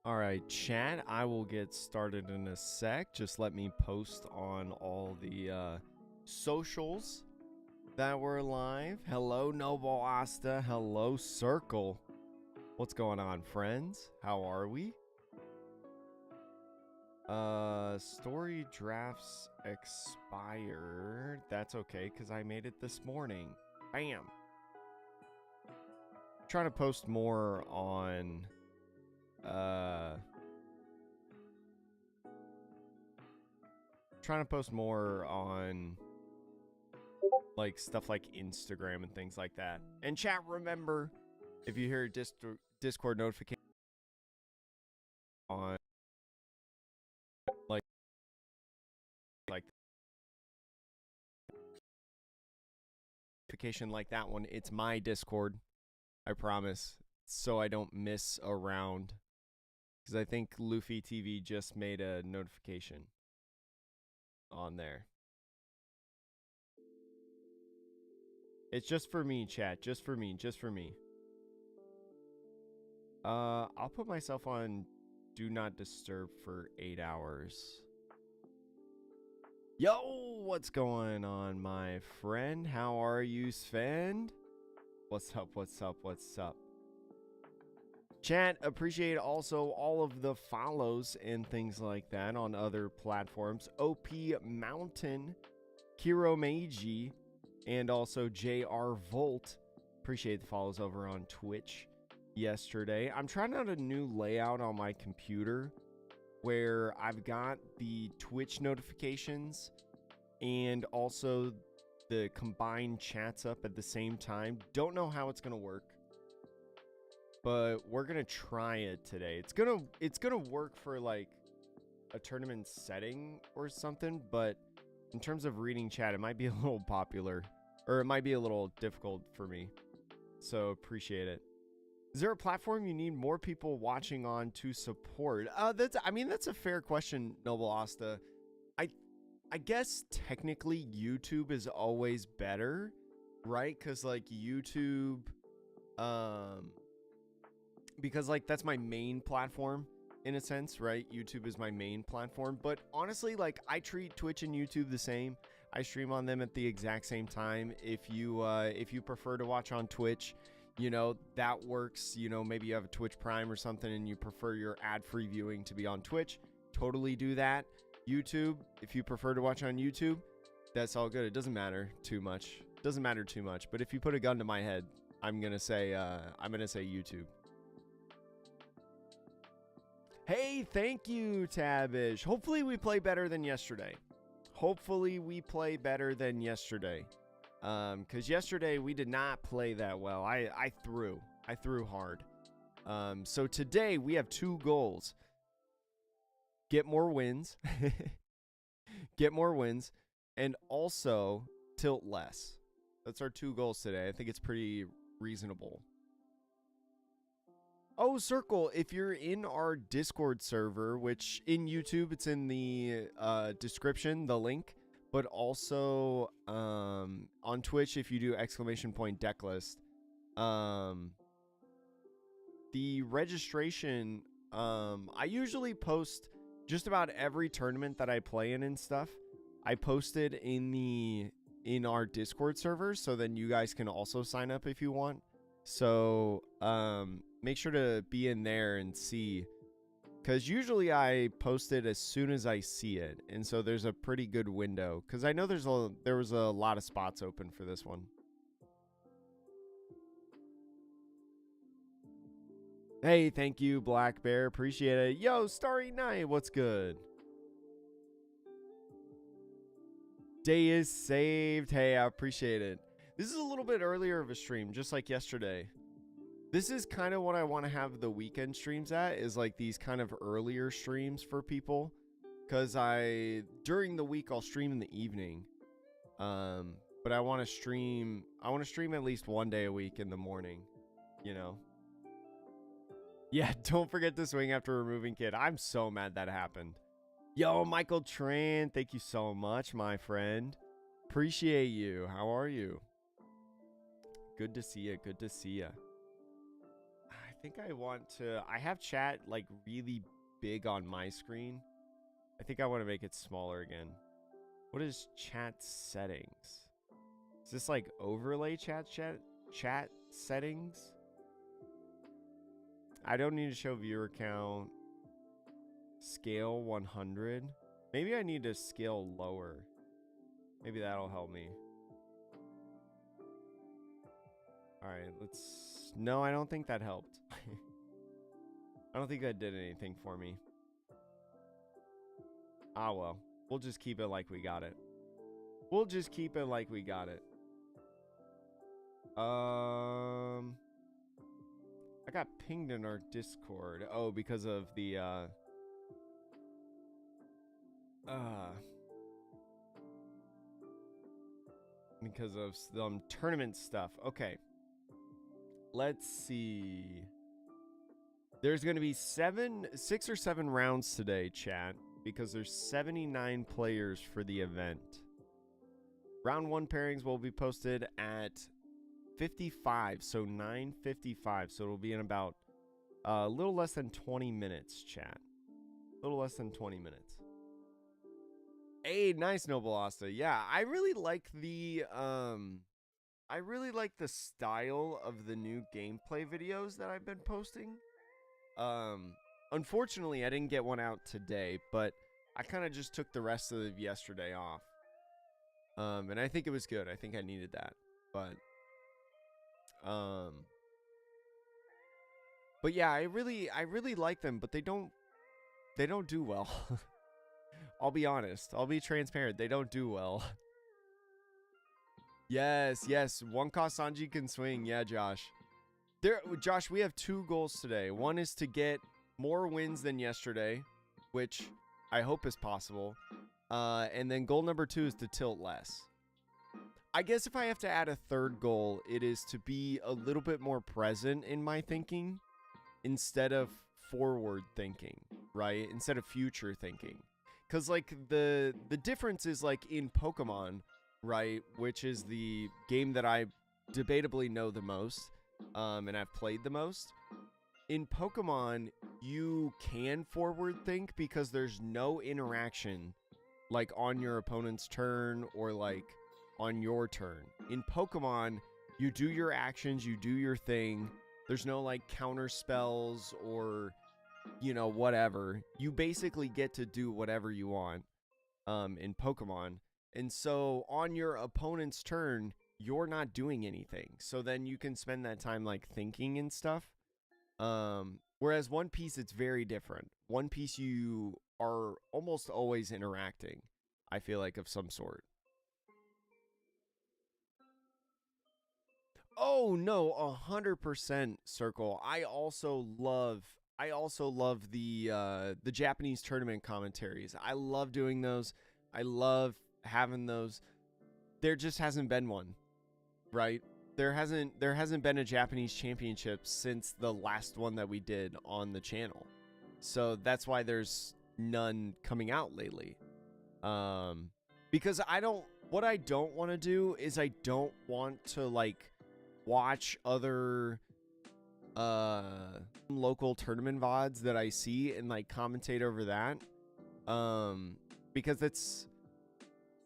All right, chat, I will get started in a sec. Just let me post on all the socials that we're live. Hello, Noble Asta. Hello, Circle. What's going on, friends? How are we? Story drafts expired. That's okay, because I made it this morning. Bam. Trying to post more on like stuff like Instagram and things like that. And chat, remember, if you hear Discord notification on like notification like that one, it's my Discord. I promise. So I don't miss around. Because I think Luffy TV just made a notification on there. It's just for me, chat. Just for me. Just for me. I'll put myself on Do Not Disturb for 8 hours. Yo, what's going on, my friend? How are you, Sven? What's up, what's up, what's up? Chat, appreciate also all of the follows and things like that on other platforms. OP Mountain, Kiro Meiji, and also JR Volt. Appreciate the follows over on Twitch yesterday. I'm trying out a new layout on my computer where I've got the Twitch notifications and also the combined chats up at the same time. Don't know how it's going to work, but we're going to try it today. It's going to work for like a tournament setting or something, but in terms of reading chat, it might be a little popular, or it might be a little difficult for me. So appreciate it. Is there a platform you need more people watching on to support? That's a fair question, Noble Asta. I guess technically YouTube is always better, right? Because like YouTube, because like that's my main platform in a sense, right? YouTube is my main platform, but honestly, like I treat Twitch and YouTube the same. I stream on them at the exact same time. If you prefer to watch on Twitch, you know, that works. You know, maybe you have a Twitch Prime or something and you prefer your ad-free viewing to be on Twitch, totally do that. YouTube, if you prefer to watch on YouTube, that's all good. It doesn't matter too much. Doesn't matter too much. But if you put a gun to my head, I'm gonna say YouTube. Hey, thank you, Tabish. Hopefully we play better than yesterday. Because yesterday we did not play that well. I threw hard. So today we have 2 goals. Get more wins. And also tilt less. That's our 2 goals today. I think it's pretty reasonable. Oh, Circle, if you're in our Discord server, which in YouTube, it's in the description, the link. But also on Twitch, if you do ! deck list, the registration, I usually post just about every tournament that I play in and stuff. I posted in our Discord server, so then you guys can also sign up if you want. So make sure to be in there and see. Because usually I post it as soon as I see it. And so there's a pretty good window. Because I know there was a lot of spots open for this one. Hey, thank you, Black Bear. Appreciate it. Yo, Starry Night, what's good? Day is saved. Hey, I appreciate it. This is a little bit earlier of a stream, just like yesterday. This is kind of what I want to have the weekend streams at, is like these kind of earlier streams for people. Because during the week, I'll stream in the evening. But I want to stream at least one day a week in the morning, you know? Yeah, don't forget to swing after removing kid. I'm so mad that happened. Yo, Michael Tran, thank you so much, my friend. Appreciate you. How are you? Good to see you. Good to see you. I think I want to... I have chat, like, really big on my screen. I think I want to make it smaller again. What is chat settings? Is this, like, overlay chat settings? I don't need to show viewer count. Scale 100. Maybe I need to scale lower. Maybe that'll help me. Alright, let's... No, I don't think that helped. I don't think that did anything for me. Ah, well. We'll just keep it like we got it. We'll just keep it like we got it. I got pinged in our Discord. Oh, because of the, because of some tournament stuff. Okay. Let's see. There's going to be 6 or 7 rounds today, chat, because there's 79 players for the event. Round 1 pairings will be posted at 55, so 9:55. So it'll be in about a little less than 20 minutes, chat. A little less than 20 minutes. Hey, nice, Noble Asta. Yeah, I really like the style of the new gameplay videos that I've been posting. Unfortunately, I didn't get one out today, but I kind of just took the rest of yesterday off. And I think it was good. I think I needed that. But yeah, I really like them, but they don't do well. I'll be honest. I'll be transparent. They don't do well. Yes, yes. One cost Sanji can swing. Yeah, Josh. Josh, we have 2 goals today. One is to get more wins than yesterday, which I hope is possible. And then goal number 2 is to tilt less. I guess if I have to add a 3rd goal, it is to be a little bit more present in my thinking instead of forward thinking, right? Instead of future thinking. Because, like, the difference is, like, in Pokemon, right, which is the game that I debatably know the most, and I've played the most. In Pokemon, you can forward think because there's no interaction, like, on your opponent's turn or, like, on your turn. In Pokemon, you do your actions, you do your thing. There's no, like, counter spells or, you know, whatever. You basically get to do whatever you want in Pokemon. And so on your opponent's turn, you're not doing anything. So then you can spend that time, like, thinking and stuff. Whereas One Piece, it's very different. One Piece, you are almost always interacting, I feel like, of some sort. Oh no, 100% Circle. I also love the Japanese tournament commentaries. I love doing those. I love having those. There just hasn't been one, right? There hasn't been a Japanese championship since the last one that we did on the channel. So that's why there's none coming out lately. Because what I don't want to do is I don't want to, like, watch other local tournament VODs that I see and, like, commentate over that. Because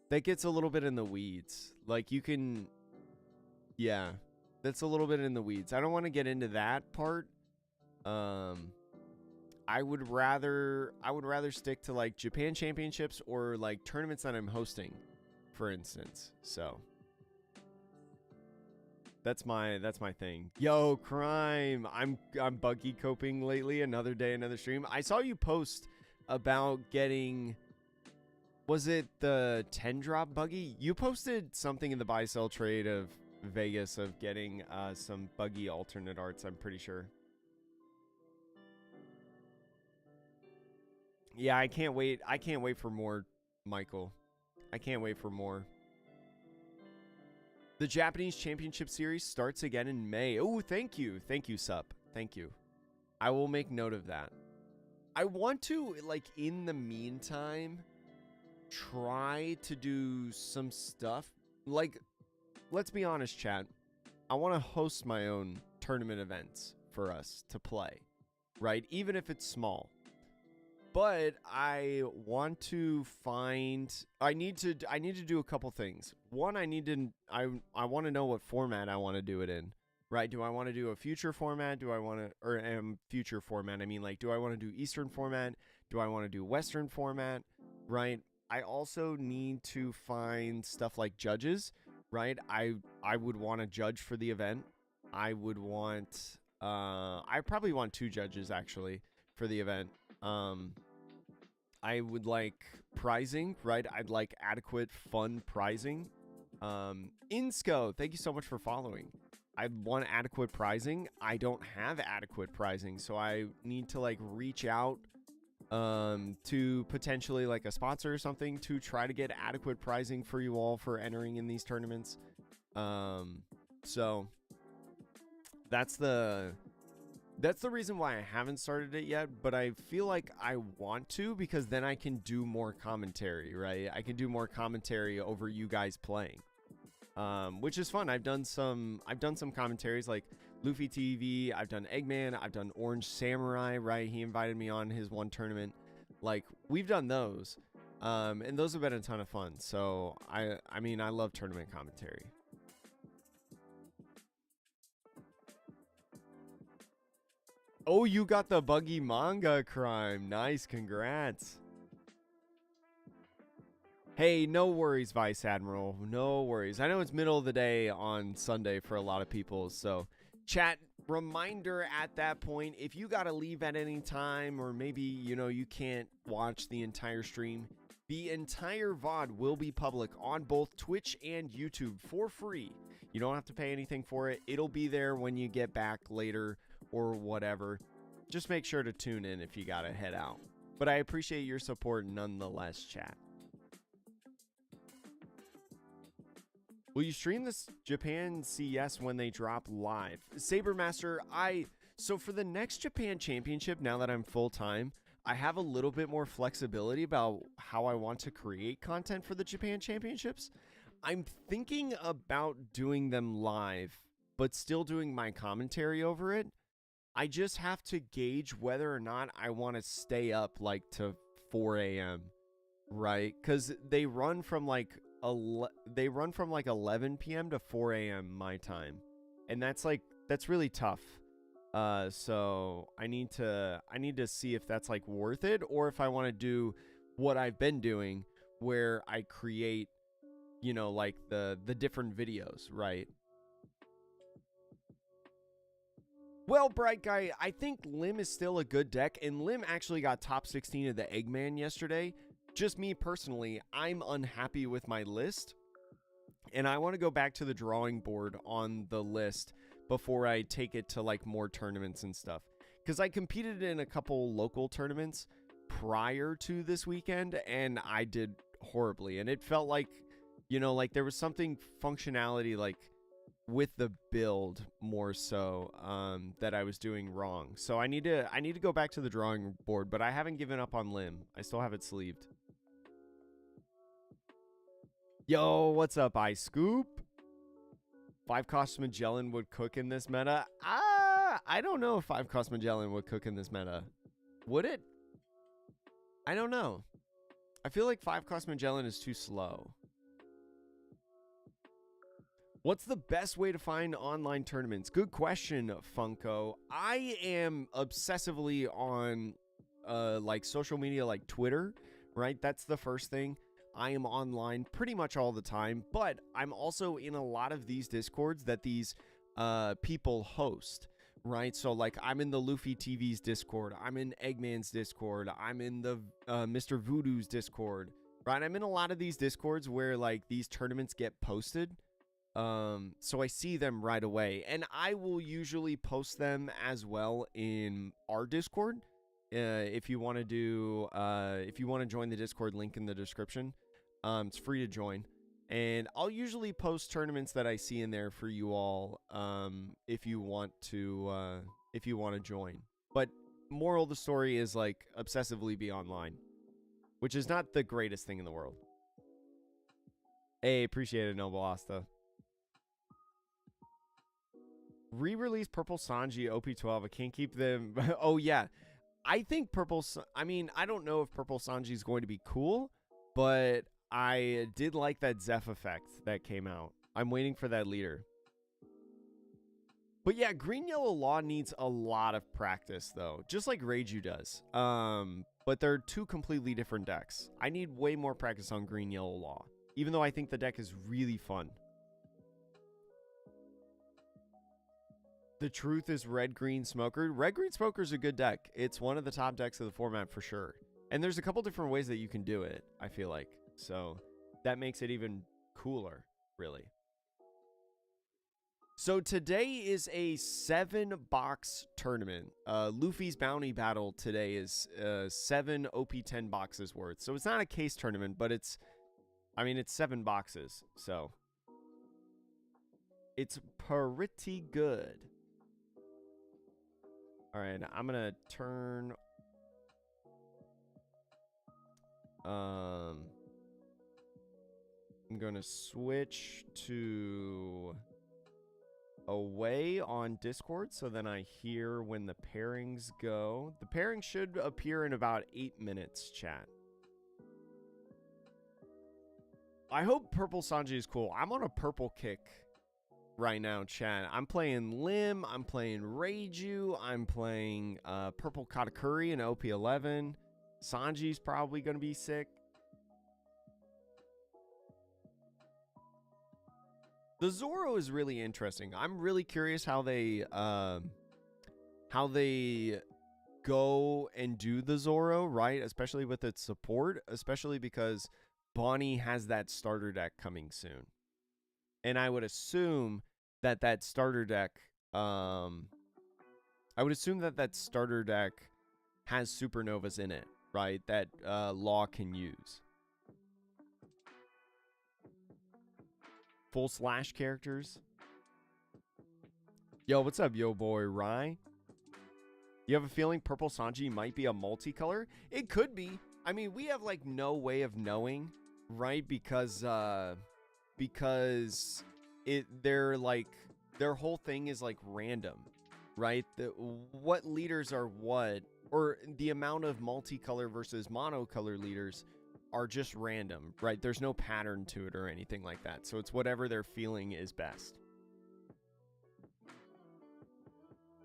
that gets a little bit in the weeds. Like, you can, yeah, that's a little bit in the weeds. I don't want to get into that part. I would rather stick to, like, Japan championships or, like, tournaments that I'm hosting, for instance. So that's my thing. Yo, Crime. I'm buggy coping lately. Another day, another stream. I saw you post about getting, was it the 10 drop buggy? You posted something in the buy sell trade of Vegas of getting some buggy alternate arts, I'm pretty sure. Yeah, I can't wait. I can't wait for more, Michael. I can't wait for more. The Japanese Championship Series starts again in May. Oh, thank you. Thank you, Sup. Thank you. I will make note of that. I want to, like, in the meantime, try to do some stuff. Like, let's be honest, chat. I want to host my own tournament events for us to play, right? Even if it's small. But I want to find I need to do a couple things. One, I want to know what format I want to do it in. Right? Do I want to do a future format? Do I want to future format? I mean, like, do I want to do Eastern format? Do I want to do Western format? Right? I also need to find stuff like judges, right? I would want a judge for the event. I would want I probably want 2 judges actually for the event. I would like prizing, right? I'd like adequate, fun prizing. Insco, thank you so much for following. I want adequate prizing. I don't have adequate prizing, so I need to like reach out to potentially like a sponsor or something to try to get adequate prizing for you all for entering in these tournaments. So that's the reason why I haven't started it yet, but I feel like I want to, because then I can do more commentary, right? I can do more commentary over you guys playing, which is fun. I've done some commentaries like Luffy TV. I've done Eggman. I've done Orange Samurai, right? He invited me on his one tournament. Like, we've done those, and those have been a ton of fun. So I mean, I love tournament commentary. Oh, you got the buggy manga crime. Nice, congrats. Hey, no worries, Vice Admiral. No worries. I know it's middle of the day on Sunday for a lot of people. So, chat, reminder at that point, if you got to leave at any time, or maybe, you know, you can't watch the entire stream, the entire VOD will be public on both Twitch and YouTube for free. You don't have to pay anything for it. It'll be there when you get back later or whatever. Just make sure to tune in if you gotta head out. But I appreciate your support nonetheless, chat. Will you stream this Japan CS when they drop live? Sabermaster, so for the next Japan Championship, now that I'm full-time, I have a little bit more flexibility about how I want to create content for the Japan Championships. I'm thinking about doing them live, but still doing my commentary over it. I just have to gauge whether or not I want to stay up like to 4 a.m. right? Because they run from like 11 p.m. to 4 a.m. my time, and that's really tough. So I need to see if that's like worth it, or if I want to do what I've been doing, where I create, you know, like the different videos, right? Well, Bright Guy, I think Lim is still a good deck, and Lim actually got top 16 of the Eggman yesterday. Just me personally, I'm unhappy with my list, and I want to go back to the drawing board on the list before I take it to like more tournaments and stuff. Because I competed in a couple local tournaments prior to this weekend, and I did horribly, and it felt like, you know, like there was something functionality like with the build more so that I was doing wrong. So I need to go back to the drawing board, but I haven't given up on Lim. I still have it sleeved. Yo, what's up, Ice Scoop? 5-cost Magellan would cook in this meta. I don't know if 5-cost Magellan would cook in this meta. Would it? I don't know. I feel like 5-cost Magellan is too slow. What's the best way to find online tournaments? Good question, Funko. I am obsessively on like social media like Twitter, right? That's the first thing. I am online pretty much all the time, but I'm also in a lot of these Discords that these people host, right? So like I'm in the Luffy TV's Discord, I'm in Eggman's Discord, I'm in the Mr. Voodoo's Discord, right? I'm in a lot of these Discords where like these tournaments get posted. So I see them right away, and I will usually post them as well in our Discord. If you want to join the Discord, link in the description. It's free to join, and I'll usually post tournaments that I see in there for you all. If you want to join. But moral of the story is like obsessively be online, which is not the greatest thing in the world. Hey, appreciate it, Noble Asta. Re-release Purple Sanji OP12. I can't keep them. Oh, yeah. I think I mean, I don't know if Purple Sanji is going to be cool, but I did like that Zeph effect that came out. I'm waiting for that leader. But yeah, Green Yellow Law needs a lot of practice, though, just like Reiju does. But they're two completely different decks. I need way more practice on Green Yellow Law, even though I think the deck is really fun. The truth is Red Green Smoker. Red Green Smoker is a good deck. It's one of the top decks of the format for sure. And there's a couple different ways that you can do it, I feel like. So that makes it even cooler, really. So today is a 7-box tournament. Luffy's Bounty Battle today is 7 OP10 boxes worth. So it's not a case tournament, but it's 7 boxes. So it's pretty good. All right, I'm going to turn... I'm going to switch to away on Discord so then I hear when the pairings go. The pairing should appear in about 8 minutes, chat. I hope Purple Sanji is cool. I'm on a purple kick right now, chat. I'm playing Lim. I'm playing Reiju. I'm playing Purple Katakuri in OP11. Sanji's probably going to be sick. The Zoro is really interesting. I'm really curious how they go and do the Zoro, right? Especially with its support, especially because Bonnie has that starter deck coming soon. And I would assume that starter deck has supernovas in it, right? That Law can use. Full slash characters. Yo, what's up, yo boy Rye? You have a feeling Purple Sanji might be a multicolor? It could be. I mean, we have like no way of knowing, right? Because their whole thing is like random, right? What leaders are what, or the amount of multicolor versus monocolor leaders are just random, right? There's no pattern to it or anything like that. So it's whatever they're feeling is best.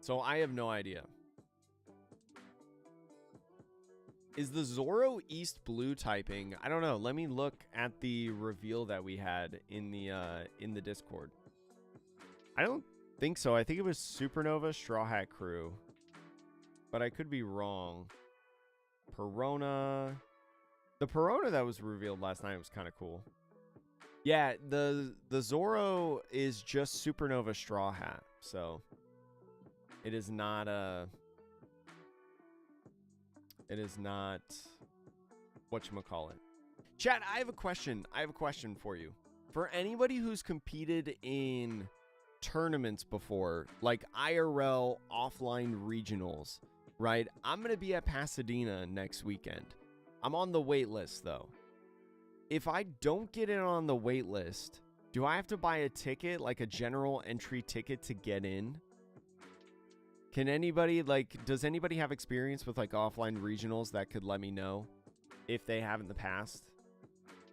So I have no idea. Is the Zoro East Blue typing? I don't know. Let me look at the reveal that we had in the Discord. I don't think so. I think it was Supernova Straw Hat Crew. But I could be wrong. Perona. The Perona that was revealed last night was kind of cool. Yeah, the Zoro is just Supernova Straw Hat, so it is not whatchamacallit. Chat, I have a question. I have a question for you. For anybody who's competed in tournaments before, like IRL offline regionals, right? I'm going to be at Pasadena next weekend. I'm on the wait list, though. If I don't get in on the wait list, do I have to buy a ticket, like a general entry ticket to get in? Can anybody, does anybody have experience with, offline regionals that could let me know if they have in the past?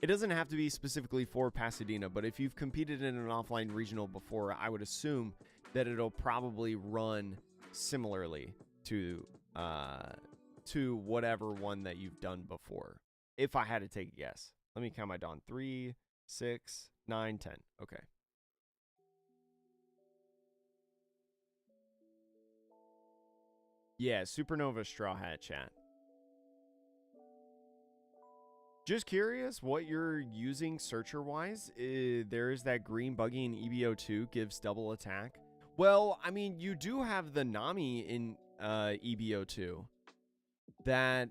It doesn't have to be specifically for Pasadena, but if you've competed in an offline regional before, I would assume that it'll probably run similarly to whatever one that you've done before. If I had to take a guess. Let me count my dawn. 3, 6, 9, 10. Okay. Yeah, Supernova Straw Hat chat. Just curious what you're using searcher-wise. There is that green buggy in EBO2 gives double attack. Well, I mean, you do have the Nami in EBO2 that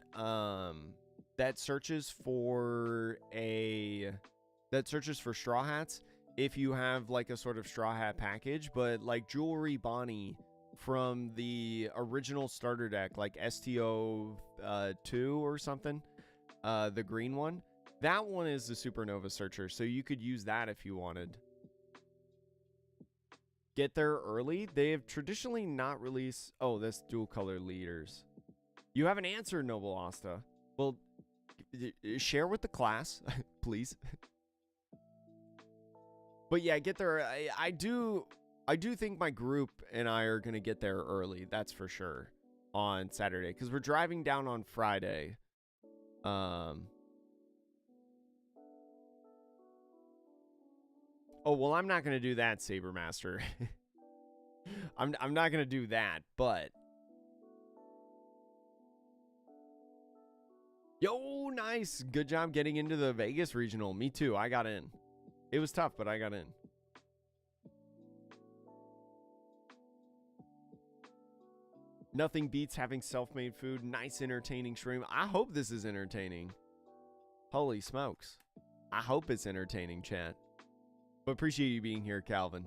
searches for straw hats if you have like a sort of straw hat package, but like Jewelry Bonnie from the original starter deck, like STO 2 or something, the green one, that one is the Supernova searcher, so you could use that if you wanted. get there early. They have traditionally not released... Oh, that's dual color leaders. You haven't answered, Noble Asta. Well, share with the class, please. But yeah, get there. I do think my group and I are going to get there early. That's for sure. On Saturday. Because we're driving down on Friday. Oh, well, I'm not going to do that, Sabermaster. I'm not going to do that, but... Yo, nice. Good job getting into the Vegas regional. Me too. I got in. It was tough, but I got in. Nothing beats having self-made food. Nice, entertaining stream. I hope this is entertaining. Holy smokes. I hope it's entertaining, chat. But appreciate you being here, Calvin.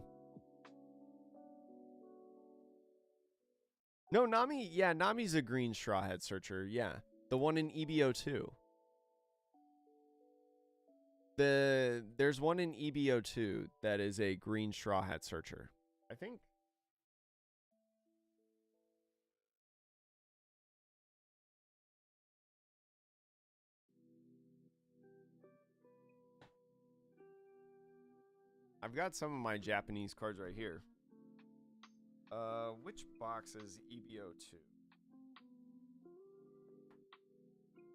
No, Nami. Yeah, Nami's a green straw hat searcher. Yeah. The one in EBO2. There's one in EBO2 that is a green straw hat searcher. I think. I've got some of my Japanese cards right here. Which box is EBO2?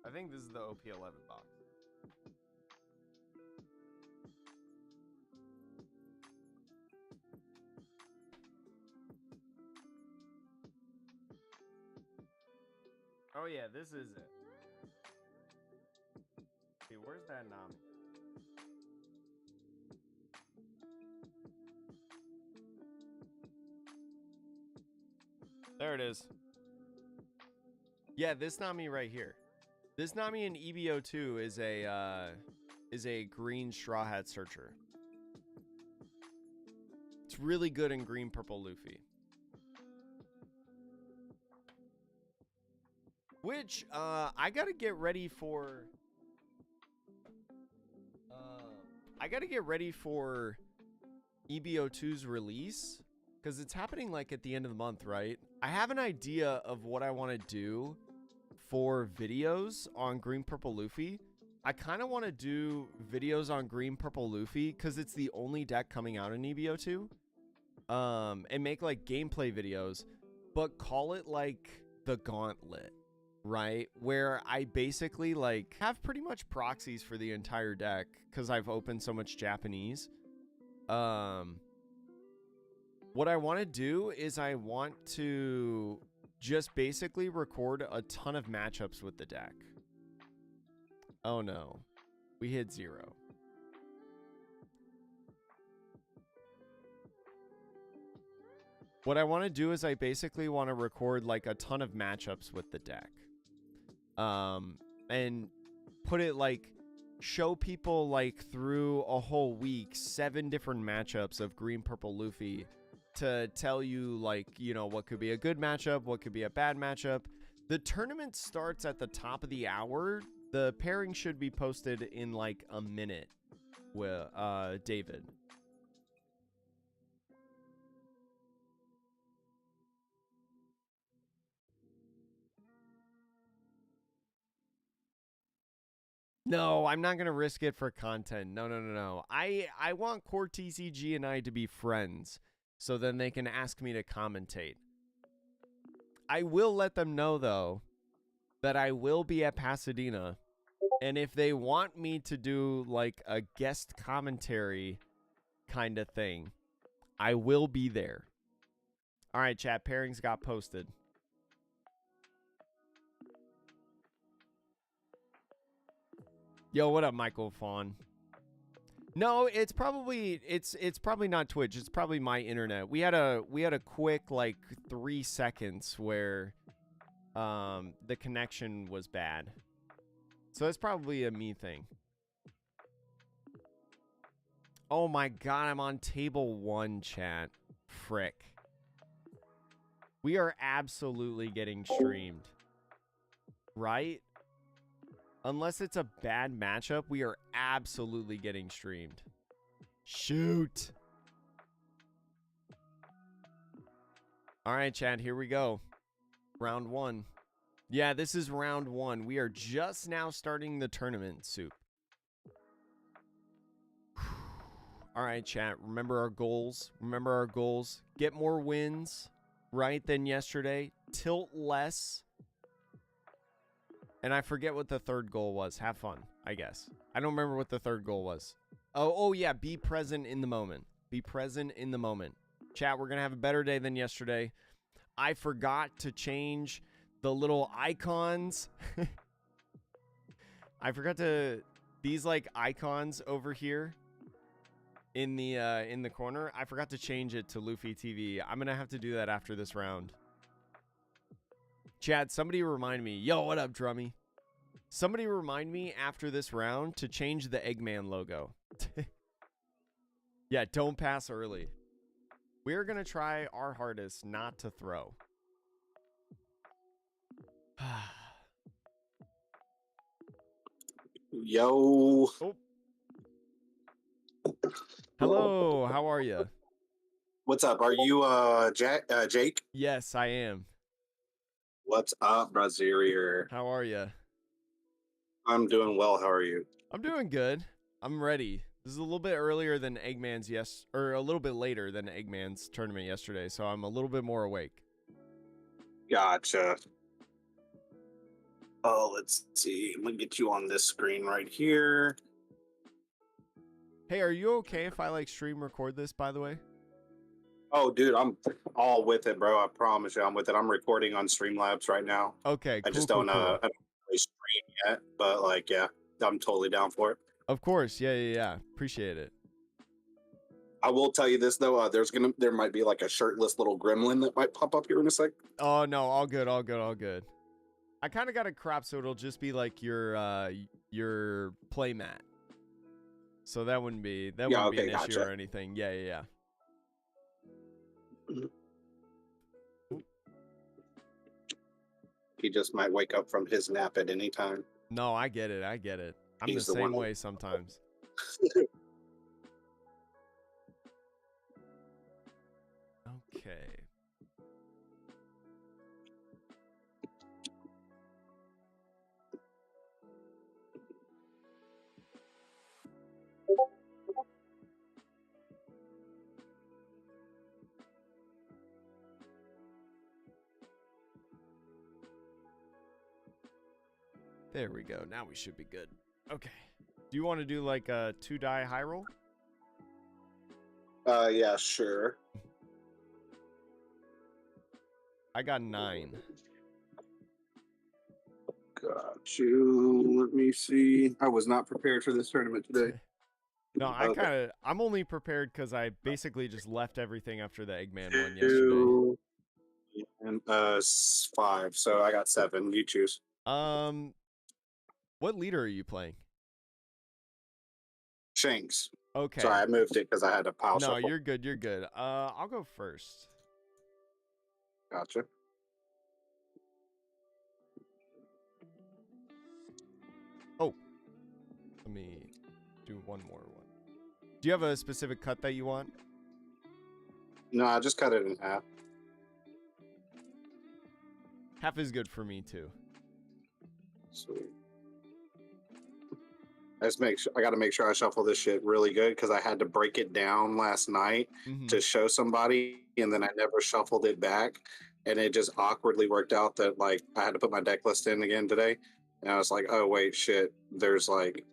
I think this is the OP11 box. Oh yeah, this is it. Okay, where's that Nami? There it is. Yeah, this Nami right here. This Nami in EBO2 is a green straw hat searcher. It's really good in green purple Luffy. Which I gotta get ready for. I gotta get ready for EBO2's release. Because it's happening like at the end of the month, right? I have an idea of what I want to do for videos on Green Purple Luffy. I kind of want to do videos on Green Purple Luffy because it's the only deck coming out in EBO2. And make like gameplay videos, but call it like the Gauntlet, right? Where I basically like have pretty much proxies for the entire deck because I've opened so much Japanese. What I want to do is I want to just basically record a ton of matchups with the deck. Oh no, we hit 0. What I want to do is I basically want to record like a ton of matchups with the deck. And put it like, show people like through a whole week, 7 different matchups of Green Purple Luffy to tell you like, you know, what could be a good matchup, what could be a bad matchup. The tournament starts at the top of the hour. The pairing should be posted in like a minute with David. No, I'm not going to risk it for content. No. I want Core TCG and I to be friends, so then they can ask me to commentate. I will let them know, though, that I will be at Pasadena. And if they want me to do, like, a guest commentary kind of thing, I will be there. All right, chat. Pairings got posted. Yo, what up, Michael Fawn? No, it's probably not Twitch. It's probably my internet. We had a quick like 3 seconds where the connection was bad. So it's probably a me thing. Oh my god, I'm on table 1, chat. Frick. We are absolutely getting streamed. Right? Unless it's a bad matchup, we are absolutely getting streamed. Shoot. All right, Chad, here we go. Round 1. Yeah, this is round 1. We are just now starting the tournament, Soup. All right, chat. Remember our goals. Remember our goals. Get more wins, right, than yesterday. Tilt less. And I forget what the third goal was. Have fun, I guess. I don't remember what the third goal was. Oh yeah. Be present in the moment. Be present in the moment. Chat, we're going to have a better day than yesterday. I forgot to change the little icons. I forgot to... These, like, icons over here in the corner. I forgot to change it to Luffy TV. I'm going to have to do that after this round. Chad, somebody remind me. Yo, what up, Drummy? Somebody remind me after this round to change the Eggman logo. Yeah, don't pass early. We're going to try our hardest not to throw. Yo. Oh. Hello, how are you? What's up? Are you Jake? Yes, I am. What's up, Brazier? How are you? I'm doing well. How are you? I'm doing good. I'm ready. This is a little bit earlier than Eggman's or a little bit later than Eggman's tournament yesterday, so I'm a little bit more awake. Gotcha. Oh, let's see. I'm gonna get you on this screen right here. Hey, are you okay if I like stream record this, by the way? Oh, dude, I'm all with it, bro. I promise you, I'm with it. I'm recording on Streamlabs right now. Okay, cool, I just cool, don't I don't really stream yet, but like, yeah, I'm totally down for it. Of course, yeah. Appreciate it. I will tell you this though, there might be like a shirtless little gremlin that might pop up here in a sec. Oh no, all good. I kind of got a crop so it'll just be like your play mat. So that wouldn't be an issue or anything. Yeah. He just might wake up from his nap at any time. No, I get it. I'm the same way sometimes. Okay. There we go. Now we should be good. Okay. Do you want to do like a 2-die high roll? Yeah, sure. I got 9. Got you. Let me see. I was not prepared for this tournament today. No, I'm only prepared because I basically just left everything after the Eggman one yesterday. And 5, so I got 7. You choose. What leader are you playing? Shanks. Okay. Sorry, I moved it because I had to pile shuffle. No, you're good. I'll go first. Gotcha. Oh. Let me do one more one. Do you have a specific cut that you want? No, I just cut it in half. Half is good for me too. Sweet. I got to make sure I shuffle this shit really good because I had to break it down last night to show somebody, and then I never shuffled it back, and it just awkwardly worked out that like I had to put my deck list in again today, and I was like, oh wait, shit, there's like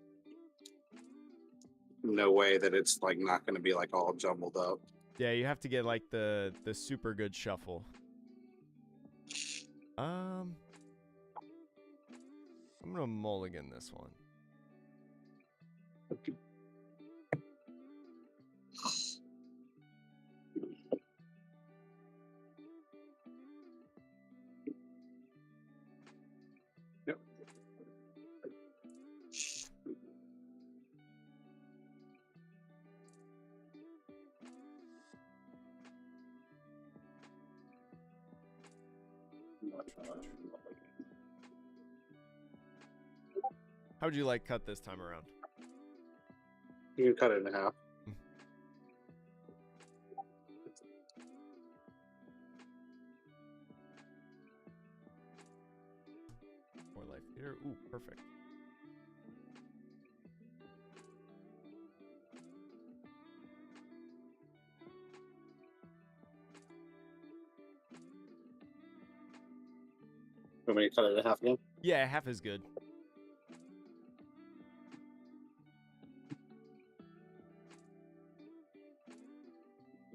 no way that it's like not going to be like all jumbled up. Yeah, you have to get like the super good shuffle. I'm gonna mulligan this one. Yep. How would you like cut this time around? You can cut it in half. Perfect. Want me to cut it in half again? Yeah, half is good.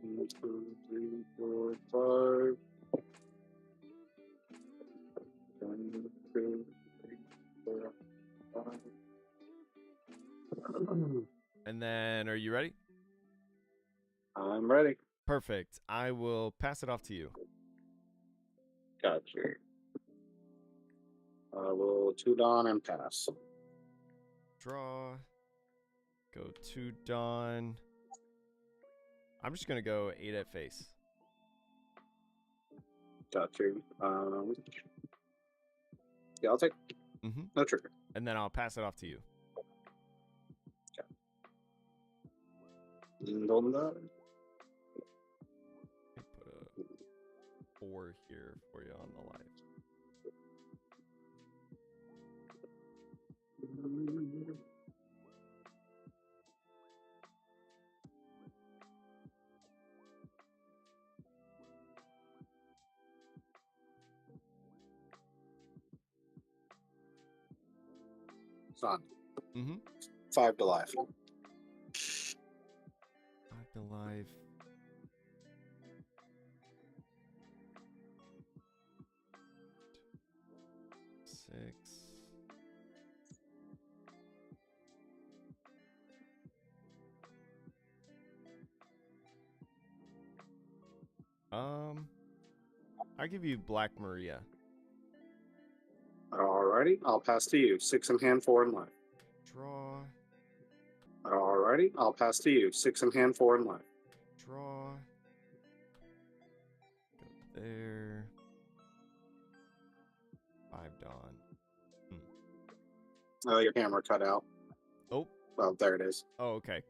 One, 2, 3, 4, 5. 1, 2, 3, 4, 5. And then, are you ready? I'm ready. Perfect. I will pass it off to you. Gotcha. I will 2 Dawn and pass. Draw. Go 2 Dawn. I'm just going to go 8 at face. Gotcha. Yeah, I'll take. No trigger. And then I'll pass it off to you. Okay. On that. Put a 4 here for you on the light. It's on. 5 to life. 5 to life. 6. I'll give you Black Maria. Alrighty, I'll pass to you. 6 in hand, 4 in life. Draw. Alrighty, I'll pass to you. 6 in hand, 4 in life. Draw. Go there. 5 Dawn. Oh, your camera cut out. Oh. Well, there it is. Oh, okay.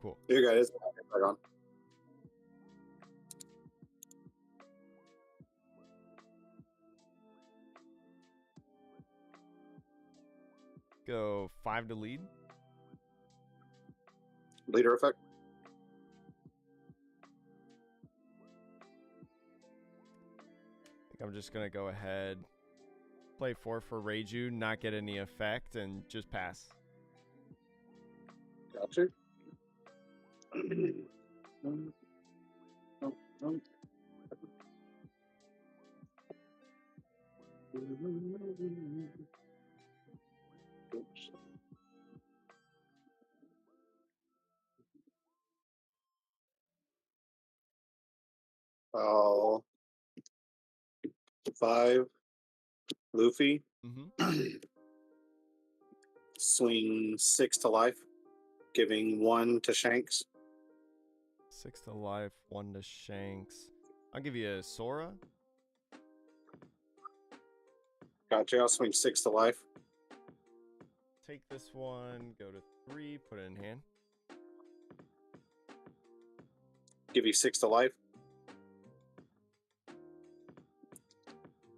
Cool. You guys, right on. Go 5 to lead. Leader effect. I think I'm just going to go ahead, play 4 for Reiju, not get any effect, and just pass. Gotcha. Oops. Oh, 5 Luffy. Swing 6 to life, giving 1 to Shanks. 6 to life, 1 to Shanks. I'll give you a Sora. Gotcha. I'll swing 6 to life. Take this one, go to 3, put it in hand. Give you 6 to life. I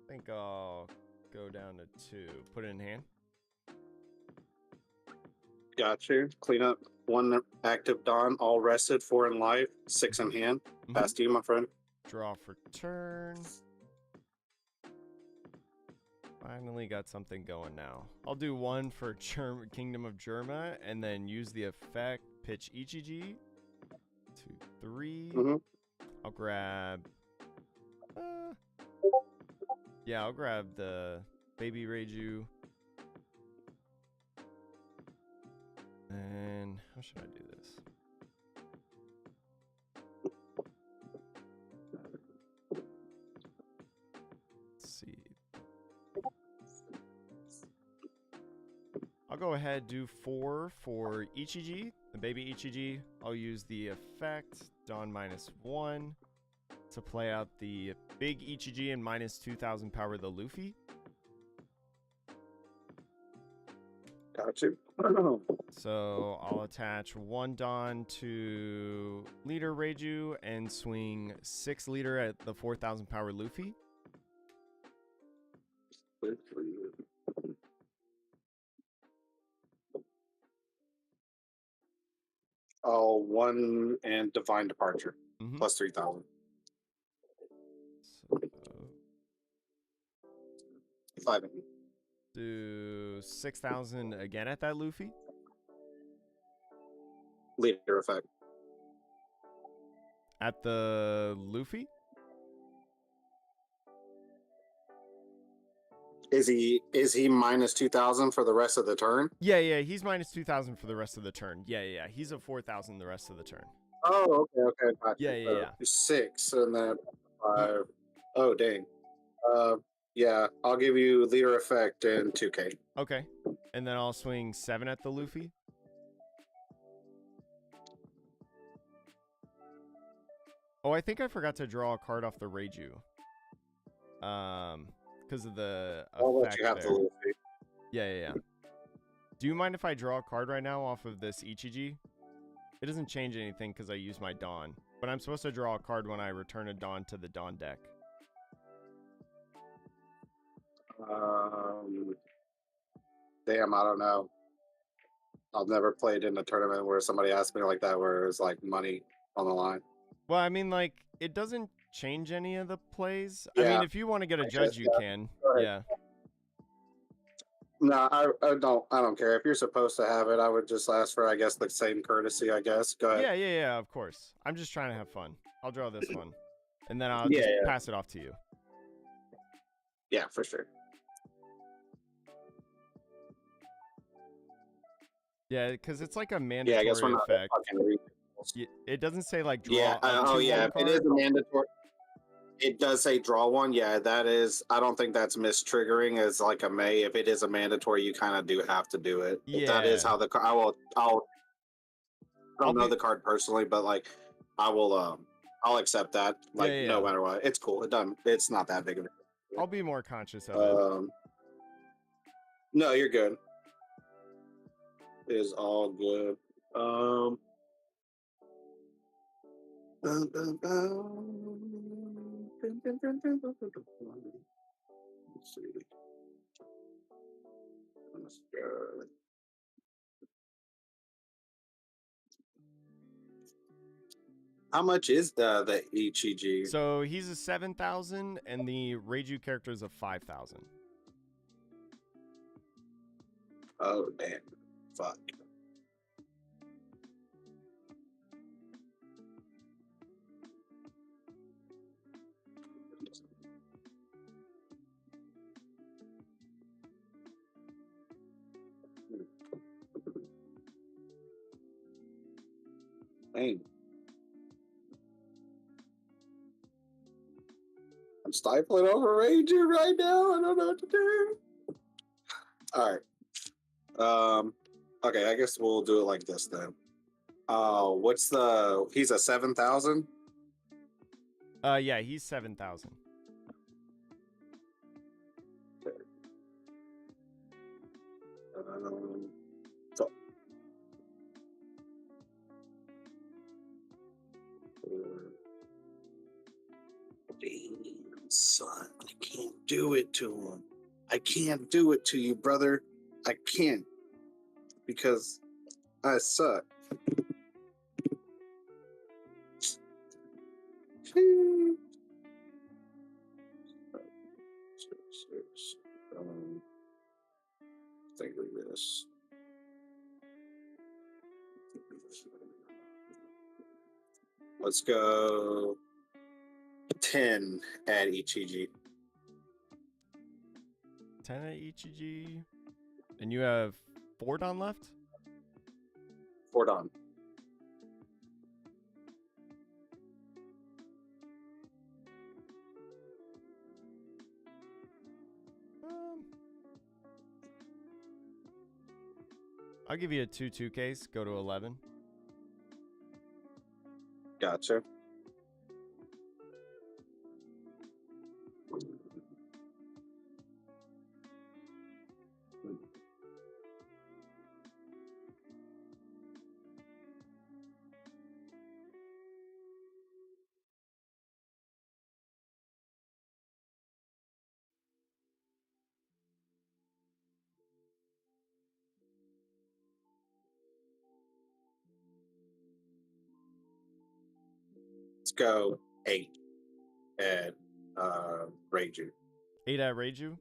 think I'll go down to 2, put it in hand. Gotcha. Clean up 1 active Dawn, all rested, 4 in life, 6 in hand. Pass to you, my friend. Draw for turn. Finally got something going now. I'll do 1 for Kingdom of Germa and then use the effect, pitch Ichiji. 2, 3. I'll grab... yeah, I'll grab the Baby Reiju. And how should I do this? Let's see. I'll go ahead, do 4 for Ichiji, the baby Ichiji. I'll use the effect, Dawn -1, to play out the big Ichiji and -2000 power the Luffy. Gotcha. So I'll attach 1 Dawn to leader Reiju and swing 6 leader at the 4000 power Luffy. Oh, one and divine departure plus 3,000. So, 5. do 6,000 again at that Luffy. Leader effect. At the Luffy? Is he minus 2,000 for the rest of the turn? Yeah, he's minus 2,000 for the rest of the turn. Yeah. He's at 4,000 the rest of the turn. Oh, okay. Gotcha. Yeah. 6 and then 5. Oh, dang. Yeah, I'll give you leader effect and 2K. Okay. And then I'll swing 7 at the Luffy. Oh, I think I forgot to draw a card off the Reiju. Because of the I'll let effect you have there. the Luffy. Yeah. Do you mind if I draw a card right now off of this Ichiji? It doesn't change anything because I use my Dawn. But I'm supposed to draw a card when I return a Dawn to the Dawn deck. Damn, I don't know. I've never played in a tournament where somebody asked me like that, where it's like money on the line. Well, I mean, like, it doesn't change any of the plays. Yeah, I mean, if you want to get a judge, you can. Yeah. No, I don't care. If you're supposed to have it, I would just ask for, I guess, the same courtesy, I guess. Go ahead. Yeah, of course. I'm just trying to have fun. I'll draw this one. And then I'll just pass it off to you. Yeah, for sure. Yeah, because it's like a mandatory I guess we're not effect. fucking It doesn't say like draw. Yeah. If it is a mandatory, it does say draw one. Yeah, that is. I don't think that's mistriggering as like a may. If it is a mandatory, you kind of do have to do it. Yeah. That is how the I don't know the card personally, but like I will. I'll accept that. Like no matter what, it's cool. It's not that big of a. I'll be more conscious of it. No, you're good. It is all good. Let's see. Let's go. How much is the Ichiji? So he's a 7,000, and the Reiju character is a 5,000. Oh damn! Fuck. Dang. I'm stifling over Reiju right now. I don't know what to do. All right. Okay, I guess we'll do it like this then. He's a 7,000? Yeah, he's 7,000. So. Damn, son, I can't do it to him. I can't do it to you, brother. I can't. Because I suck. Think of this. Let's go 10 at Ichiji. 10 at Ichiji. And you have 4 Dawn left? 4 Dawn. I'll give you a 2/2 case. Go to 11. Gotcha. go 8 at Reiju. 8 at Reiju?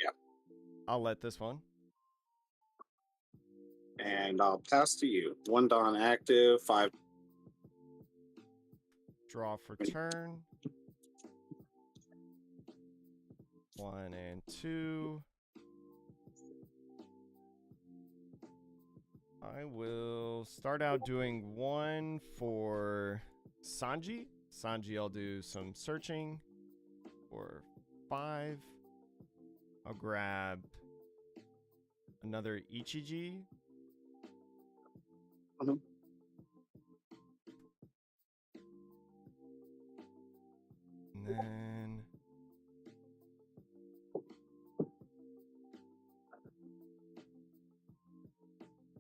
Yeah. I'll let this one. And I'll pass to you. 1 Dawn active, 5. Draw for turn. 1 and 2. I will start out doing 1 for Sanji. Sanji, I'll do some searching for 5. I'll grab another Ichiji. Mhm. And then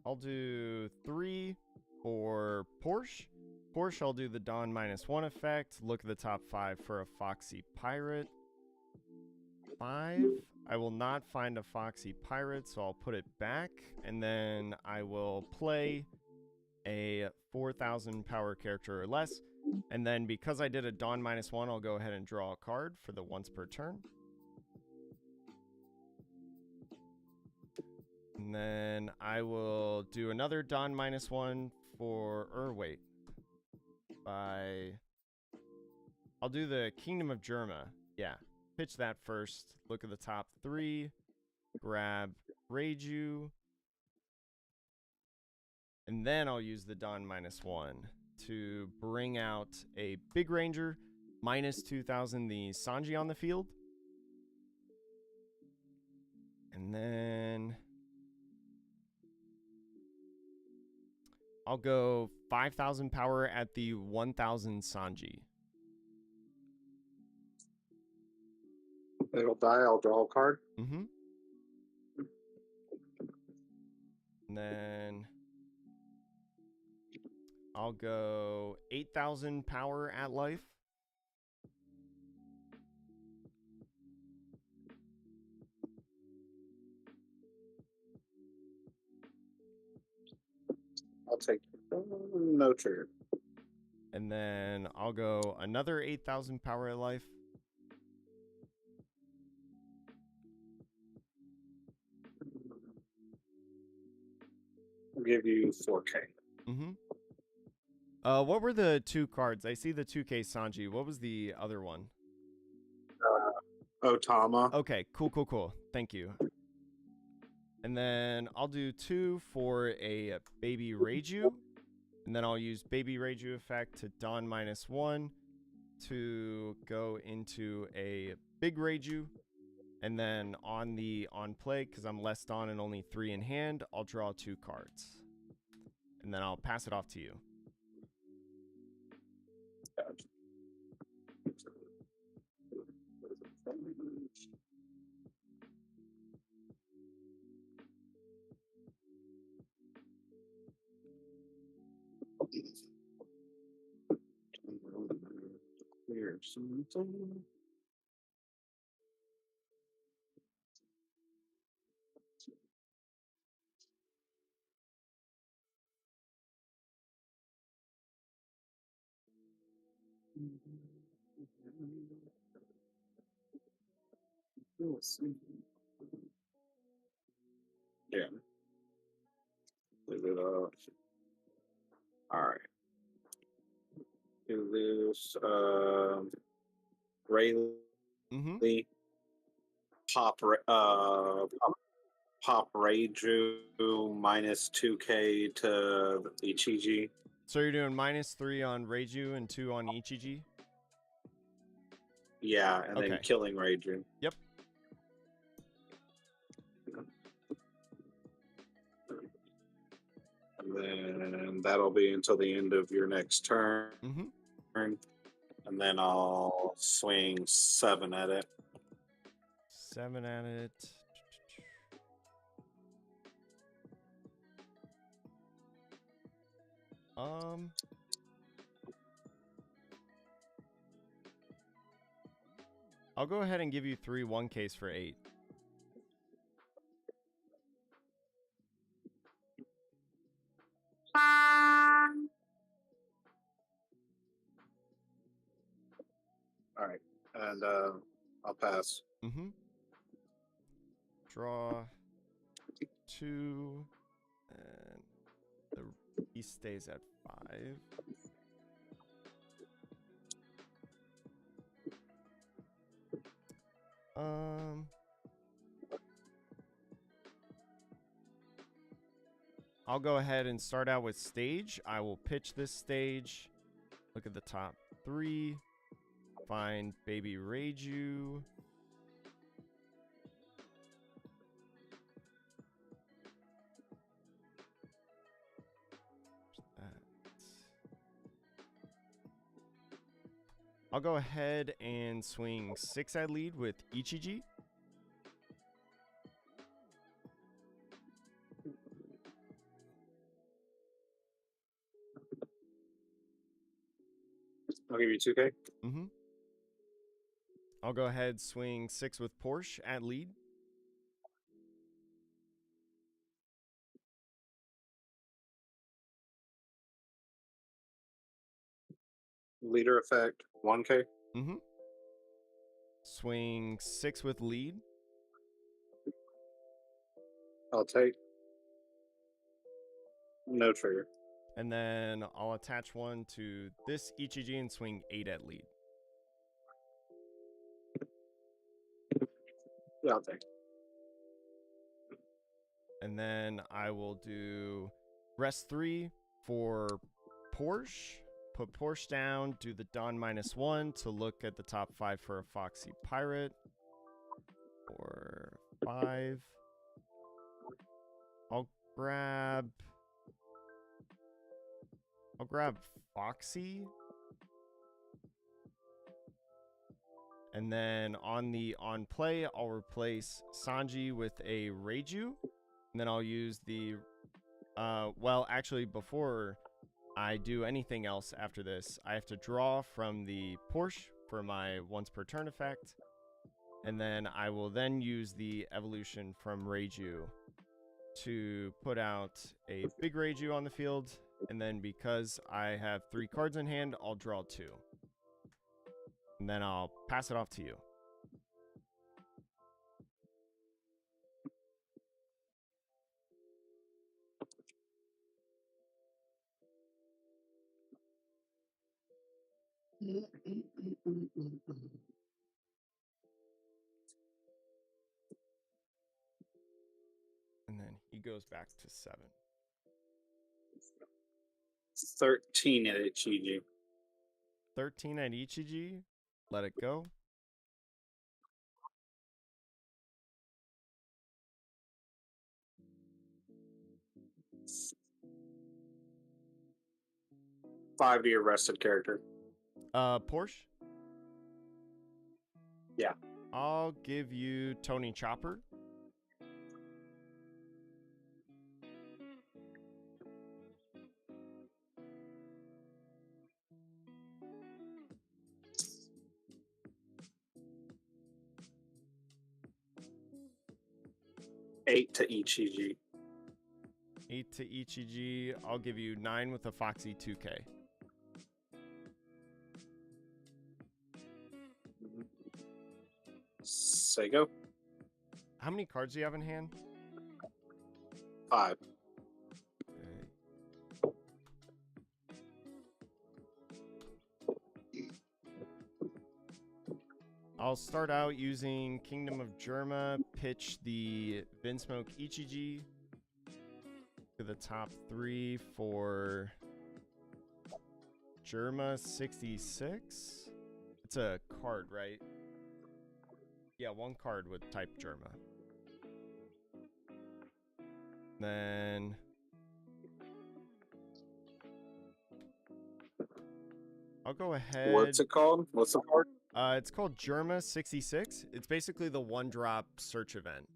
I'll do 3 for Porsche. Porsche, I'll do the Dawn -1 effect. Look at the top 5 for a Foxy Pirate. 5. I will not find a Foxy Pirate, so I'll put it back. And then I will play a 4,000 power character or less. And then because I did a Dawn -1, I'll go ahead and draw a card for the once per turn. And then I will do another Dawn -1 for, I'll do the Kingdom of Germa. Yeah, pitch that first. Look at the top 3. Grab Reiju. And then I'll use the Dawn -1 to bring out a Big Ranger, -2,000 the Sanji on the field. And then I'll go 5,000 power at the 1,000 Sanji. It'll die. I'll draw a card. Mm-hmm. And then I'll go 8,000 power at life. I'll take no trigger. And then I'll go another 8,000 power at life. I'll give you 4K. Mm-hmm. What were the 2 cards? I see the 2K Sanji. What was the other one? Otama. Okay, cool. Thank you. And then I'll do 2 for a Baby Reiju. And then I'll use Baby Reiju effect to Dawn -1 to go into a Big Reiju. And then on play, because I'm less Dawn and only 3 in hand, I'll draw 2 cards. And then I'll pass it off to you. Clear something. Yeah. Leave it up. All right. Do this. Rayleigh. Mm-hmm. Pop Reiju -2K to Ichiji. So you're doing -3 on Reiju and 2 on Ichiji? Yeah, and then killing Reiju. Yep. And then that'll be until the end of your next turn. Mm-hmm. And then I'll swing 7 at it. 7 at it. I'll go ahead and give you 3 1Ks for 8. All right, and I'll pass. Mm-hmm. Draw 2, and he stays at 5. I'll go ahead and start out with stage. I will pitch this stage. Look at the top 3. Find baby Reiju. I'll go ahead and swing 6 at lead with Ichiji. I'll give you 2K. Mm-hmm. I'll go ahead, swing 6 with Porsche at lead. Leader effect, 1K. Mm-hmm. Swing 6 with lead. I'll take. No trigger. And then I'll attach 1 to this Ichiji and swing 8 at lead. Yeah, I'll take. And then I will do rest 3 for Porsche. Put Porsche down, do the Dawn -1 to look at the top 5 for a Foxy Pirate. 4, 5. I'll grab Foxy. And then on the on play, I'll replace Sanji with a Reiju. And then I'll use the well, actually, before I do anything else after this, I have to draw from the Porsche for my once per turn effect. And then I will then use the evolution from Reiju to put out a big Reiju on the field. And then because I have 3 cards in hand, I'll draw 2. And then I'll pass it off to you. And then he goes back to 7. 13 at Ichiji. 13 at Ichiji. Let it go. Five to your rested character. Porsche? Yeah. I'll give you Tony Chopper. Eight to Ichiji. 8 to Ichiji. I'll give you 9 with a Foxy 2K. Say go. How many cards do you have in hand? 5. I'll start out using Kingdom of Germa, pitch the Vinsmoke Ichiji to the top 3 for Germa 66. It's a card, right? Yeah, 1 card with type Germa. Then I'll go ahead. What's it called? What's the card? It's called Germa 66. It's basically the 1-drop search event.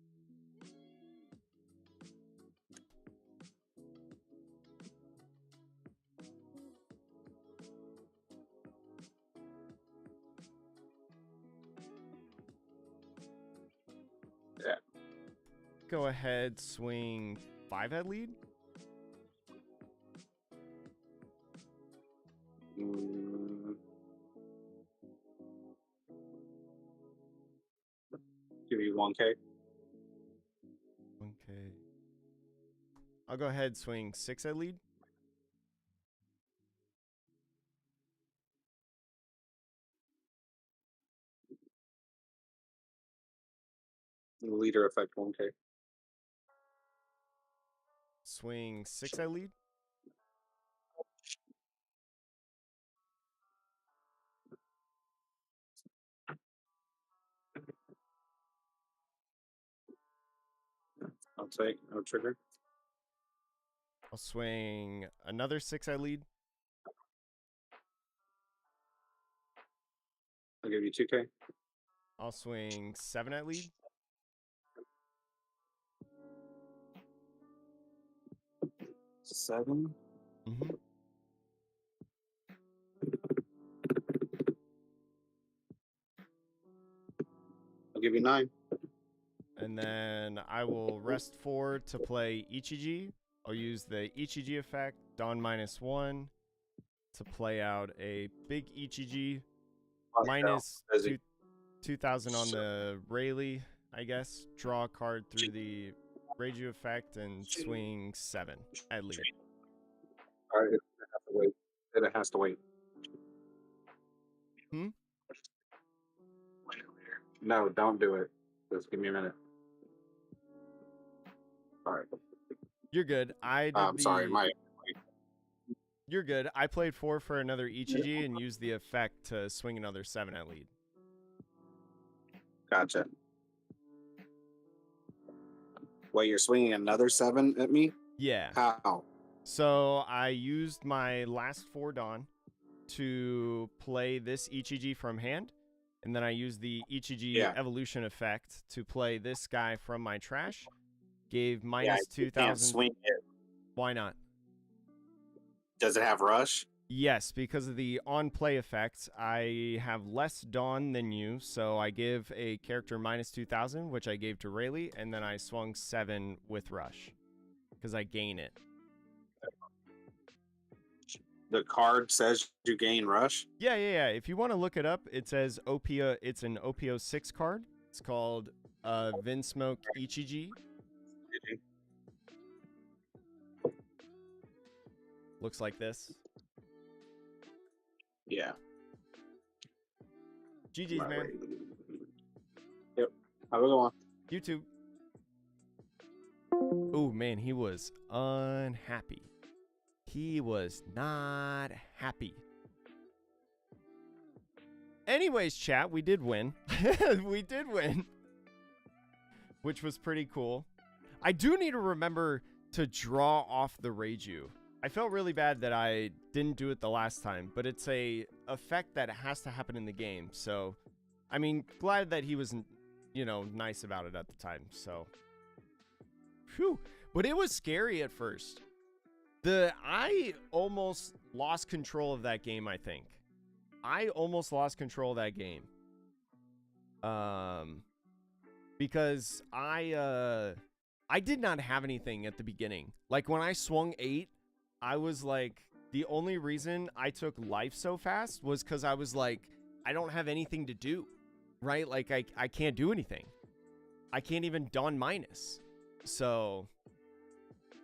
Yeah. Go ahead, swing 5 at lead. 1K. 1K. I'll go ahead, swing 6 at lead. Leader effect 1K. Swing 6 at lead. I'll take no trigger. I'll swing another 6 at lead. I'll give you 2K. I'll swing 7 at lead. Seven. Mm-hmm. I'll give you 9. And then I will rest 4 to play Ichiji. I'll use the Ichiji effect, Dawn -1, to play out a big Ichiji. Minus 2,000 on the Rayleigh, I guess. Draw a card through the Reiju effect and swing 7 at lead. All right, it has to wait. It has to wait. No, don't do it. Just give me a minute. All right. You're good. Sorry, You're good. I played 4 for another Ichiji and used the effect to swing another 7 at lead. Gotcha. Wait, you're swinging another 7 at me? Yeah. How? So I used my last 4 Dawn to play this Ichiji from hand, and then I used the Ichiji evolution effect to play this guy from my trash. Gave minus 2,000. Swing it. Why not? Does it have rush? Yes, because of the on-play effect, I have less Dawn than you, so I give a character minus 2,000, which I gave to Rayleigh, and then I swung 7 with rush, because I gain it. The card says you gain rush? Yeah. If you want to look it up, it says it's an OP06 card. It's called Vinsmoke Ichiji. Looks like this. Yeah. GG's, man. Yep. Have a good one. You too. Oh, man, he was unhappy. He was not happy. Anyways, chat, we did win. We did win. Which was pretty cool. I do need to remember to draw off the Reiju. I felt really bad that I didn't do it the last time, but it's a effect that has to happen in the game. So, I mean, glad that he was, nice about it at the time. So, phew. But it was scary at first. I almost lost control of that game, I think. I almost lost control of that game. Because I did not have anything at the beginning. Like, when I swung 8, I was like, the only reason I took life so fast was because I was like, I don't have anything to do, right? Like, I can't do anything. I can't even Dawn minus. So,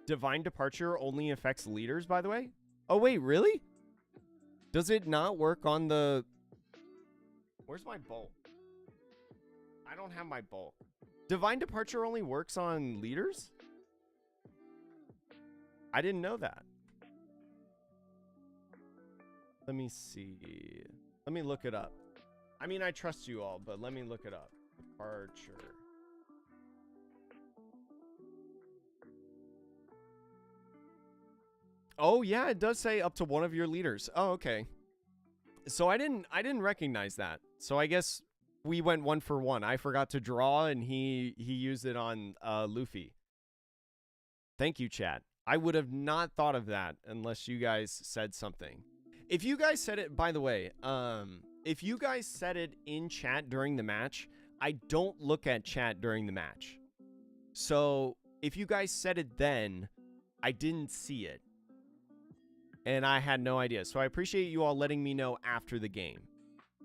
Divine Departure only affects leaders, by the way? Oh, wait, really? Does it not work on the... Where's my bolt? I don't have my bolt. Divine Departure only works on leaders? I didn't know that. Let me see. Let me look it up. I mean, I trust you all, but let me look it up. Departure. Oh, yeah, it does say up to one of your leaders. Oh, okay. So I didn't recognize that. So I guess we went 1 for 1. I forgot to draw, and he used it on Luffy. Thank you, chat. I would have not thought of that unless you guys said something. If you guys said it, by the way, if you guys said it in chat during the match, I don't look at chat during the match. So if you guys said it then, I didn't see it. And I had no idea. So I appreciate you all letting me know after the game.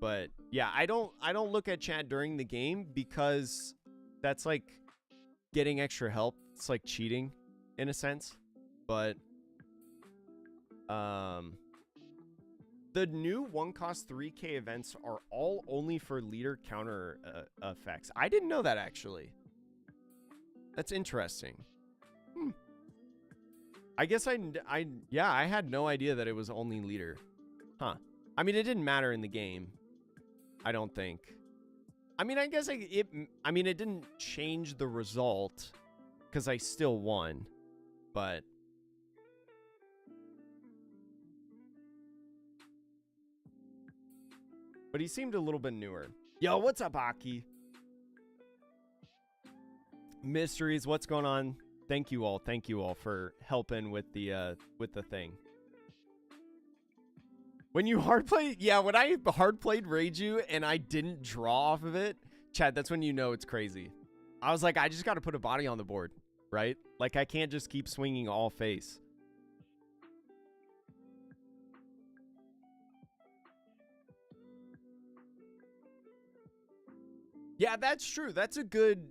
But yeah, I don't look at chat during the game because that's like getting extra help. It's like cheating in a sense. But the new 1-cost 3K events are all only for leader counter effects. I didn't know that, actually. That's interesting. I guess I had no idea that it was only leader. Huh. I mean, it didn't matter in the game. I don't think. I mean, I guess it didn't change the result because I still won, but he seemed a little bit newer. Yo, what's up, Aki? Mysteries, what's going on? Thank you all for helping with the thing. When you hard play, yeah, when I hard played Reiju and I didn't draw off of it, Chad, that's when you know it's crazy. I was like, I just got to put a body on the board, right? Like, I can't just keep swinging all face. Yeah, that's true. That's a good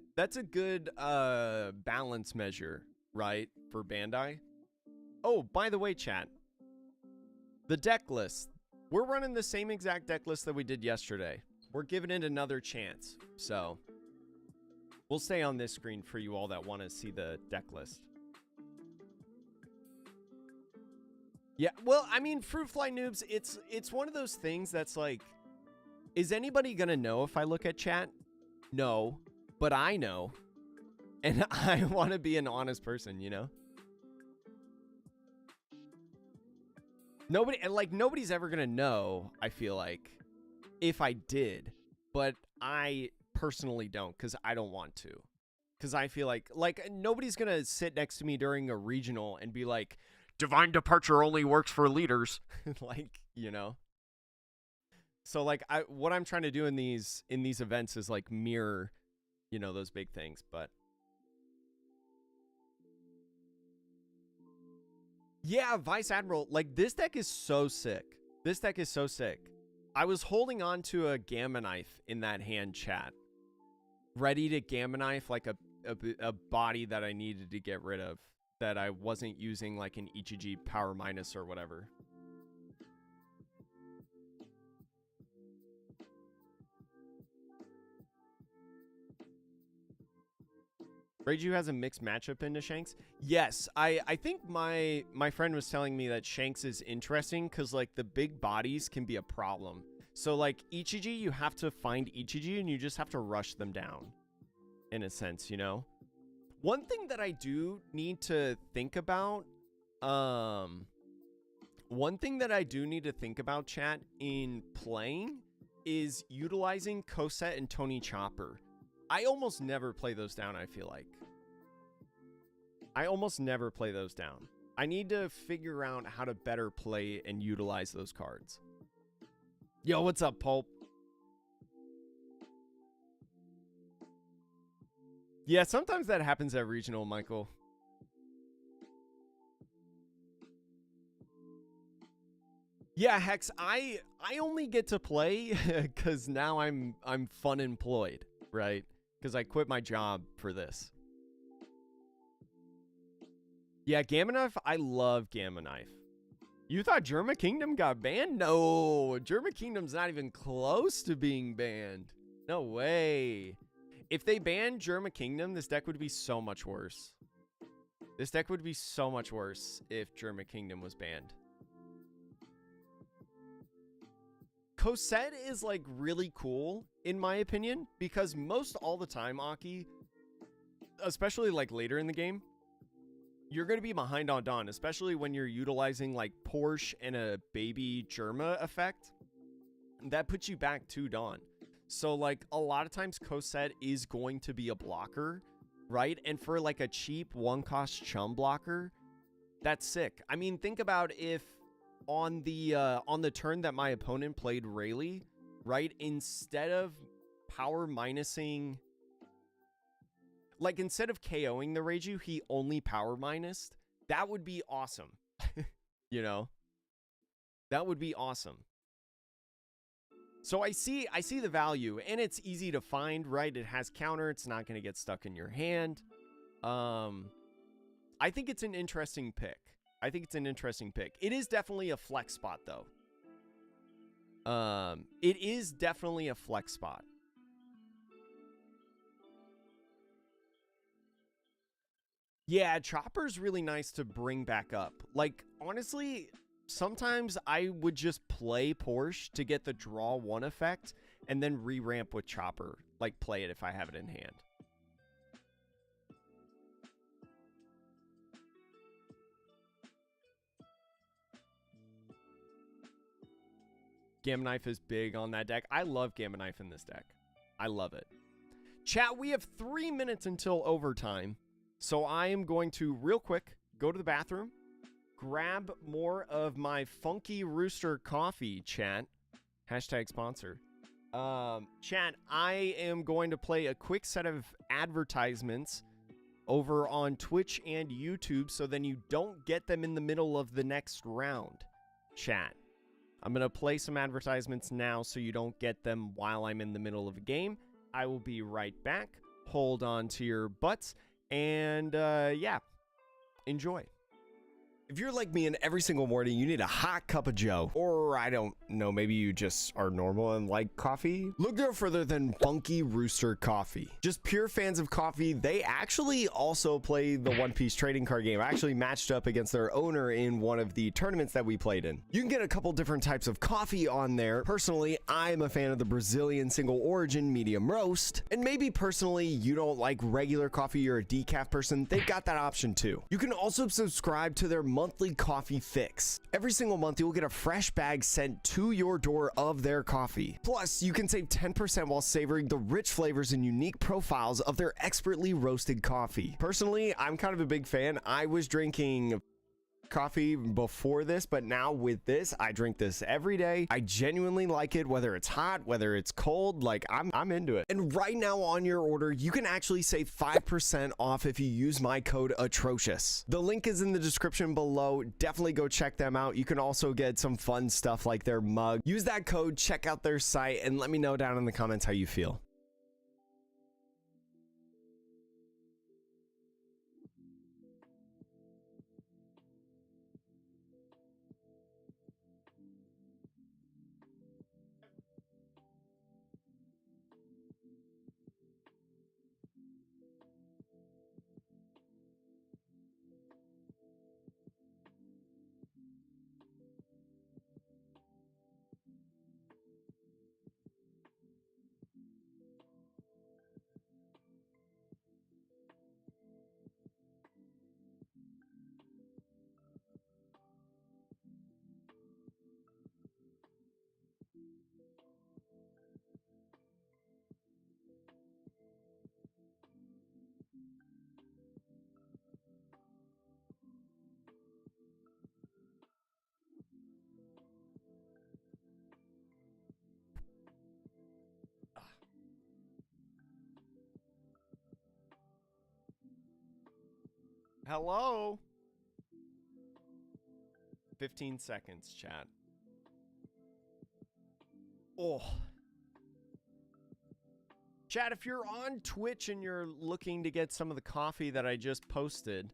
balance measure, right, for Bandai. Oh, by the way, chat, the deck list. We're running the same exact deck list that we did yesterday. We're giving it another chance. So we'll stay on this screen for you all that want to see the deck list. Yeah, well, I mean, Fruit Fly Noobs, it's one of those things that's like, is anybody going to know if I look at chat? No, but I know, and I want to be an honest person, you know? Nobody's ever going to know, I feel like, if I did, but I personally don't, because I don't want to. Because I feel like nobody's going to sit next to me during a regional and be like, Divine Departure only works for leaders. Like, you know? So like what I'm trying to do in these events is like mirror, you know, those big things, but yeah, Vice Admiral, like this deck is so sick. This deck is so sick. I was holding on to a Gamma Knife in that hand, chat. Ready to Gamma Knife like a body that I needed to get rid of, that I wasn't using like an Ichiji power minus or whatever. Reiju has a mixed matchup into Shanks. Yes, I think my friend was telling me that Shanks is interesting because like the big bodies can be a problem. So like Ichiji, you have to find Ichiji and you just have to rush them down, in a sense, you know. One thing that I do need to think about, chat, in playing is utilizing Cosette and Tony Chopper. I almost never play those down, I feel like. I almost never play those down. I need to figure out how to better play and utilize those cards. Yo, what's up, Pulp? Yeah, sometimes that happens at regional, Michael. Yeah, Hex, I only get to play because now I'm fun employed, right? Because I quit my job for this. Yeah, Gamma Knife, I love Gamma Knife. You thought Germa Kingdom got banned? No, Germa Kingdom's not even close to being banned. No way. If they banned Germa Kingdom, this deck would be so much worse. This deck would be so much worse if Germa Kingdom was banned. Cosette is like really cool, in my opinion, because most all the time, Aki, especially like later in the game, you're going to be behind on Dawn, especially when you're utilizing like Porsche and a baby Germa effect. That puts you back to Dawn. So like a lot of times Cosette is going to be a blocker, right? And for like a cheap 1-cost chum blocker, that's sick. I mean, think about if on the turn that my opponent played Rayleigh, right? Instead of power minusing, like instead of KOing the Reiju, he only power minused. That would be awesome. You know? That would be awesome. So I see the value, and it's easy to find, right? It has counter. It's not going to get stuck in your hand. I think it's an interesting pick. It is definitely a flex spot, though. It is definitely a flex spot. Yeah, Chopper's really nice to bring back up. Like, honestly, sometimes I would just play Porsche to get the draw 1 effect and then re-ramp with Chopper. Like, play it if I have it in hand. Gamma Knife is big on that deck. I love Gamma Knife in this deck. I love it. Chat, we have 3 minutes until overtime. So I am going to, real quick, go to the bathroom, grab more of my Funky Rooster coffee, chat. Hashtag sponsor. Chat, I am going to play a quick set of advertisements over on Twitch and YouTube so then you don't get them in the middle of the next round, chat. I'm going to play some advertisements now so you don't get them while I'm in the middle of a game. I will be right back. Hold on to your butts. And, yeah, enjoy. If you're like me and every single morning you need a hot cup of joe, or I don't know, maybe you just are normal and like coffee, look no further than Funky Rooster Coffee. Just pure fans of coffee. They actually also play the One Piece trading card game. I actually matched up against their owner in one of the tournaments that we played in. You can get a couple different types of coffee on there. Personally, I'm a fan of the Brazilian single origin medium roast, and maybe personally you don't like regular coffee, you're a decaf person, they've got that option too. You can also subscribe to their monthly coffee fix. Every single month you'll get a fresh bag sent to your door of their coffee. Plus, you can save 10% while savoring the rich flavors and unique profiles of their expertly roasted coffee. Personally, I'm kind of a big fan. I was drinking coffee before this, but now with this, I drink this every day. I genuinely like it, whether it's hot, whether it's cold, like I'm into it. And right now on your order, you can actually save 5% off if you use my code Atrocious. The link is in the description below. Definitely go check them out. You can also get some fun stuff like their mug. Use that code, check out their site, and let me know down in the comments how you feel. Hello? 15 seconds, chat. Oh. Chat, if you're on Twitch and you're looking to get some of the coffee that I just posted,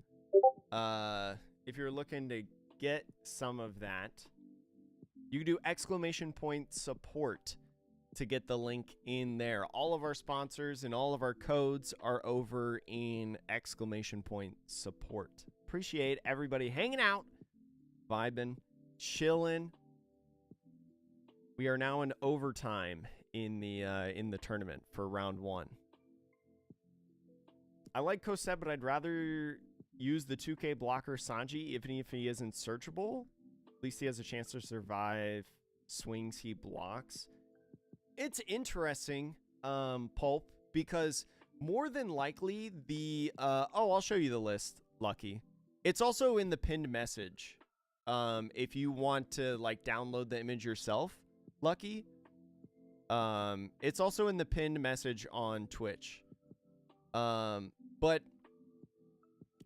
if you're looking to get some of that, you can do ! support to get the link in there. All of our sponsors and all of our codes are over in ! support. Appreciate everybody hanging out, vibing, chilling. We are now in overtime in the tournament for round 1. I like Cosette, but I'd rather use the 2K blocker Sanji, even if he isn't searchable. At least he has a chance to survive swings he blocks. It's interesting, Pulp, because more than likely the I'll show you the list, Lucky. It's also in the pinned message. If you want to like download the image yourself, Lucky. It's also in the pinned message on Twitch. But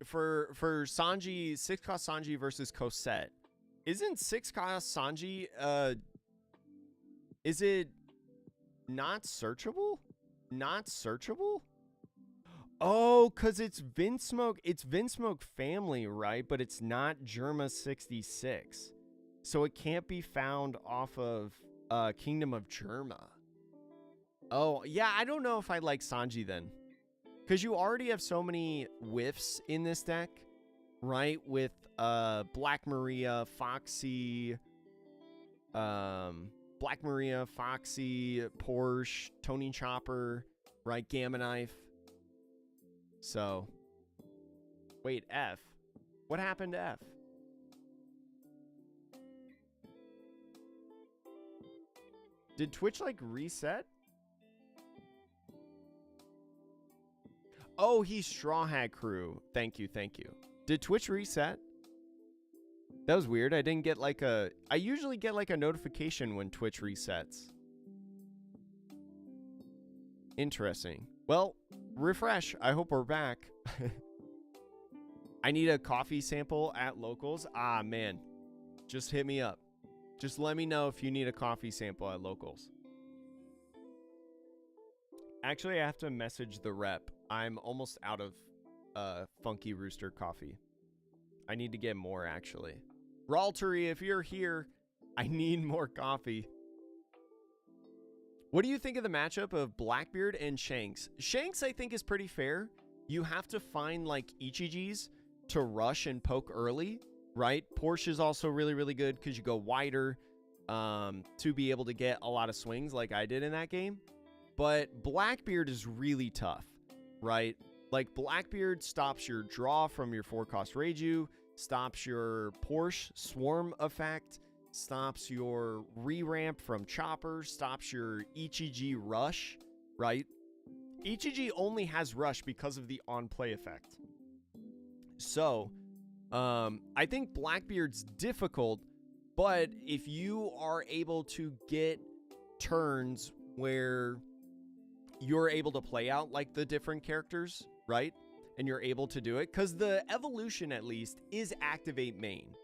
for Sanji, 6-cost Sanji versus Cosette, isn't 6-cost Sanji is it Not searchable? Not searchable? Oh, because it's Vinsmoke. It's Vinsmoke family, right? But it's not Germa 66. So it can't be found off of Kingdom of Germa. Oh, yeah, I don't know if I like Sanji then. Because you already have so many whiffs in this deck, right? With Black Maria, Foxy, Porsche, Tony Chopper, right? Gamma Knife. So, wait, F. What happened to F? Did Twitch, like, reset? Oh, he's Straw Hat Crew. Thank you, thank you. Did Twitch reset? That was weird. I didn't get, like, a... I usually get, like, a notification when Twitch resets. Interesting. Well, refresh. I hope we're back. I need a coffee sample at Locals. Ah, man. Just hit me up. Just let me know if you need a coffee sample at Locals. Actually, I have to message the rep. I'm almost out of Funky Rooster coffee. I need to get more, actually. Raltery, if you're here, I need more coffee. What do you think of the matchup of Blackbeard and Shanks? Shanks, I think, is pretty fair. You have to find, like, Ichijis to rush and poke early, right? Porsche is also really, really good because you go wider to be able to get a lot of swings like I did in that game. But Blackbeard is really tough, right? Like, Blackbeard stops your draw from your 4-cost Reiju, stops your Porsche swarm effect, stops your re-ramp from Chopper, stops your Ichiji rush, right? Ichiji only has rush because of the on-play effect. So, I think Blackbeard's difficult, but if you are able to get turns where you're able to play out, like, the different characters, right? And you're able to do it, because the evolution, at least, is activate main.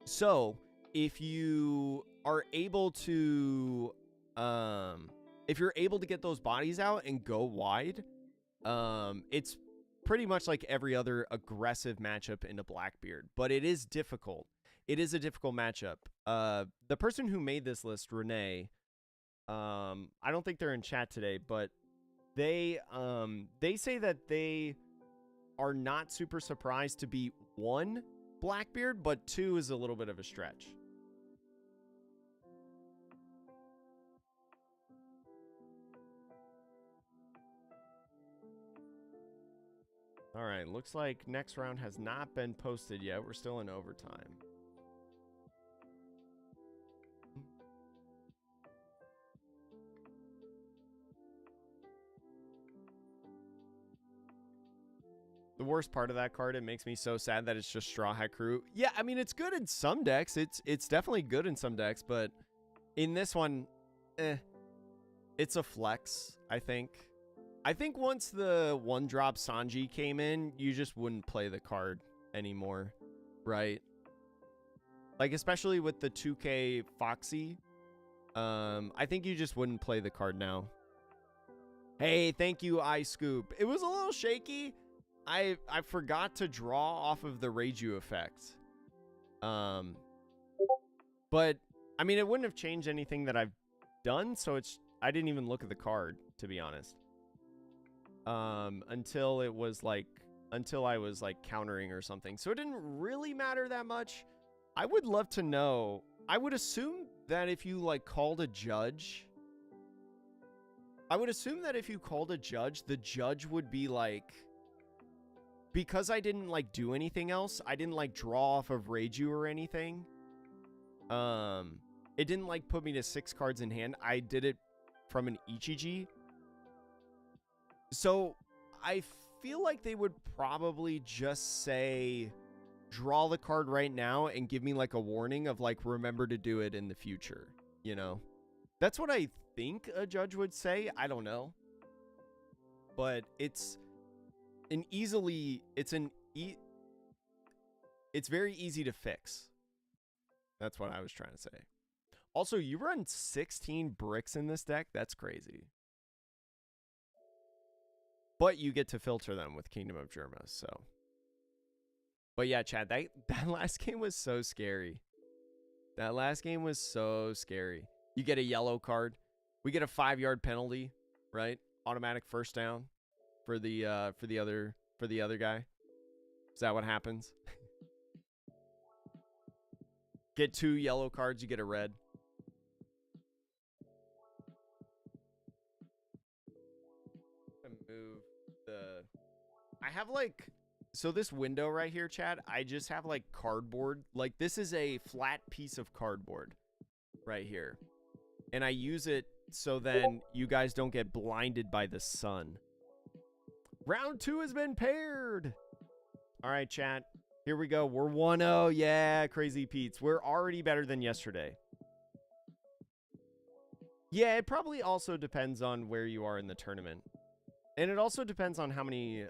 So, if you are able to, if you're able to get those bodies out and go wide, it's pretty much like every other aggressive matchup into Blackbeard, but it is difficult. It is a difficult matchup. The person who made this list, Renee, I don't think they're in chat today, but they say that they are not super surprised to beat 1 Blackbeard, but 2 is a little bit of a stretch. All right, looks like next round has not been posted yet. We're still in overtime. The worst part of that card, it makes me so sad that it's just Straw Hat Crew. Yeah, I mean, it's good in some decks. It's definitely good in some decks, but in this one, it's a flex, I think. I think once the 1-drop Sanji came in, you just wouldn't play the card anymore, right? Like, especially with the 2K Foxy, I think you just wouldn't play the card now. Hey, thank you, iScoop. It was a little shaky. I forgot to draw off of the Reiju effect. But, I mean, it wouldn't have changed anything that I've done, so I didn't even look at the card, to be honest. Until I was like countering or something. So it didn't really matter that much. I would love to know. I would assume that if you like called a judge, the judge would be like, because I didn't like do anything else, I didn't like draw off of Reiju or anything. It didn't like put me to 6 cards in hand. I did it from an Ichiji. So I feel like they would probably just say, draw the card right now and give me like a warning of like, remember to do it in the future, you know? That's what I think a judge would say. I don't know. But it's very easy to fix. That's what I was trying to say. Also, you run 16 bricks in this deck? That's crazy. But you get to filter them with Kingdom of Germa, so. But yeah, Chad, that last game was so scary. That last game was so scary. You get a yellow card. We get a 5-yard penalty, right? Automatic first down for the other guy. Is that what happens? Get 2 yellow cards, you get a red. Move the. I have like. So this window right here, Chad, I just have like cardboard. Like this is a flat piece of cardboard right here. And I use it so then you guys don't get blinded by the sun. Round 2 has been paired. All right, chat. Here we go. We're 1-0. Yeah, Crazy Pete's. We're already better than yesterday. Yeah, it probably also depends on where you are in the tournament. And it also depends on how many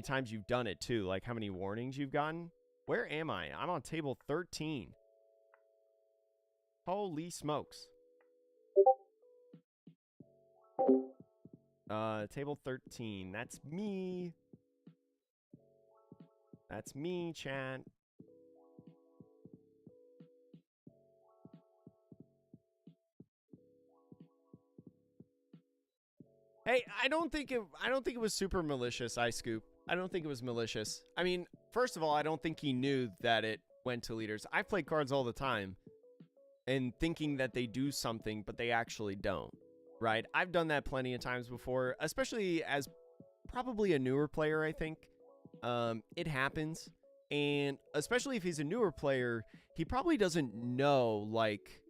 times you've done it, too. Like, how many warnings you've gotten. Where am I? I'm on table 13. Holy smokes. Table 13. That's me. That's me, chat. Hey, I don't think it was super malicious, iScoop. I don't think it was malicious. I mean, first of all, I don't think he knew that it went to leaders. I play cards all the time and thinking that they do something, but they actually don't, right? I've done that plenty of times before, especially as probably a newer player, I think. It happens. And especially if he's a newer player, he probably doesn't know, like,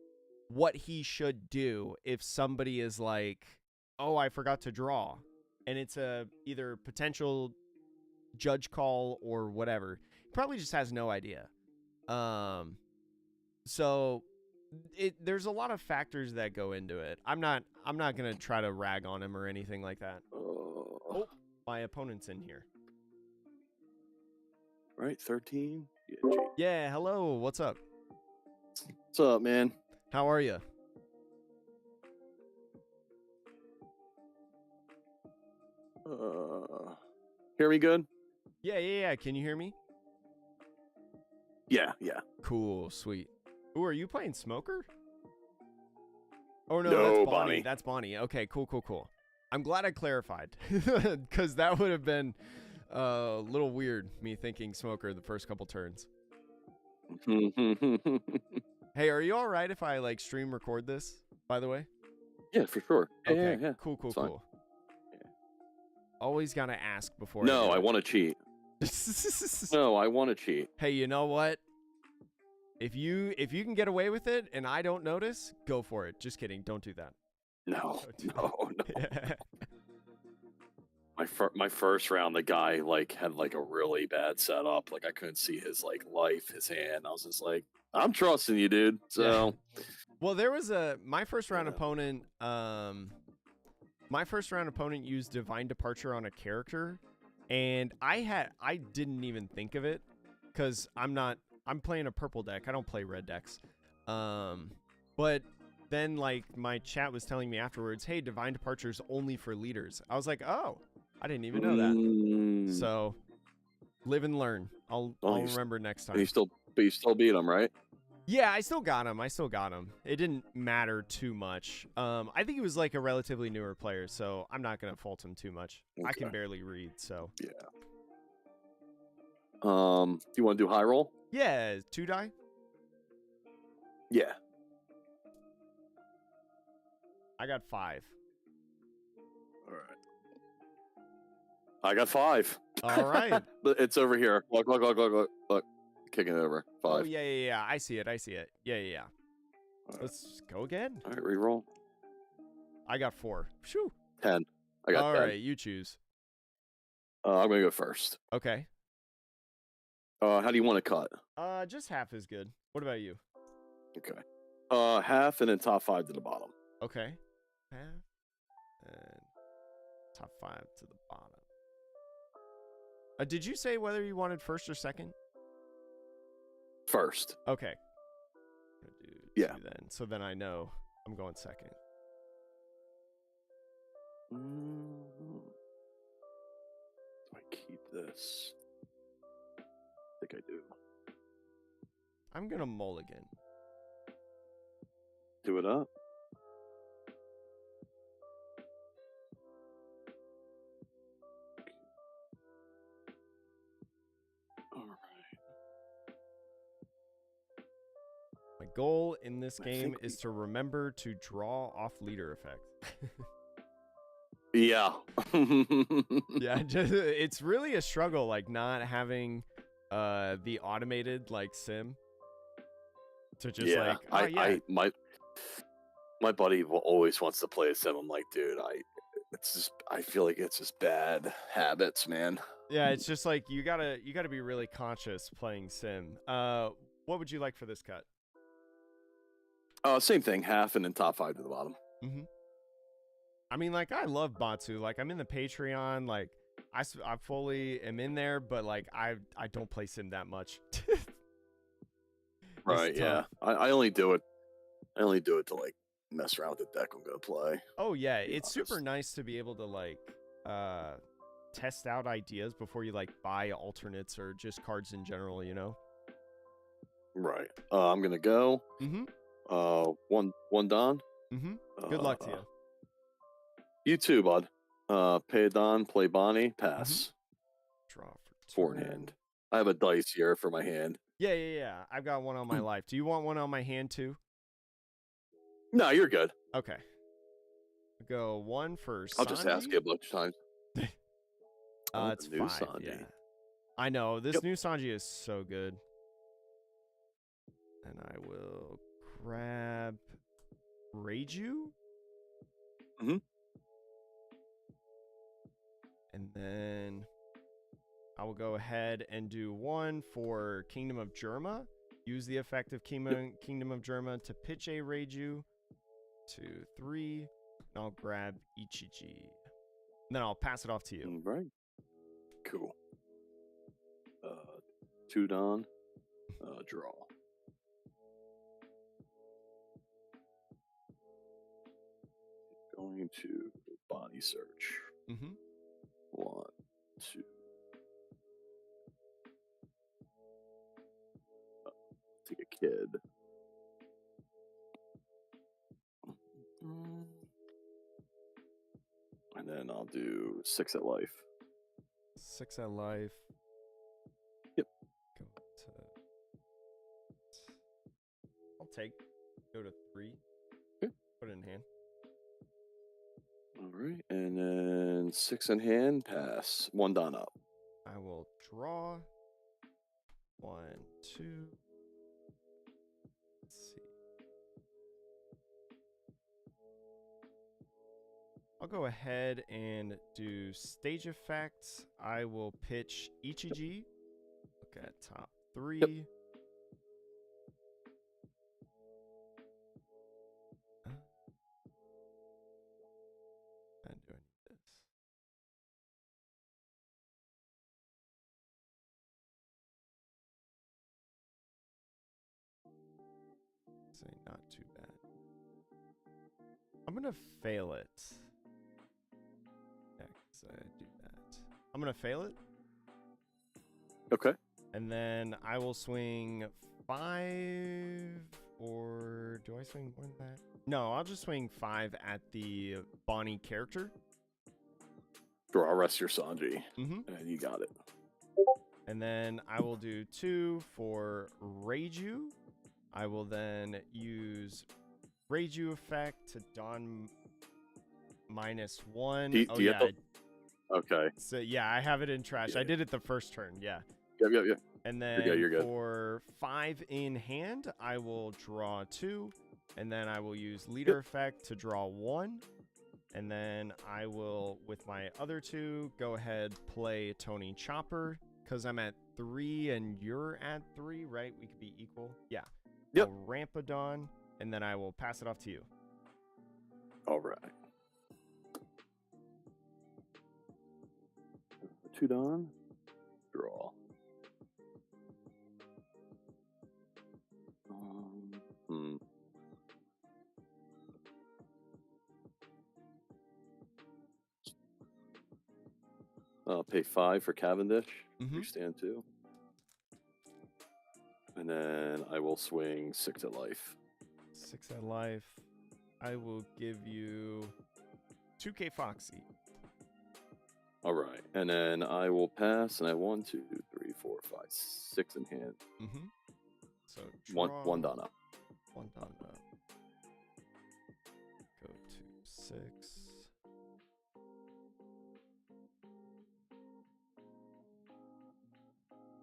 what he should do if somebody is like, oh, I forgot to draw. And it's a either potential judge call or whatever. He probably just has no idea. So there's a lot of factors that go into it. I'm not gonna try to rag on him or anything like that. Oh, my opponent's in here. Right, 13. Yeah, hello. What's up? What's up, man? How are you? Hear me good? Yeah. Can you hear me? Yeah. Cool, sweet. Ooh, are you playing Smoker? Oh, no, No, that's Bonnie. Bonnie. That's Bonnie. Okay, cool. I'm glad I clarified, because that would have been a little weird, me thinking Smoker the first couple turns. Hey, are you all right if I, like, stream record this, by the way? Yeah, for sure. Okay, yeah. cool. Yeah. Always gotta ask before No, I want to cheat. No, I want to cheat. Hey, you know what? If you can get away with it and I don't notice, go for it. Just kidding. Don't do that. No. Yeah. My first round, the guy like had like a really bad setup. Like I couldn't see his like life, his hand. I was just like, I'm trusting you, dude. So, well, there was my first round opponent. My first round opponent used Divine Departure on a character, and I didn't even think of it because I'm playing a purple deck. I don't play red decks. But then like my chat was telling me afterwards, hey, Divine Departure's only for leaders. I was like, oh, I didn't even know that. So live and learn. I'll remember next time. But you still beat him, right? Yeah, I still got him. It didn't matter too much. I think he was like a relatively newer player, so I'm not gonna fault him too much. Okay. I can barely read, so yeah. Do you want to do high roll? Yeah, 2 die. Yeah. I got 5. All right. I got 5. All right. It's over here. Look. Kicking it over. 5. Oh, yeah. I see it. Yeah. Right. Let's go again. All right, reroll. I got 4. Shoo. 10. I got 10. All right, you choose. I'm going to go first. Okay. How do you want to cut? Just half is good. What about you? Okay. Half and then top 5 to the bottom. Okay. Half and top 5 to the bottom. Did you say whether you wanted first or second? First. Okay. Yeah. then. So then I know I'm going second. Do I keep this? I think I do. I'm going to mulligan. Do it up. All right. My goal in this I game think is to remember to draw off leader effect. Yeah. Yeah, it's really a struggle, like not having the automated like sim to just yeah. like, oh yeah, My buddy always wants to play a sim. I'm like, dude, I feel like it's just bad habits, man. yeah, it's just like you gotta be really conscious playing sim. What would you like for this cut? Same thing, half and then top 5 to the bottom. Mm-hmm. I mean, like, I love Batu. Like, I'm in the Patreon. Like, I fully am in there, but like, I don't play sim that much. Right? Yeah. I only do it. I only do it to like mess around with the deck I'm gonna play. Oh yeah, be it's honest. super nice to be able to like test out ideas before you like buy alternates or just cards in general, you know? Right. I'm gonna go. Mm-hmm. One Don. Mm-hmm. Good luck to you. You too, bud. Pay Don, play Bonnie, pass. Draw for Forehand. turn. I have a dice here for my hand. Yeah. I've got one on my life. Do you want one on my hand too? No, you're good. Okay. Go one for Sanji. I'll just ask you a bunch of times. It's new 5. Sanji. Yeah. I know. This Yep. new Sanji is so good. And I will grab Reiju. Mm-hmm. And then I will go ahead and do one for Kingdom of Germa. Use the effect of Kingdom of Germa to pitch a Reiju. 2, 3. And I'll grab Ichiji. And then I'll pass it off to you. Right. Cool. 2 Don. Draw. Going to body search. Mm-hmm. 1, 2. Take a kid. And then I'll do 6 at life. 6 at life. Yep. Go to. I'll take. Go to 3. Okay. Put it in hand. All right. And then 6 in hand, pass. 1 Don up. I will draw. 1, 2. Let's see. I'll go ahead and do stage effects. I will pitch Ichiji. Look at top 3. Yep. And do I need this? Say not too bad. I'm gonna fail it. Yeah, 'cause I do that. I'm gonna fail it. Okay. And then I will swing 5, or do I swing more than that? No, I'll just swing 5 at the Bonnie character. Draw rest your Sanji. Mm-hmm. And you got it. And then I will do 2 for Reiju. I will then use Reiju effect to Dawn -1. Do you have okay. So yeah, I have it in trash. Yeah. I did it the first turn, yeah. Yep. And then You're good. for 5 in hand, I will draw 2. And then I will use leader effect to draw 1. And then I will, with my other 2, go ahead, play Tony Chopper. Because I'm at 3 and you're at 3, right? We could be equal. Yeah. Yep. I'll ramp a Dawn, and then I will pass it off to you. All right. 2 Don. Draw. I'll pay 5 for Cavendish. Mhm. Stand 2. And then I will swing 6 at life. 6 at life. I will give you 2K Foxy. All right. And then I will pass, and I have 1, 2, 3, 4, 5, 6 in hand. Mm-hmm. So One done up. One done up. Go to 6.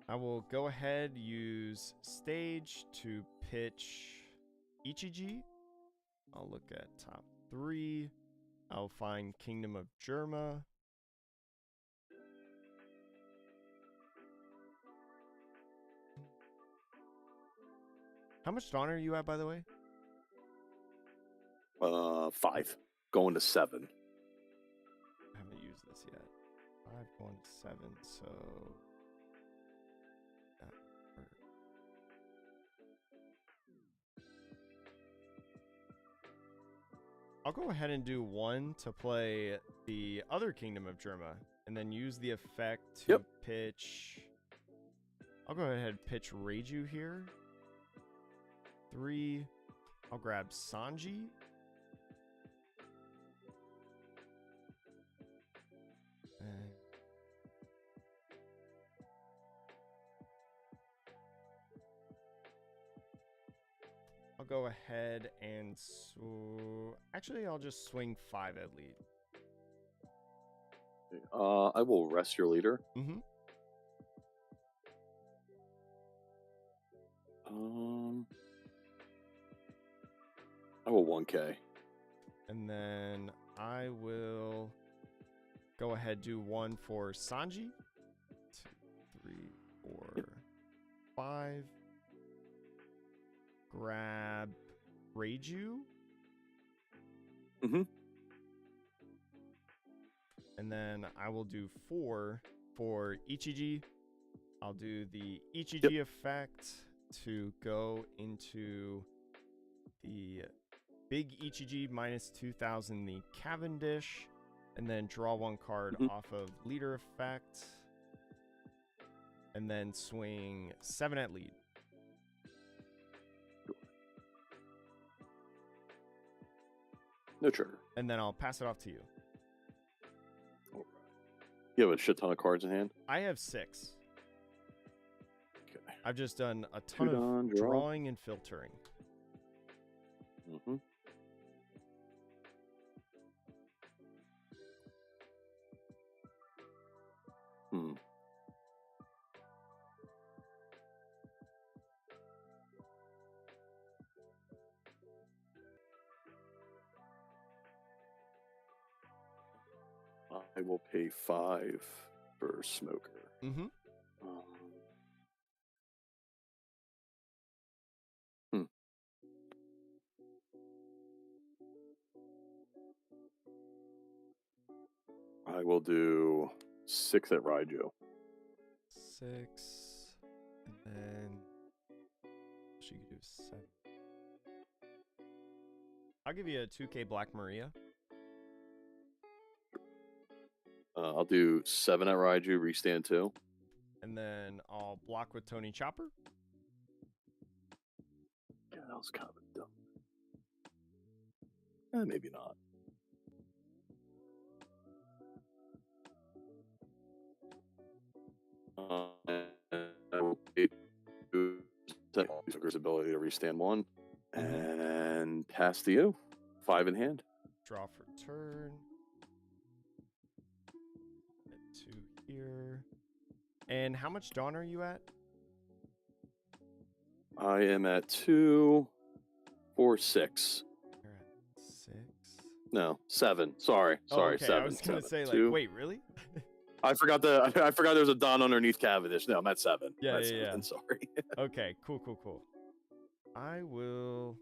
I will go ahead, use stage to pitch Ichiji. I'll look at top 3. I'll find Kingdom of Germa. How much Dawn are you at, by the way? 5. Going to 7. I haven't used this yet. 5 going to 7, so... I'll go ahead and do 1 to play the other Kingdom of Germa, and then use the effect to pitch... I'll go ahead and pitch Reiju here. 3. I'll grab Sanji. And I'll go ahead and actually I'll just swing 5 at lead. I will rest your leader. Mm-hmm. I will 1K. And then I will go ahead, do 1 for Sanji. 2, 3, 4, 5. Grab Reiju. Mm-hmm. And then I will do 4 for Ichiji. I'll do the Ichiji effect to go into the big Ichiji minus 2,000, the Cavendish, and then draw 1 card off of leader effect, and then swing 7 at lead. No trigger. And then I'll pass it off to you. You have a shit ton of cards in hand? I have 6. Okay. I've just done a ton of drawing and filtering. Mm-hmm. I will pay 5 for Smoker. Mm-hmm. I will do 6 at Reiju. 6. And then she could do 7. I'll give you a 2K Black Maria. I'll do 7 at Reiju, restand 2. And then I'll block with Tony Chopper. Yeah, that was kind of dumb. Maybe not. I will pay Joker's ability to restand 1 and pass to you. 5 in hand. Draw for turn. Get 2 here. And how much Dawn are you at? I am at 2, 4, 6. You're at 6. No, 7. Sorry, okay. 7. I was gonna say, like, 2. wait, really? I forgot there's a Don underneath Cavendish. No, I'm at 7. Yeah, yeah. 7, Sorry. Okay, cool. I will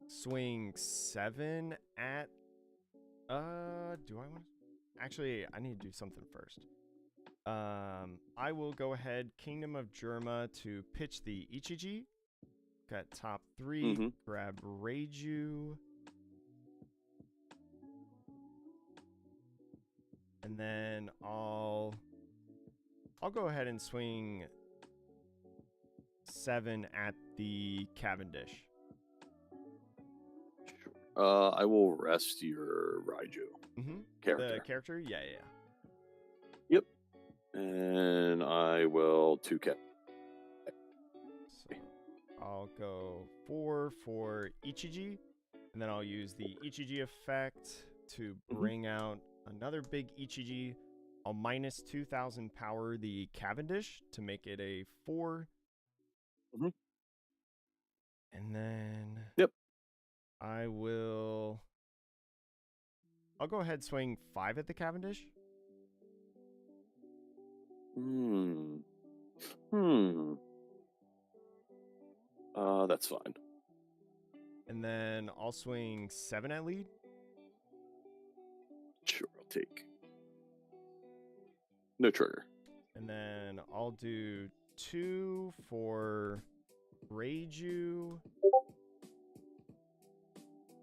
swing 7 at. Do I want to? Actually, I need to do something first. I will go ahead, Kingdom of Germa, to pitch the Ichiji. Got top 3. Grab Reiju. And then I'll go ahead and swing 7 at the Cavendish. I will rest your Reiju character. The character? Yeah. Yep. And I will 2K. So I'll go 4 for Ichiji, and then I'll use the Ichiji effect to bring out another big Ichiji. I'll minus 2,000 power the Cavendish to make it a 4. And then I'll go ahead swing 5 at the Cavendish. That's fine. And then I'll swing 7 at lead. Sure, I'll take. No trigger. And then I'll do 2 for Reiju.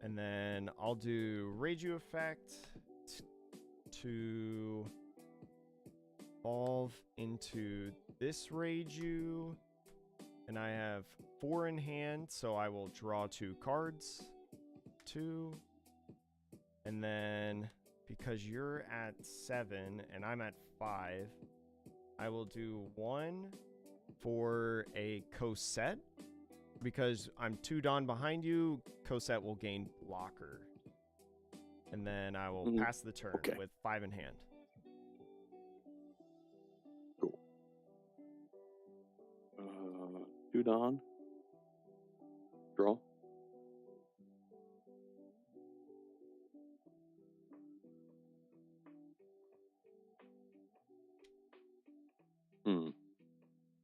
And then I'll do Reiju effect to evolve into this Reiju. And I have 4 in hand, so I will draw 2 cards. 2. And then, because you're at 7 and I'm at 5, I will do 1 for a Cosette. Because I'm 2 Dawn behind you, Cosette will gain blocker. And then I will pass the turn with 5 in hand. Cool. 2 Dawn. Draw.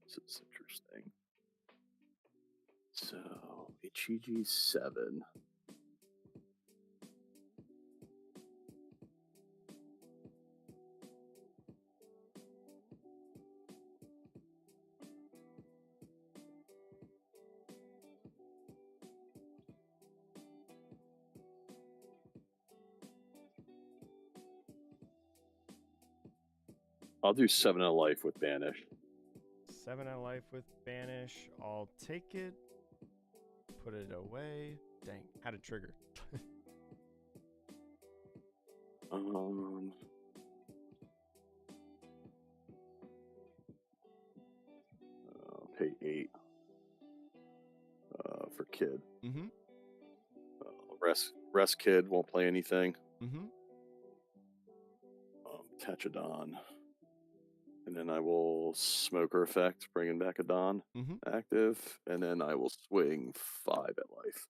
This is interesting. So, Ichiji 7. I'll do 7 of life with Banish. 7 of life with Banish. I'll take it. Put it away. Dang, had a trigger. Pay 8 for Kid. Rest Kid, won't play anything. Attach a Dawn. And then I will Smoker effect, bringing back a Dawn active. And then I will swing 5 at life.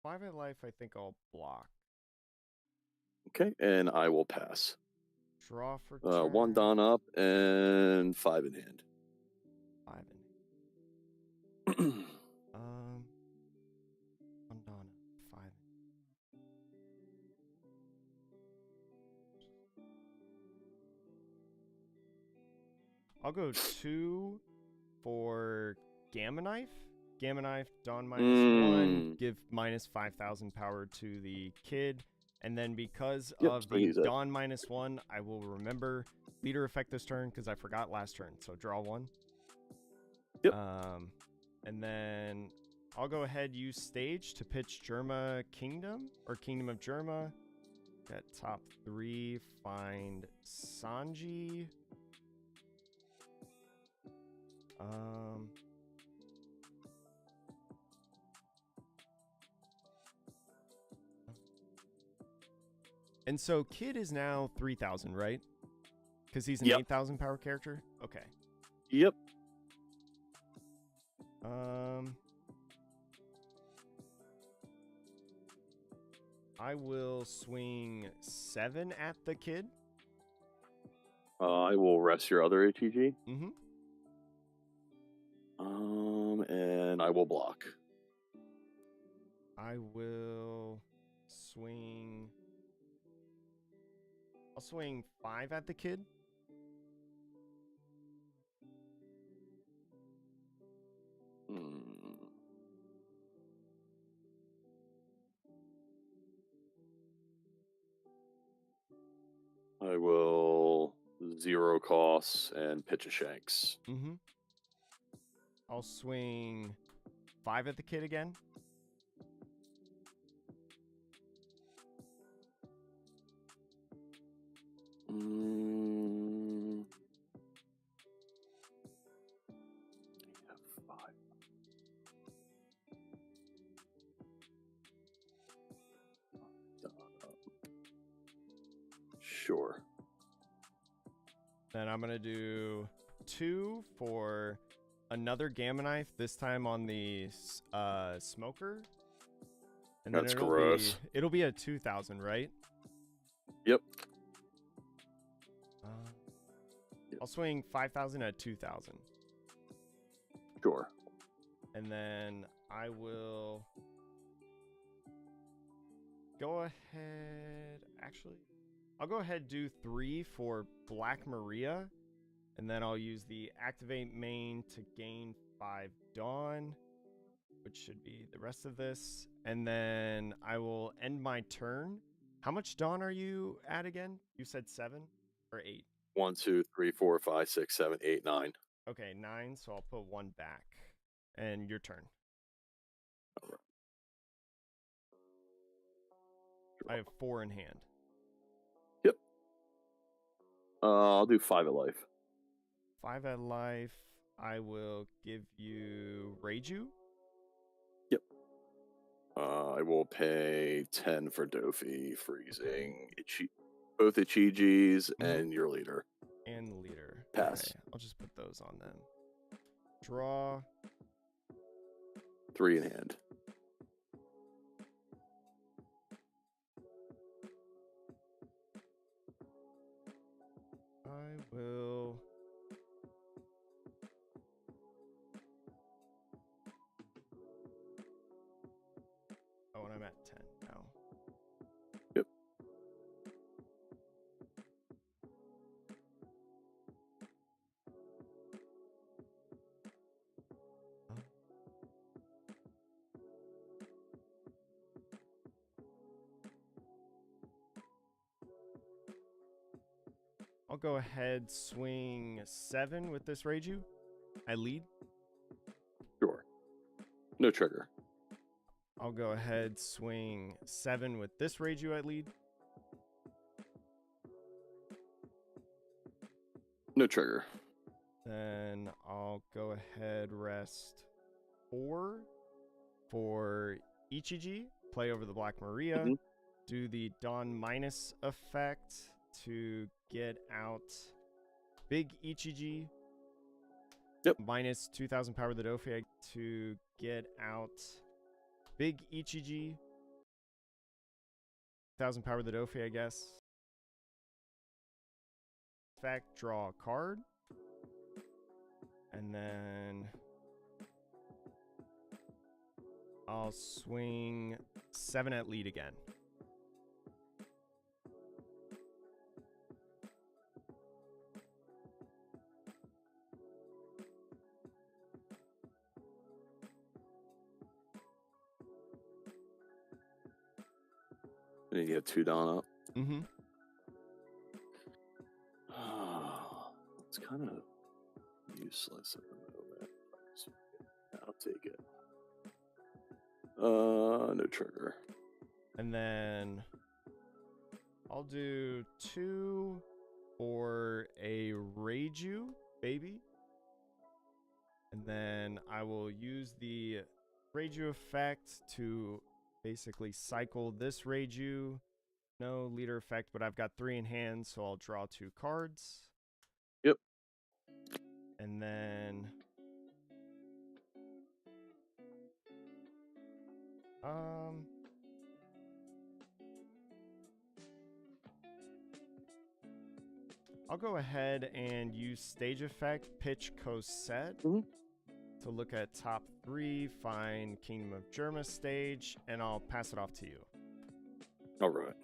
5 at life, I think I'll block. Okay, and I will pass. Draw for turn. 1 Dawn up and 5 in hand. 5 in hand. 1 Dawn, 5. I'll go 2 for Gamma Knife. Gamma Knife, Dawn minus 1, give minus 5,000 power to the Kid. And then because of the Dawn minus 1, I will remember leader effect this turn because I forgot last turn. So draw 1. Yep. And then I'll go ahead, use stage to pitch Germa Kingdom or Kingdom of Germa. At top 3, find Sanji. And so Kid is now 3,000, right? Because he's an 8,000 power character? Okay. Yep. I will swing 7 at the Kid. I will rest your other ATG. And I will block. I will swing. I'll swing 5 at the Kid. I will 0 costs and pitch a shanks. Mm-hmm. I'll swing 5 at the kid again. Sure. Then I'm going to do 2 for another Gamma Knife, this time on the smoker. And That's then gross. It'll be a 2,000, right? Yep. I'll swing 5,000 at 2,000. Sure. And then I will go ahead. Actually, I'll go ahead and do 3 for Black Maria. And then I'll use the activate main to gain 5 Dawn, which should be the rest of this. And then I will end my turn. How much Dawn are you at again? You said 7 or 8? 1, 2, 3, 4, 5, 6, 7, 8, 9. Okay, 9. So I'll put 1 back. And your turn. All right. I have 4 in hand. Yep. I'll do 5 at life. 5 at life. I will give you Reiju. Yep. I will pay 10 for Dofi, freezing both Ichijis and your leader. And the leader. Pass. Okay, I'll just put those on them. Draw. 3 in hand. I will. Oh, and I'm at 10 now. Yep. I'll go ahead, swing 7 with this Reiju. I lead. Sure. No trigger. I'll go ahead, swing 7 with this Reiju. I lead. No trigger. Then I'll go ahead, rest 4 for Ichiji. Play over the Black Maria. Mm-hmm. Do the Dawn minus effect to get out Big Ichiji. Yep. Minus 2,000 power of the Dofi to get out Big Ichiji. 1,000 power of the Dofi, I guess. Effect, draw a card. And then I'll swing 7 at lead again. And you get 2 Dawn up. Mm-hmm. It's kind of useless at the moment. I'll take it. No trigger. And then I'll do 2 for a Reiju, baby. And then I will use the Reiju effect to basically cycle this Reiju. No leader effect, but I've got 3 in hand, so I'll draw 2 cards. Yep. And then I'll go ahead and use stage effect, pitch Cosette, to look at top 3, find Kingdom of Germa stage, and I'll pass it off to you. All right.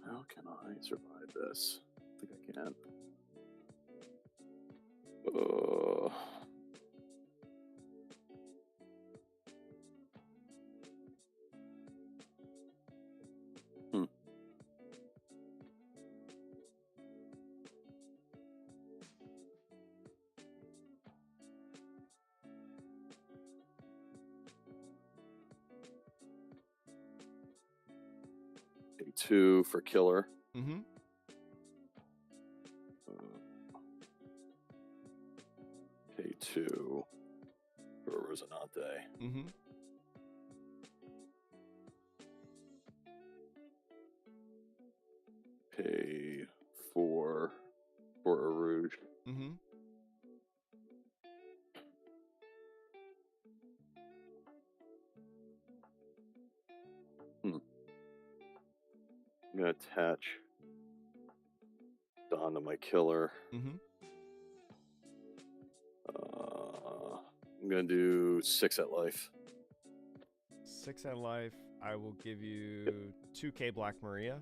How can I survive this? I think I can. A 2 for killer. Mm-hmm. K2 for Rosinante. Mm-hmm. K4 for Rouge. Mm-hmm. I'm gonna attach Don to my killer. Mm-hmm. I'm gonna do 6 at life. 6 at life. I will give you 2K Black Maria.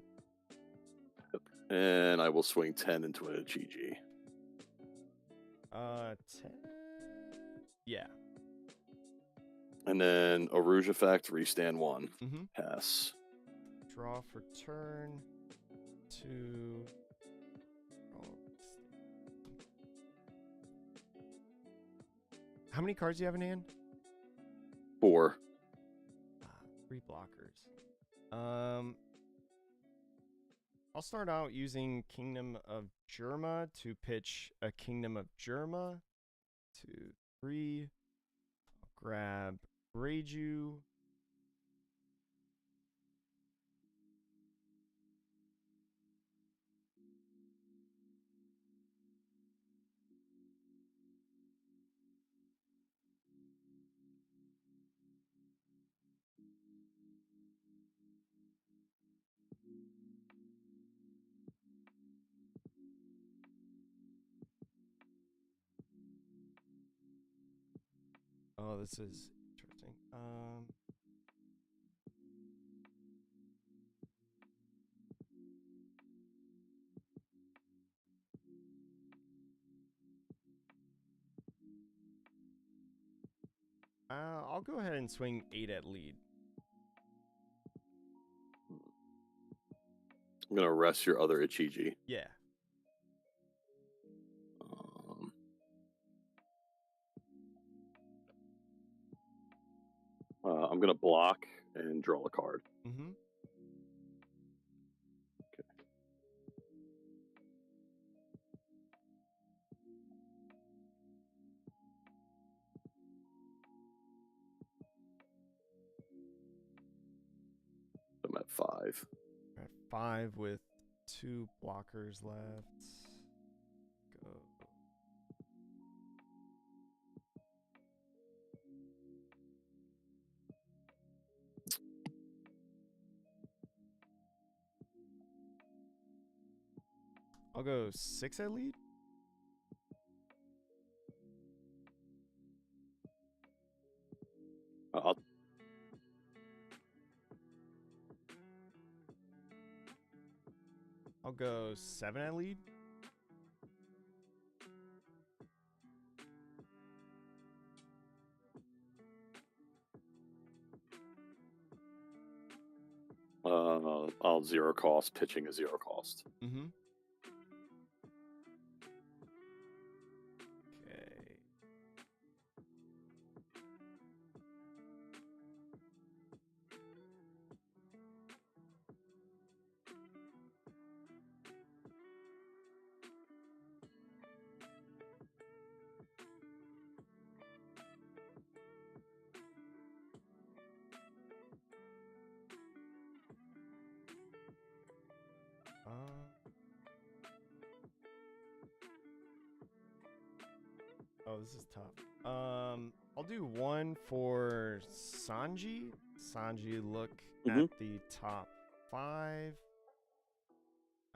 And I will swing 10 into a GG. 10. Yeah. And then a Rouge effect, restand 1. Mm-hmm. Pass. Draw for turn. 2. How many cards do you have in hand? 4. 3 blockers. I'll start out using Kingdom of Germa to pitch a Kingdom of Germa. 2, 3. I'll grab Reiju. Oh, this is interesting. I'll go ahead and swing 8 at lead. I'm gonna rest your other Ichiji. Yeah. I'm gonna block and draw a card. Mm-hmm. Okay. I'm at 5. At 5 with 2 blockers left. Go. I'll go 6 at lead. I'll go 7 at lead. I'll 0 cost, pitching a 0 cost. Mm-hmm. Okay. Oh, this is tough. I'll do 1 for Sanji. Sanji, look at the top 5.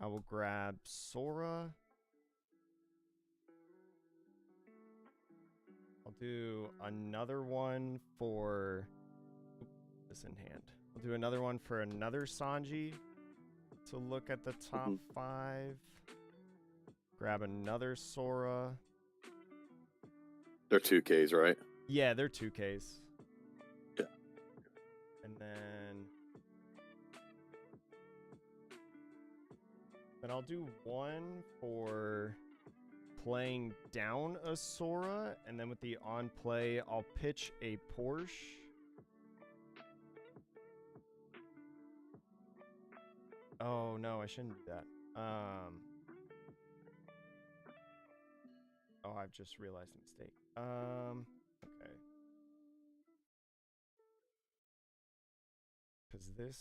I will grab Sora. I'll do another one for this in hand. I'll do another one for another Sanji to look at the top 5. Grab another Sora. They're 2Ks, right? Yeah, they're 2Ks. Yeah. And then I'll do 1 for playing down a Sora, and then with the on play, I'll pitch a Porsche. Oh no, I shouldn't do that. Oh, I've just realized a mistake. Okay. Because this...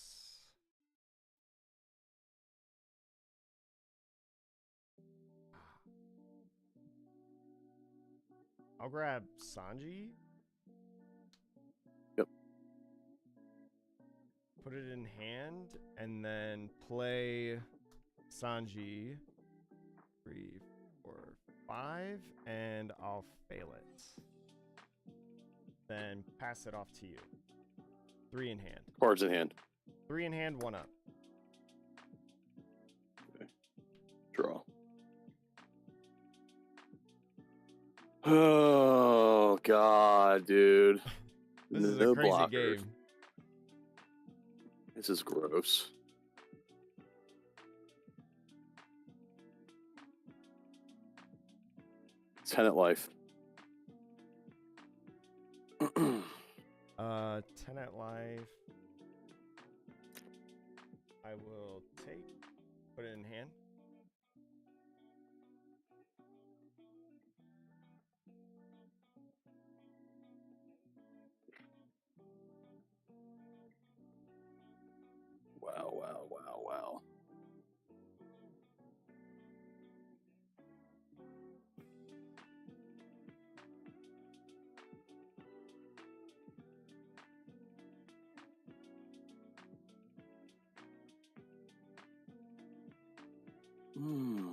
I'll grab Sanji. Yep. Put it in hand, and then play Sanji 3, 4, 5, and I'll fail it. Then pass it off to you. 3 in hand. Cards in hand. 3 in hand, 1 up. Okay. Draw. Oh God, dude. This is a crazy game. This is gross. Tenant life. Tenant life. I will take, put it in hand. Wow, wow, wow, wow. Hmm.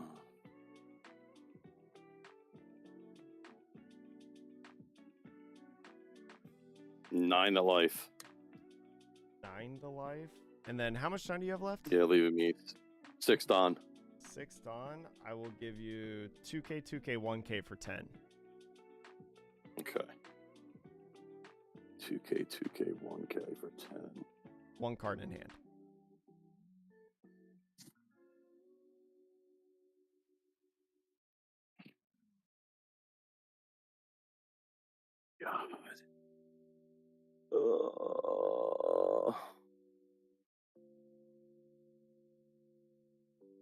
Nine to life. 9 to life. And then how much time do you have left? Yeah, leaving me 6 on. 6 on. I will give you 2K, 2K, 1K for 10. Okay. 2K, 2K, 1K for 10. 1 card in hand. God.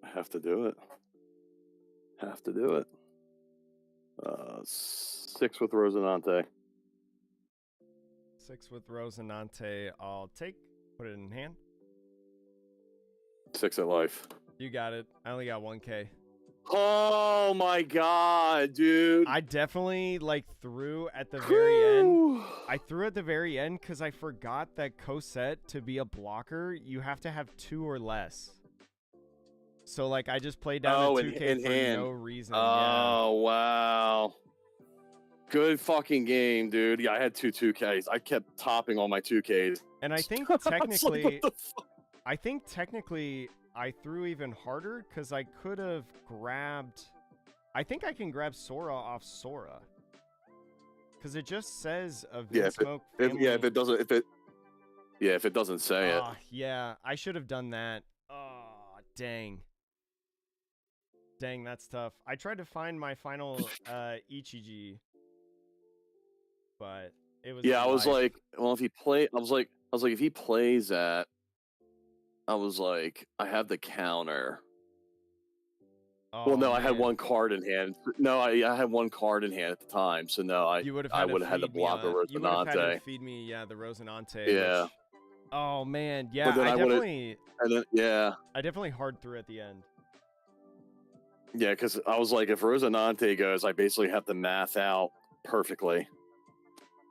I have to do it. Have to do it. 6 with Rosinante. 6 with Rosinante. I'll take, put it in hand. 6 at life. You got it. I only got 1K. Oh my God, dude. I definitely threw at the very end. I threw at the very end because I forgot that Cosette, to be a blocker, you have to have 2 or less. So I just played down the 2K for hand. no reason. Oh, wow. Good fucking game, dude. Yeah, I had 2 2Ks. I kept topping all my 2Ks. And I think technically, I threw even harder because I could have grabbed... I think I can grab Sora off Sora. Because it just says a Vinsmoke family... if it doesn't say it. Yeah, I should have done that. Oh, dang. Dang, that's tough. I tried to find my final Ichiji, but it was... Yeah, I was like, well, if he play... I was like, if he plays that, I was like, I have the counter. Oh, well, no, I had 1 card in hand. No, I had 1 card in hand at the time, so no, I would have had to block the Rosinante. You would have had to feed me, the Rosinante. Yeah. Which, oh man, yeah, but then I definitely hard through at the end. Yeah, because I was like, if Rosinante goes, I basically have to math out perfectly.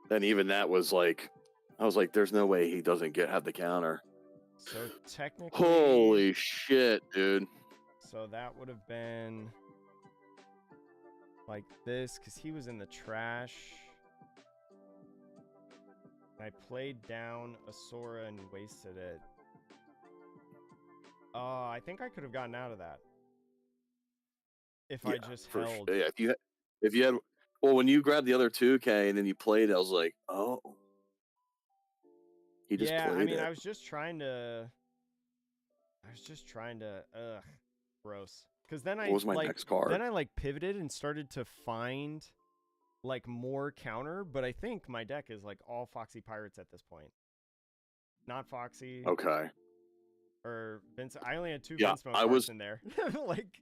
Then even that was like, I was like, there's no way he doesn't have the counter. So technically... Holy shit, dude. So that would have been like this, because he was in the trash. I played down a Sora and wasted it. I think I could have gotten out of that. If I just held. Yeah, if you had... Well, when you grabbed the other 2K and then you played, I was like, oh. He just played it. I was just trying to... Ugh. Gross. Because then what was my next card? Then I pivoted and started to find more counter, but I think my deck is all Foxy Pirates at this point. Not Foxy. Okay. Or or Vince. I only had 2 Yeah, Vince mode I cards was- in there. Like,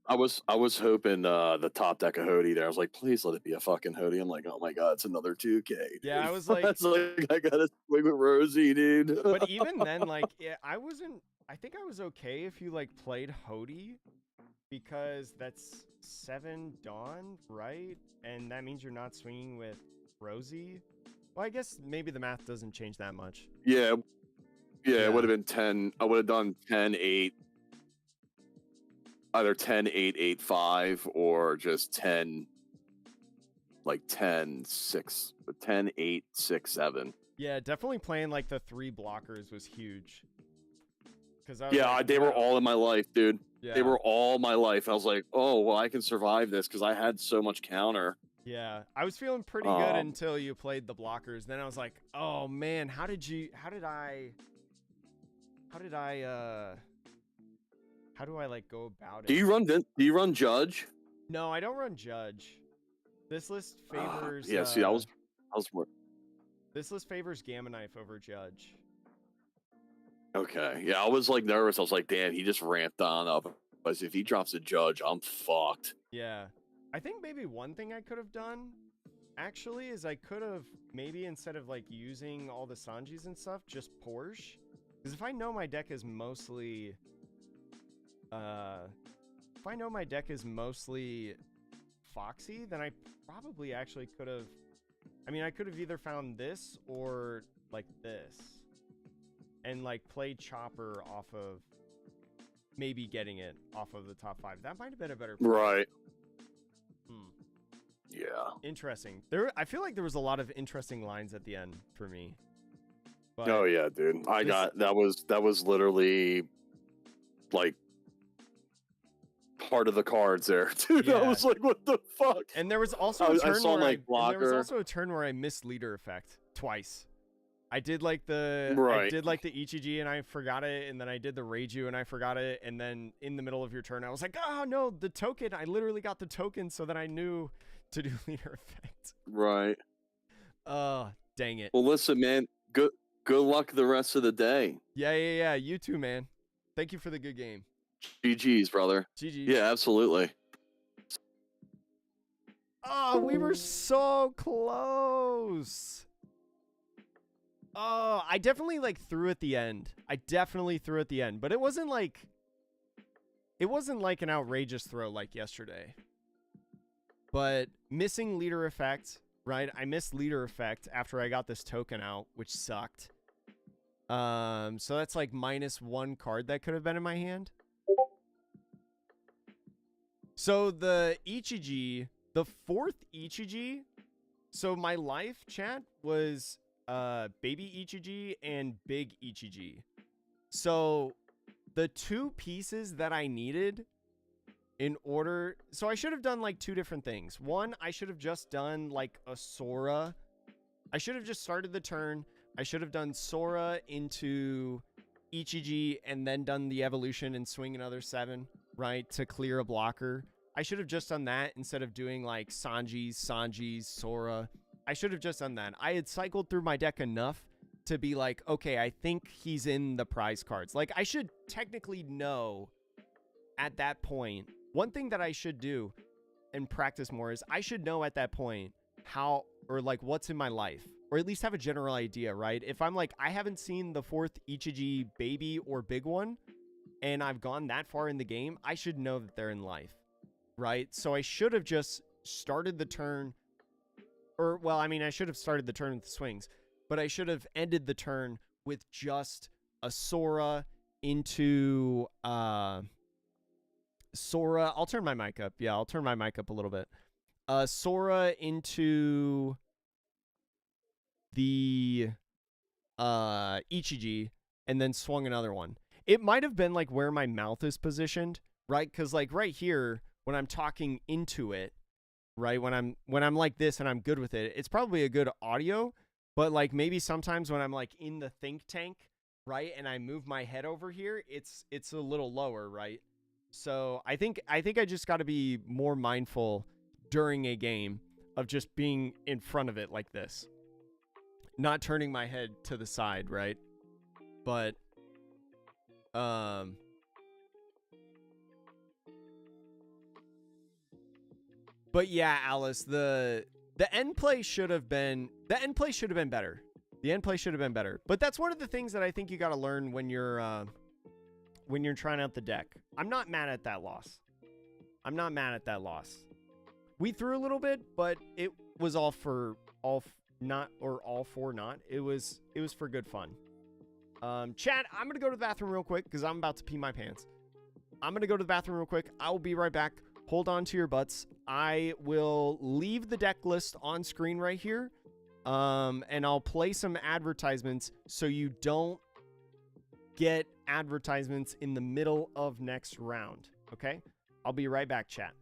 I was hoping the top deck of Hody there. I was like, please let it be a fucking Hody. I'm like, oh my god, it's another 2K. Dude. Yeah, I was like- That's like I gotta swing with Rosie, dude. but even then, like, yeah, I think I was okay if you like played Hody, because that's 7 Dawn, right? And that means you're not swinging with Rosie. Well, I guess maybe the math doesn't change that much. Yeah, Yeah. it would have been 10. I would have done 10, 8. Either 10, 8, 8, 5, or just 10, like 10, 6, but 10, 8, 6, 7. Yeah, definitely playing like the 3 blockers was huge. Because Yeah, they were all in my life, dude. Yeah. They were all my life. I was like, oh, well, I can survive this because I had so much counter. Yeah, I was feeling pretty good until you played the blockers. Then I was like, oh man, how did I like go about it? Do you run Judge? No, I don't run Judge. This list favors. Yeah, see, I was more. This list favors Gamma Knife over Judge. Okay, yeah, I was like nervous. I was like, damn, he just ramped on up. But if he drops a Judge, I'm fucked. Yeah, I think maybe one thing I could have done, actually, is I could have maybe instead of like using all the Sanjis and stuff, just Porsche. Because if I know my deck is mostly, Foxy, then I probably actually could have. I mean, I could have either found this or like this, and like played Chopper off of maybe getting it off of the top 5. That might have been a better play. Right. Yeah. Interesting. I feel like there was a lot of interesting lines at the end for me. But Oh yeah, dude. That was literally like part of the cards there, dude. Yeah. I was like, what the fuck? And there was also I a turn saw, where like, there was blocker. also a turn where I missed leader effect twice. I did like the Right. Ichiji and I forgot it, and then I did the Reiju and I forgot it, and then in the middle of your turn I was like, oh no, the token. I literally got the token so that I knew to do leader effect. Right. Dang it. Well, listen, man. Good luck the rest of the day. Yeah. You too, man. Thank you for the good game. GG's, brother. GG. Yeah, absolutely. Oh, we were so close. Oh, I definitely like threw at the end. But it wasn't like an outrageous throw like yesterday. But missing leader effect, right? I missed leader effect after I got this token out, which sucked. So that's like -1 card that could have been in my hand. So the Ichiji, the 4th Ichiji, so my life chat was baby Ichiji and big Ichiji. So the 2 pieces that I needed in order, so I should have done like 2 different things. One, I should have just done like a Sora. I should have just started the turn. I should have done Sora into Ichiji and then done the evolution and swing another 7, right, to clear a blocker. I should have just done that instead of doing like Sanji's, Sora. I should have just done that. I had cycled through my deck enough to be like, okay, I think he's in the prize cards. Like, I should technically know at that point. One thing that I should do and practice more is I should know at that point how, or like what's in my life, or at least have a general idea, right? If I'm like, I haven't seen the 4th Ichiji baby or big one, and I've gone that far in the game, I should know that they're in life, right? So I should have just started the turn, or, well, I mean, I should have started the turn with the swings, but I should have ended the turn with just a Sora into, Sora. I'll turn my mic up. Yeah, I'll turn my mic up a little bit. Sora into the Ichiji, and then swung another one. It might have been like where my mouth is positioned, right? Because like right here, when I'm talking into it, right, when I'm like this and I'm good with it, it's probably a good audio. But like maybe sometimes when I'm like in the think tank, right, and I move my head over here, it's a little lower, right? So I think I just got to be more mindful during a game of just being in front of it like this, not turning my head to the side, right? But But yeah, Alice, the end play should have been better. The end play should have been better. But that's one of the things that I think you got to learn when you're trying out the deck. I'm not mad at that loss. We threw a little bit, but it was all for not. It was for good fun. Chat, I'm gonna go to the bathroom real quick because I'm about to pee my pants. I'm gonna go to the bathroom real quick. I will be right back. Hold on to your butts. I will leave the deck list on screen right here. And I'll play some advertisements so you don't get advertisements in the middle of next round. Okay? I'll be right back, chat.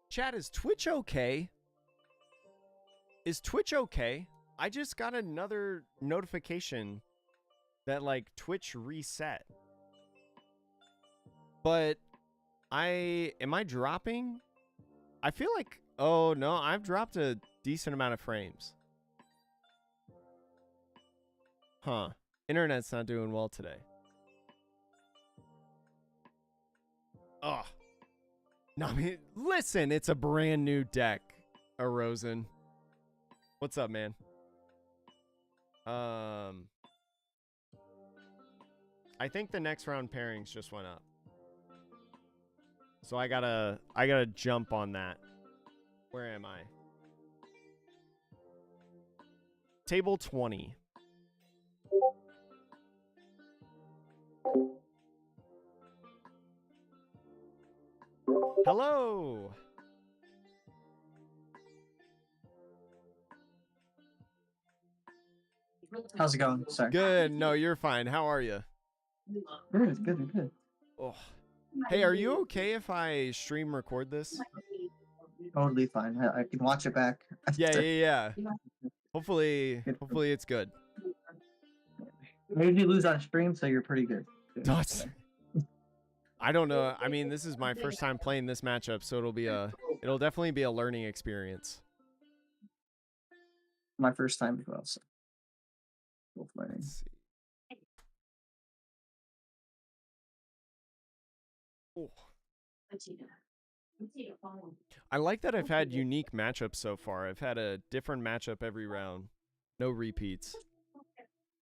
Chat, is Twitch okay? Is Twitch okay? I just got another notification that like Twitch reset. But am I dropping? I feel like, oh no, I've dropped a decent amount of frames. Huh. Internet's not doing well today. Ugh. No, I mean, listen, it's a brand new deck, Arosen. What's up, man? I think the next round pairings just went up. So I gotta jump on that. Where am I? Table 20. Hello. How's it going? Sorry. Good. No, you're fine. How are you? Good. Oh. Hey, are you okay if I stream record this? Totally fine. I can watch it back. Yeah. Hopefully it's good. I usually lose on stream, so you're pretty good. I don't know. I mean, this is my first time playing this matchup, so it'll definitely be a learning experience. My first time as well, so both learning. Let's see. Oh. I like that I've had unique matchups so far. I've had a different matchup every round. No repeats.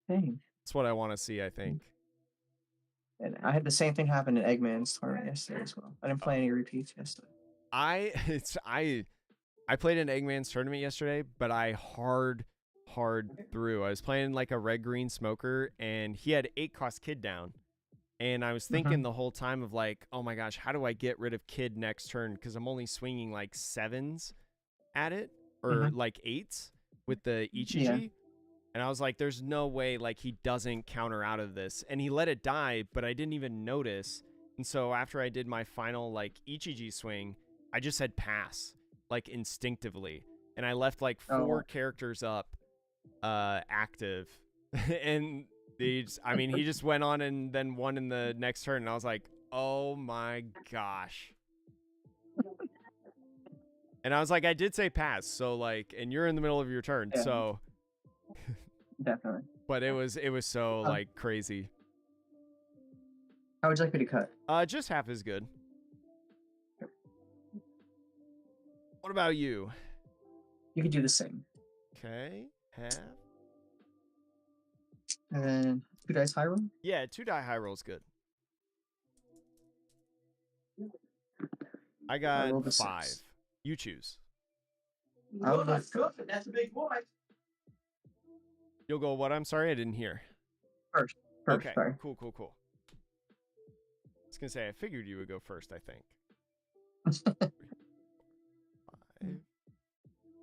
Dang. That's what I want to see, I think. And I had the same thing happen in Eggman's tournament yesterday as well. I didn't play any repeats yesterday. I played in Eggman's tournament yesterday, but I hard through. I was playing like a red-green smoker, and he had 8-cost Kid down. And I was thinking the whole time of like, oh my gosh, how do I get rid of Kid next turn? Because I'm only swinging like 7s at it, or like 8s with the Ichiji. Yeah. And I was like, there's no way like he doesn't counter out of this. And he let it die, but I didn't even notice. And so after I did my final like Ichiji swing, I just said pass, like instinctively. And I left like 4 characters up active. And He just went on and then won in the next turn, and I was like, oh my gosh. And I was like, I did say pass, so like, and you're in the middle of your turn, Yeah. so. Definitely. But it was so like crazy. How would you like me to cut? Just half is good. What about you? You can do the same. Okay, half. And then 2 dice high roll. Yeah, 2 die high roll's good. I got rolled a 5. 6. You choose. I'll go- That's a big boy. You'll go what? I'm sorry, I didn't hear. First, Okay, sorry. cool. I was gonna say I figured you would go first. I think. 5.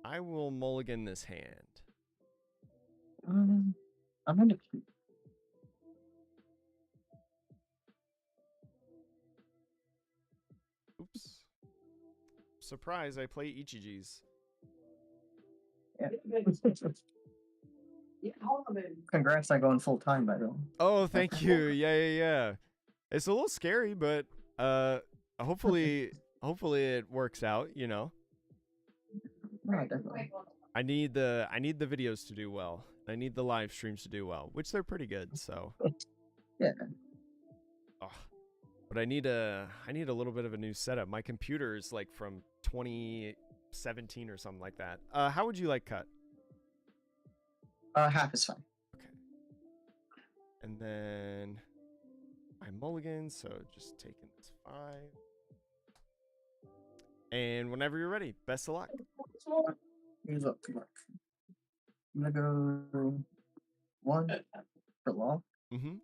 I will mulligan this hand. I'm gonna keep. Oops. Surprise! I play Ichiji's. Yeah. Yeah, hold on, baby. Congrats on going full time, by the way. Oh, thank you. Yeah. It's a little scary, but hopefully it works out. You know. No, definitely. I need the videos to do well. I need the live streams to do well, which they're pretty good. So. Yeah. Oh, but I need a little bit of a new setup. My computer is like from 2017 or something like that. How would you like cut? Half is fine. Okay. And then I mulligan, so just taking this 5. And whenever you're ready, best of luck. Good luck. I'm gonna go 1 for law. Mm-hmm.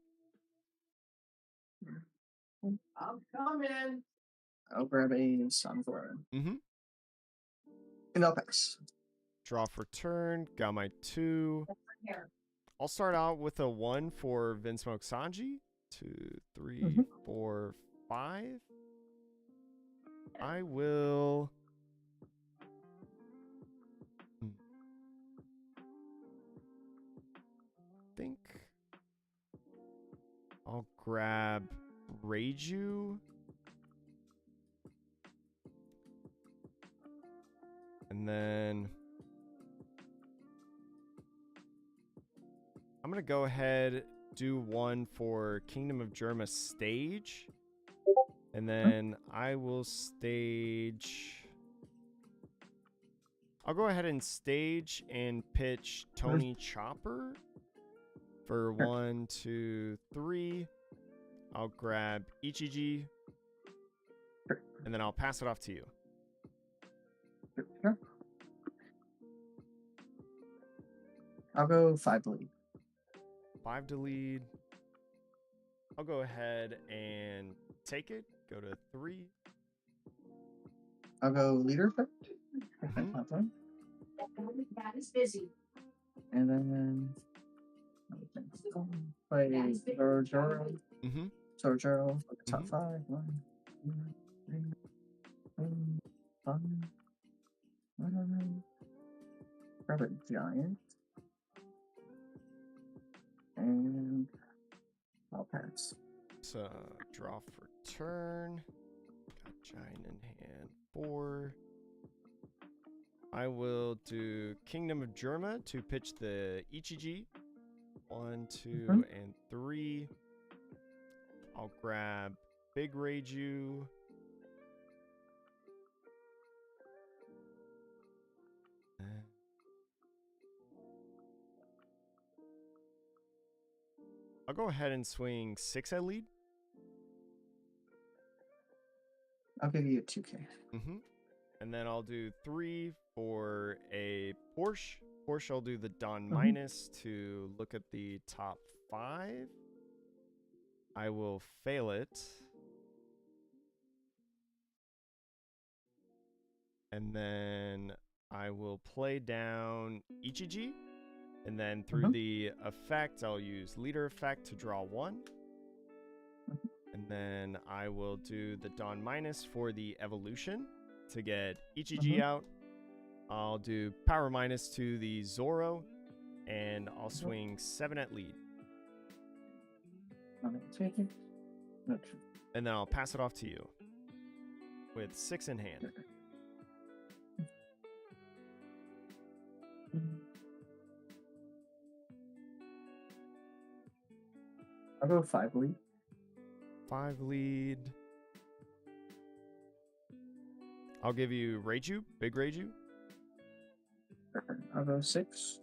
I'm coming. I'll grab a Sunflower. Mm-hmm. And I'll pass. Draw for turn. Got my 2. I'll start out with a 1 for Vinsmoke Sanji. 2, 3, 4, 5. I will. Think I'll grab Reiju. And then I'm going to go ahead, do 1 for Kingdom of Germa stage. And then I will stage. I'll go ahead and stage and pitch Tony Chopper for 1, 2, 3. I'll grab Ichiji. And then I'll pass it off to you. Sure. I'll go 5 lead. 5 to lead. I'll go ahead and take it. Go to 3. I'll go leader effect. Mhm. Dad is busy. And then play Zorojoro. Mm-hmm. Zorojoro for the top 5. 1, 2, 3, 4, 5. Grab a giant. And I'll pass. So draw for turn. Got giant in hand. 4. I will do Kingdom of Germa to pitch the Ichiji. 1, 2, and 3. I'll grab Big Reiju. I'll go ahead and swing 6 at lead. I'll give you a 2K. Mm-hmm. And then I'll do 3 for a Porsche. Porsche, I'll do the Don minus to look at the top 5. I will fail it. And then I will play down Ichiji. And then through the effect, I'll use leader effect to draw 1. And then I will do the Dawn minus for the evolution to get Ichiji out. I'll do power minus to the Zoro. And I'll swing 7 at lead. Take it. Okay. And then I'll pass it off to you with 6 in hand. I'll go 5 lead. 5 lead. I'll give you Reiju, big Reiju. I'll go 6.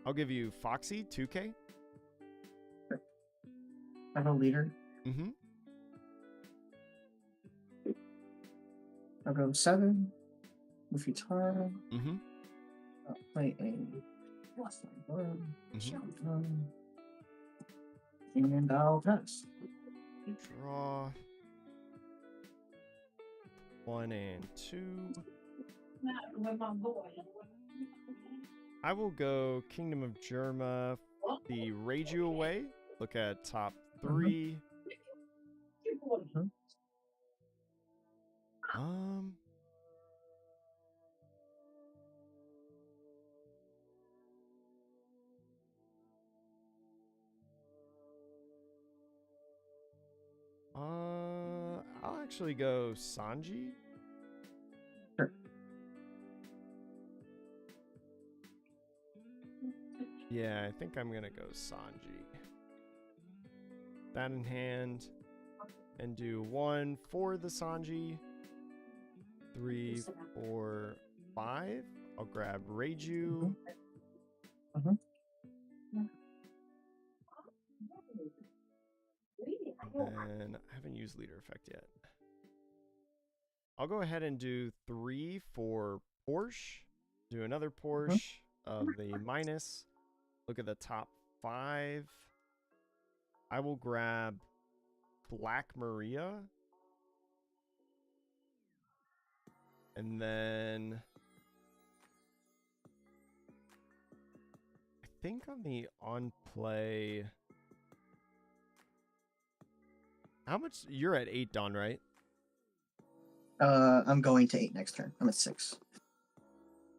I'll give you Foxy, 2K. I'll go leader. Mm-hmm. I'll go 7. With guitar. Mm-hmm. I'll play a. And I'll pass. Draw. 1 and 2. I will go Kingdom of Germa, the Reiju away. Look at top 3. I'll actually go Sanji. Sure. Yeah, I think I'm gonna go Sanji. That in hand, and do 1 for the Sanji. 3, 4, 5. I'll grab Reiju. And I haven't used leader effect yet. I'll go ahead and do 3 for Porsche. Do another Porsche of the minus. Look at the top 5. I will grab Black Maria. And then I think on the on play. How much? You're at 8, Don, right? I'm going to 8 next turn. I'm at 6.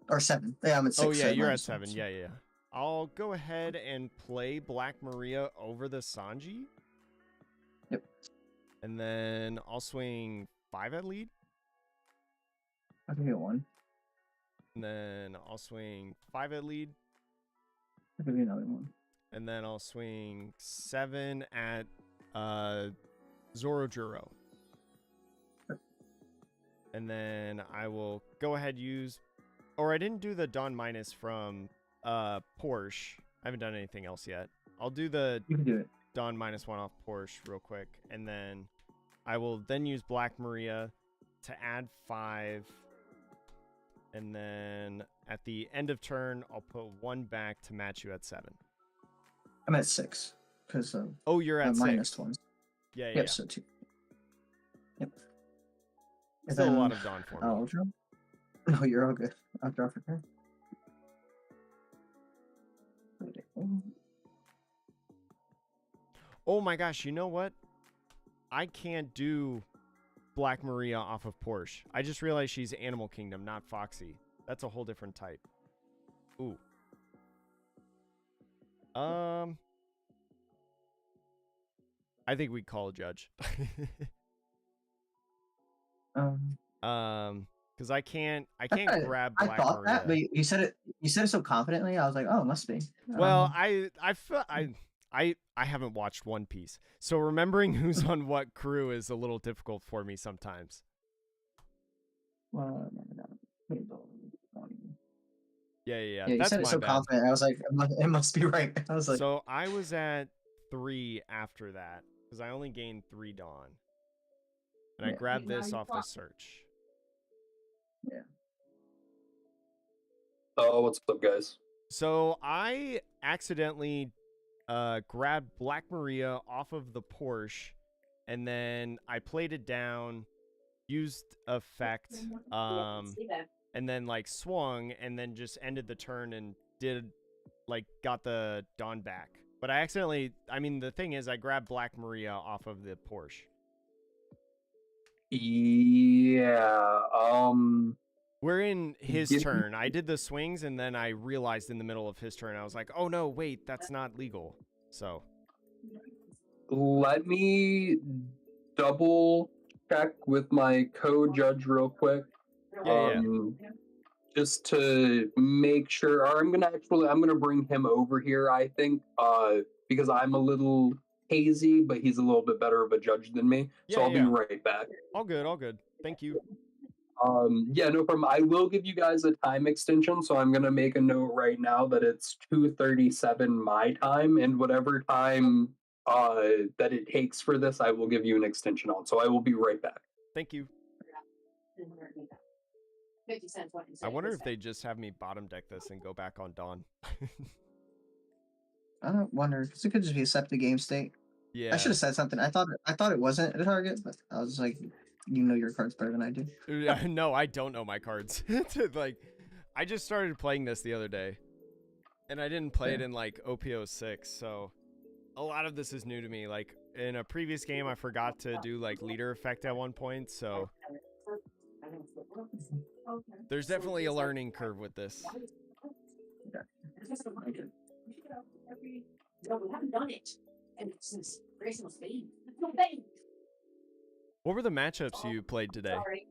Or 7. Yeah, I'm at 6. Oh, yeah, so you're at minus 7. 1, so- Yeah. I'll go ahead and play Black Maria over the Sanji. Yep. And then I'll swing 5 at lead. I'll give you 1. And then I'll swing 5 at lead. I'll give you another 1. And then I'll swing 7 at Zorojuro. And then I will go ahead use, or I didn't do the Dawn minus from Porsche. I haven't done anything else yet. I'll do the You can do it. Dawn -1 off Porsche real quick, and then I will then use Black Maria to add 5, and then at the end of turn I'll put 1 back to match you at 7. I'm at 6 because of Oh, you're at the 6. minus 1. Yeah, Yep, yeah. so 2. Yep. And Still a then lot of Dawn for me. I'll draw. No, you're all good. I'll draw for turn. Oh my gosh, you know what? I can't do Black Maria off of Porsche. I just realized she's Animal Kingdom, not Foxy. That's a whole different type. Ooh. I think we call a judge. Because I can't grab I Black thought Maria. that, but you said it so confidently. I was like, oh, it must be. Well, I haven't watched One Piece, so remembering who's on what crew is a little difficult for me sometimes. Well, Yeah. Yeah, you That's said it my so bad. confident. I was like, it must be right. I was like, So I was at 3 after that because I only gained 3 Dawn, and I Yeah. grabbed this off the search. yeah. Oh, what's up, guys? So I accidentally grabbed Black Maria off of the Porsche, and then I played it down, used effect, and then like swung, and then just ended the turn and got the Dawn back. But I accidentally, the thing is, I grabbed Black Maria off of the Porsche. Yeah. We're in his Give me- turn. I did the swings, and then I realized in the middle of his turn, I was like, oh no, wait, that's not legal. So Let me double check with my co-judge real quick. yeah. Just to make sure, or I'm gonna bring him over here, I think, because I'm a little hazy, but he's a little bit better of a judge than me. So I'll be right back. All good. Thank you. Yeah, no problem. I will give you guys a time extension, so I'm gonna make a note right now that it's 2:37 my time, and whatever time that it takes for this, I will give you an extension on. So I will be right back. Thank you. 50 cents. What you say, I wonder if 50 they cents. just have me bottom deck this and go back on Dawn. I don't wonder because it could just be a septic game state. Yeah. I should have said something. I thought it wasn't a target, but I was like, you know your cards better than I do. No, I don't know my cards. Like, I just started playing this the other day, and I didn't play it in like OP10, so a lot of this is new to me. Like in a previous game, I forgot to do like leader effect at one point, so there's definitely a learning curve with this. No, we haven't done it. And since Grayson was fading. No fade. What were the matchups you played today Sorry.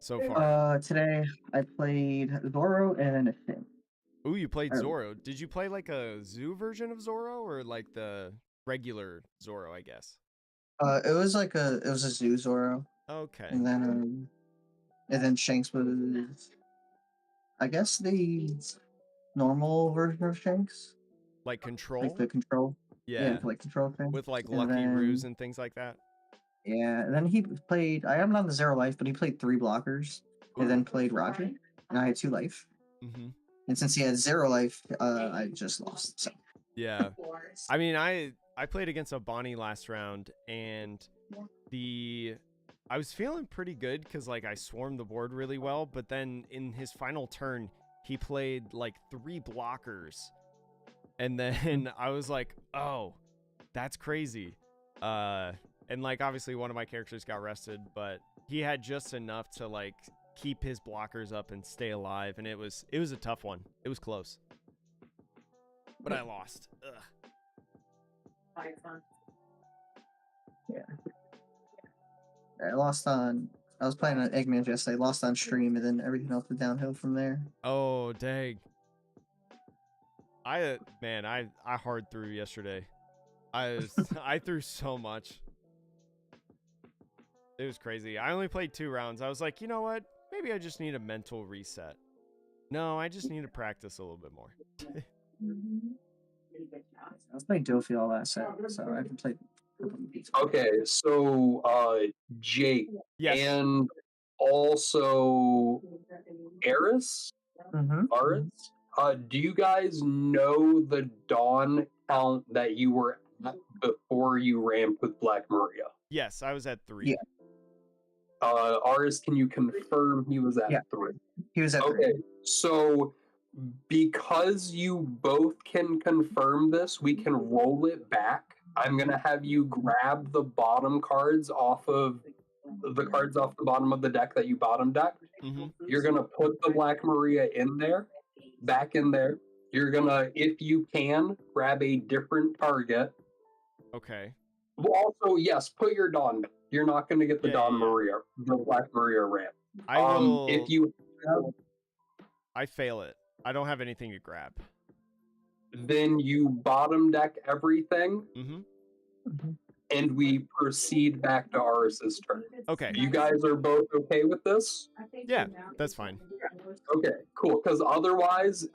so far? Today I played Zoro and a Finn. Ooh, you played Oh. Zoro. Did you play like a zoo version of Zoro or like the regular Zoro, I guess? It was a zoo Zoro, Okay. and then Shanks was, I guess, the normal version of Shanks, Like control? like the control. Yeah. like control thing. With like And Lucky Ruse then- and things like that. Yeah, and then he played. I am on the 0 life, but he played 3 blockers, and then played Roger, and I had 2 life. Mm-hmm. And since he had 0 life, I just lost. So Yeah. I mean, I played against a Bonnie last round, and I was feeling pretty good because like I swarmed the board really well, but then in his final turn, he played like 3 blockers, and then I was like, oh, that's crazy. And like obviously one of my characters got rested, but he had just enough to like keep his blockers up and stay alive, and it was a tough one. It was close, but I lost. Ugh. Fire fun. I lost on. I was playing on Eggman yesterday. Lost on stream, and then everything else was downhill from there. Oh dang! I hard threw yesterday. I threw so much. It was crazy. I only played 2 rounds. I was like, you know what? Maybe I just need a mental reset. No, I just need to practice a little bit more. I was playing Dofi all that set, so I haven't played. Okay, so Jake Yes. and also Eris, Mm-hmm. Aris, do you guys know the Dawn count that you were at before you ramped with Black Maria? Yes, I was at 3. Yeah. Aris, can you confirm he was at 3? He was at 3. Okay, so because you both can confirm this, we can roll it back. I'm gonna have you grab the bottom cards off of the bottom of the deck that you bottom decked. Mm-hmm. You're gonna put the Black Maria in there, back in there. You're gonna, if you can, grab a different target. Okay. Well, also, yes, put your Dawn. You're not gonna get the Yeah, Maria, the Black Maria ramp. I will. If you have, I fail it. I don't have anything to grab. then you bottom deck everything, Mm-hmm. and we proceed back to Aris's turn. Okay. You guys are both okay with this? Yeah, that's fine. Okay, cool. Because otherwise,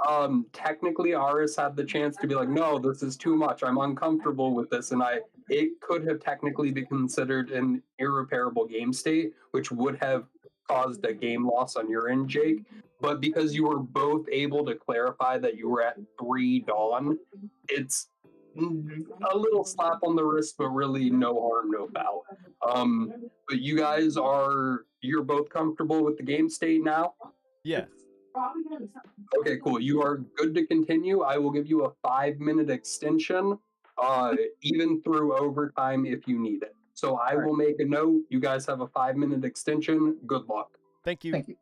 technically, Aris had the chance to be like, "No, this is too much. I'm uncomfortable with this," and it could have technically been considered an irreparable game state, which would have caused a game loss on your end, Jake. But because you were both able to clarify that you were at 3 Dawn, it's a little slap on the wrist, but really no harm, no foul. But you guys you're both comfortable with the game state now? Yeah. Okay, cool. You are good to continue. I will give you a 5-minute extension, even through overtime if you need it. So I will make a note. You guys have a 5-minute extension. Good luck. Thank you. Thank you.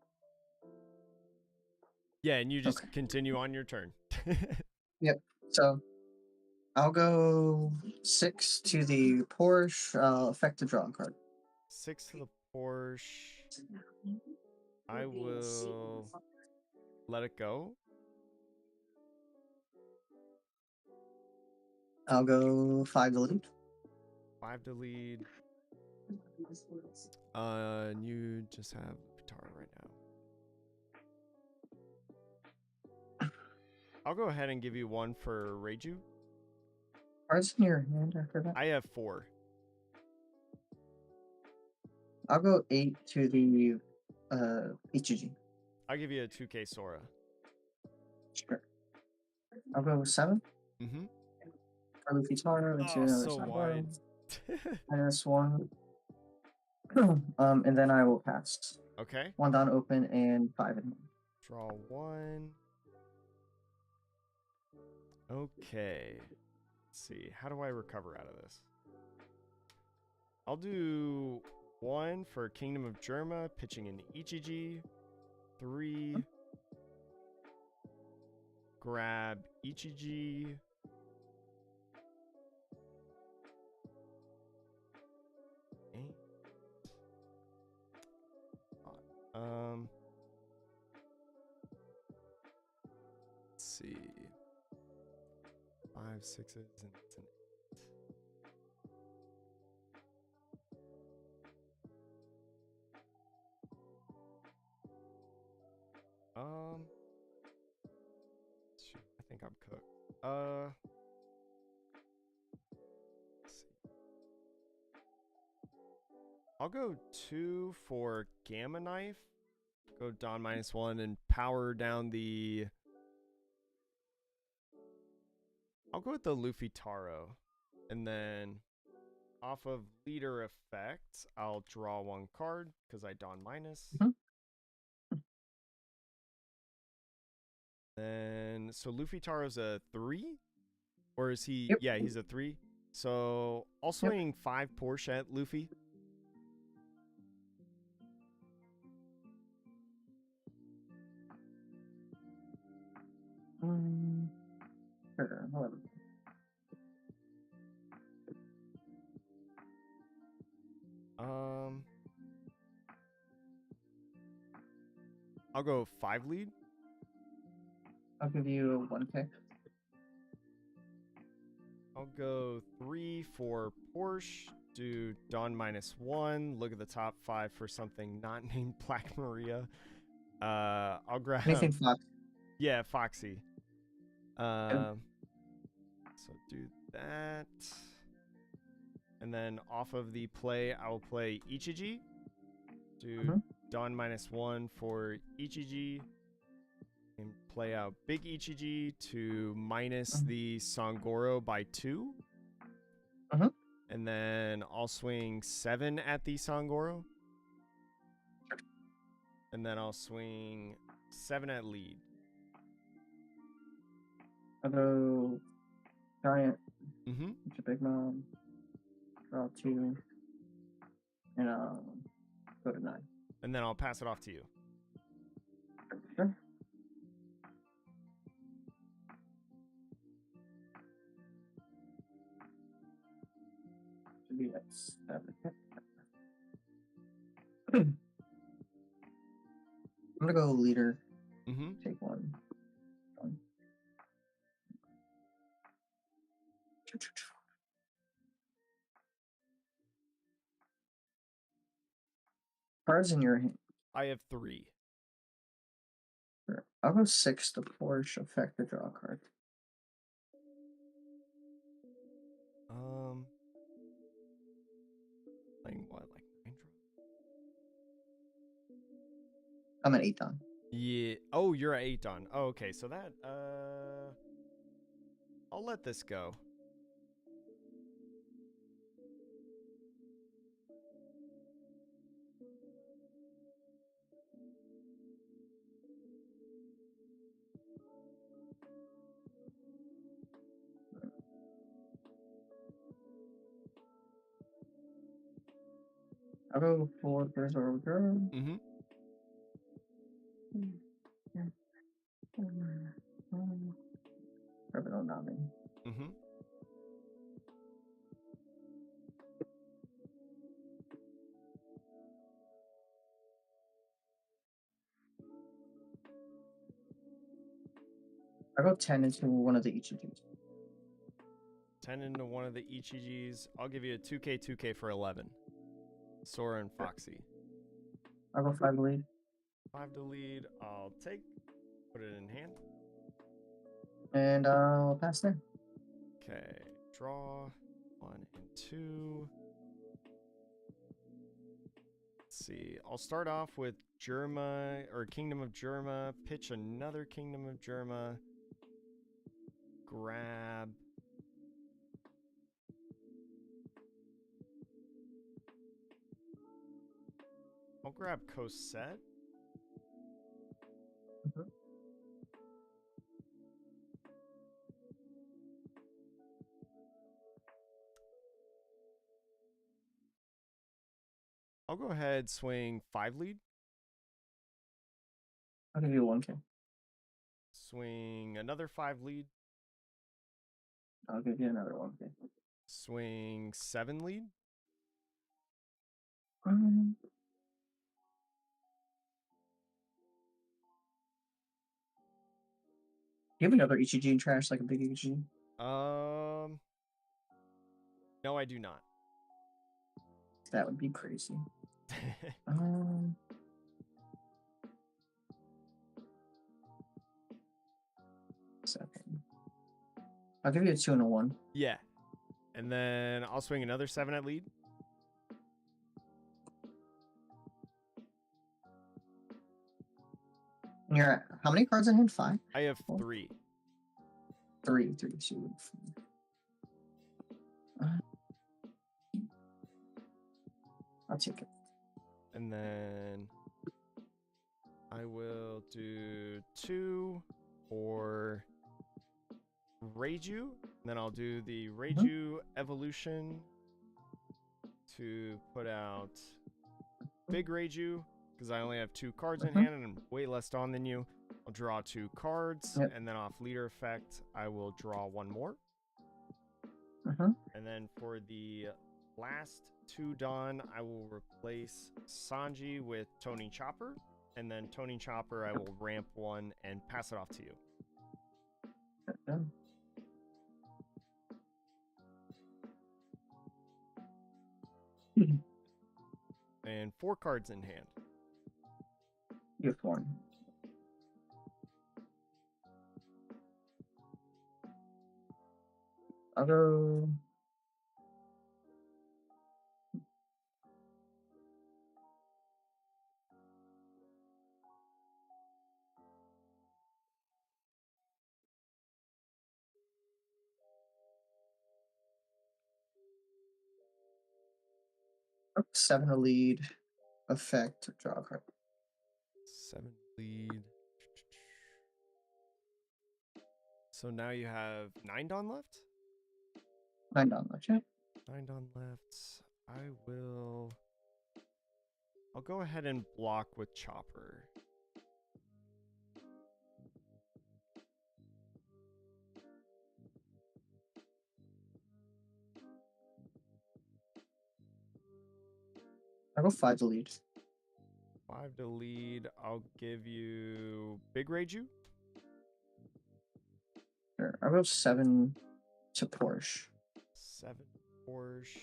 Yeah, and you just Okay. continue on your turn. So I'll go 6 to the Porsche. Effect to draw a card. 6 to the Porsche. I will let it go. I'll go 5 to lead. 5 to lead. And you just have guitar right now. I'll go ahead and give you 1 for Reiju. Cards in your hand after that. I have 4. I'll go 8 to the Ichiji. I'll give you a 2K Sora. Sure. I'll go 7 Mm-hmm. for Luffy Taro into Oh, another so side wide. minus 1. And then I will pass. Okay. 1 down open and 5 in hand. Draw 1. Okay. Let's see. How do I recover out of this? I'll do 1 for Kingdom of Germa, pitching into Ichiji. 3. Grab Ichiji. Let's see. 5 6s and it's an 8. Shoot, I think I'm cooked. Let's see. I'll go 2 for Gamma Knife. Go Dawn -1 and power down the. I'll go with the Luffy Taro. And then off of leader effect, I'll draw 1 card because I Dawn -. Then, so Luffy Taro's a 3? Or is he? Yep. Yeah, he's a 3. So I'll swing 5 Porsche at Luffy. Sure. Hold on. I'll go 5 lead. I'll give you 1K. I'll go 3 for Porsche. Do Dawn -1. Look at the top 5 for something not named Black Maria. I'll grab. Anything Fox. Yeah, Foxy. So do that. And then off of the play, I will play Ichiji. Do Dawn -1 for Ichiji. And play out Big Ichiji to minus the Sangoro by 2. And then I'll swing 7 at the Sangoro. And then I'll swing 7 at lead. I'll go Giant. Mm-hmm. It's a big mom. Draw 2. And go to 9. And then I'll pass it off to you. Sure. Should be at 7. I'm gonna go leader. Mm-hmm. Take 1. Cards in your hand. I have 3. Sure. I'll go 6 to Porsche. Effect to draw a card. Playing what, like 9 draw? I'm at 8 down. Yeah. Oh, you're at 8 Dawn. Oh, okay. So that I'll let this go. I'll go for Berserker. Mm-hmm. Urban Onami. Mm-hmm. I go 10 into one of the Ichijis. 10 into one of the Ichijis. I'll give you a 2K for 11. Sora and Foxy. I'll go 5 lead. 5 to lead. I'll take. Put it in hand. And I'll pass there. Okay. Draw. 1 and 2. Let's see. I'll start off with Germa or Kingdom of Germa. Pitch another Kingdom of Germa. Grab. I'll grab Cosette. Mhm. I'll go ahead, swing 5 lead. I'll give you 1K. Swing another 5 lead. I'll give you another 1K. Swing 7 lead. You have another Ichiji in trash, like a big Ichiji? No, I do not. That would be crazy. Second. I'll give you a 2 and a 1. Yeah. And then I'll swing another 7 at lead. And you're at how many cards in hand? 5? I have Cool. 3. 3, 2. I'll take it. And then I will do 2 for Reiju. And then I'll do the Reiju evolution to put out Big Reiju, because I only have 2 cards in hand and I'm way less on than you. I'll draw 2 cards, and then off leader effect, I will draw 1 more. And then for the last 2 done, I will replace Sanji with Tony Chopper, and then Tony Chopper I will ramp 1 and pass it off to you. Done. And 4 cards in hand. You have 1. I'll go. Up 7 to lead. Effect. Draw a card. 7 lead. So now you have 9 Dawn left? 9 down left, yeah. 9 Dawn left. I'll go ahead and block with Chopper. I'll go 5 to lead. 5 to lead. I'll give you Big Reiju. Sure. I'll go 7 to Porsche. 7 Porsche.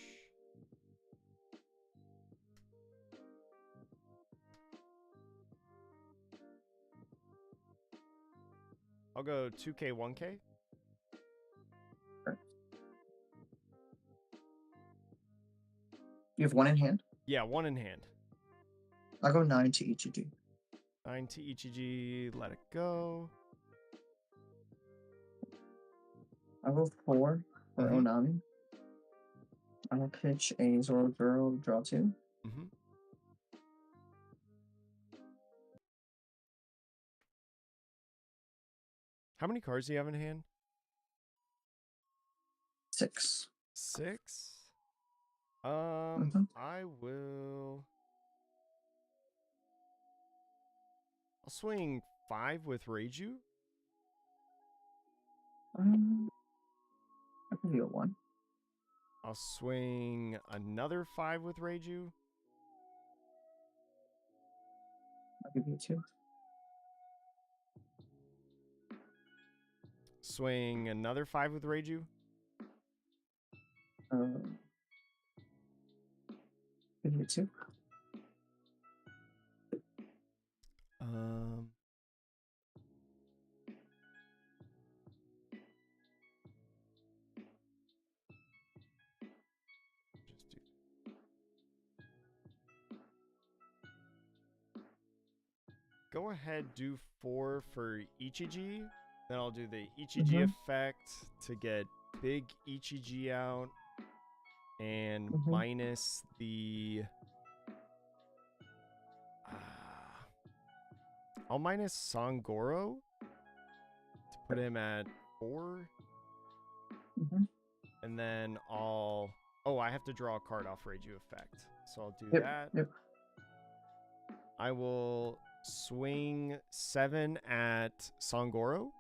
I'll go 2K, 1K. Sure. You have 1 in hand? Yeah, 1 in hand. I'll go 9 to Ichiji. 9 to Ichiji. Let it go. I'll go 4 for Onami. I'll pitch a Zoro Girl, draw 2. How many cards do you have in hand? 6. 6? I will... I'll swing 5 with Reiju. I'll give you a 1. I'll swing another 5 with Reiju. I'll give you a 2. Swing another 5 with Reiju. Give you a 2. Just do. Go ahead, do 4 for Ichiji. Then I'll do the Ichiji effect to get big Ichiji out. And minus the... I'll minus Sangoro to put him at 4. And then I'll... Oh, I have to draw a card off Reiju effect. So I'll do that. Yep. I will swing 7 at Sangoro.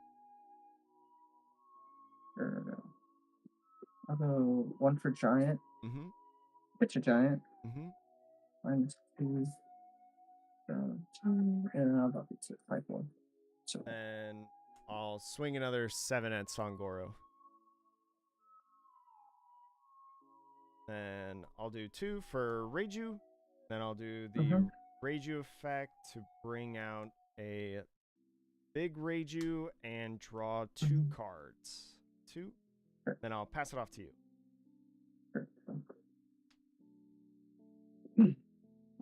I'll go 1 for Giant. Pitch a Giant. Minus 2. 2. And I'll drop it to 5-1. So. And I'll swing another 7 at Sangoro. Then I'll do 2 for Reiju. Then I'll do the Reiju effect to bring out a big Reiju and draw 2 cards. 2. Sure. Then I'll pass it off to you. Sure.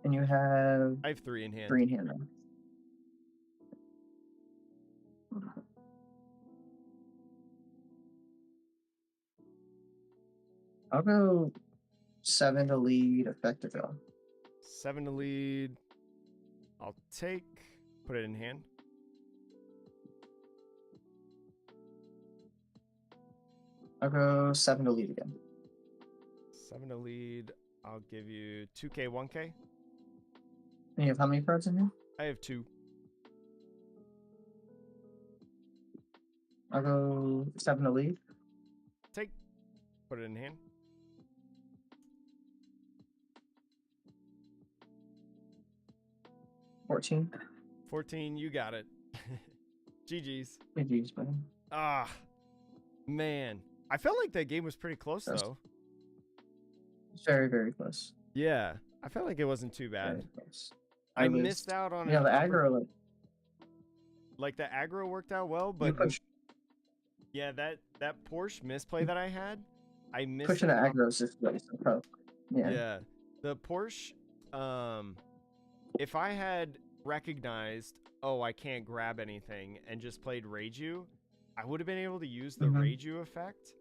And you have... I have 3 in hand. 3 in hand now. I'll go 7 to lead, effective draw. 7 to lead. I'll take, put it in hand. I'll go 7 to lead again. 7 to lead. I'll give you 2K, 1K. And you have how many cards in here? I have 2. I'll go 7 to lead. Take, put it in hand. $14. 14, you got it. GG's. GG's, man. Ah, man. I felt like that game was pretty close, though. Very, very close. Yeah, I felt like it wasn't too bad. Very close. I missed out on the aggro. Like the aggro worked out well, but yeah, that Porsche misplay that I had, I missed. Pushing the aggro is just really so tough. Yeah. Yeah, the Porsche. If I had recognized, oh, I can't grab anything, and just played Reiju, I would have been able to use the Reiju effect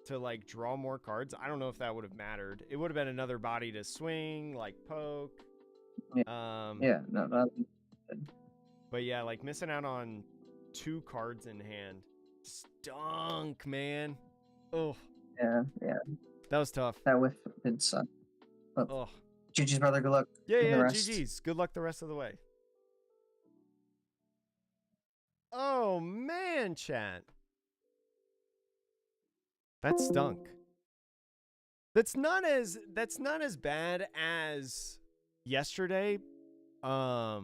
to like draw more cards. I don't know if that would have mattered. It would have been another body to swing, like poke. Yeah. No. But yeah, like missing out on 2 cards in hand stunk, man. Oh. Yeah. That was tough. That whiff did suck. But oh. GG's, brother. Good luck. Yeah, GG's. Good luck the rest of the way. Oh man, chat. That stunk. That's not as bad as yesterday. I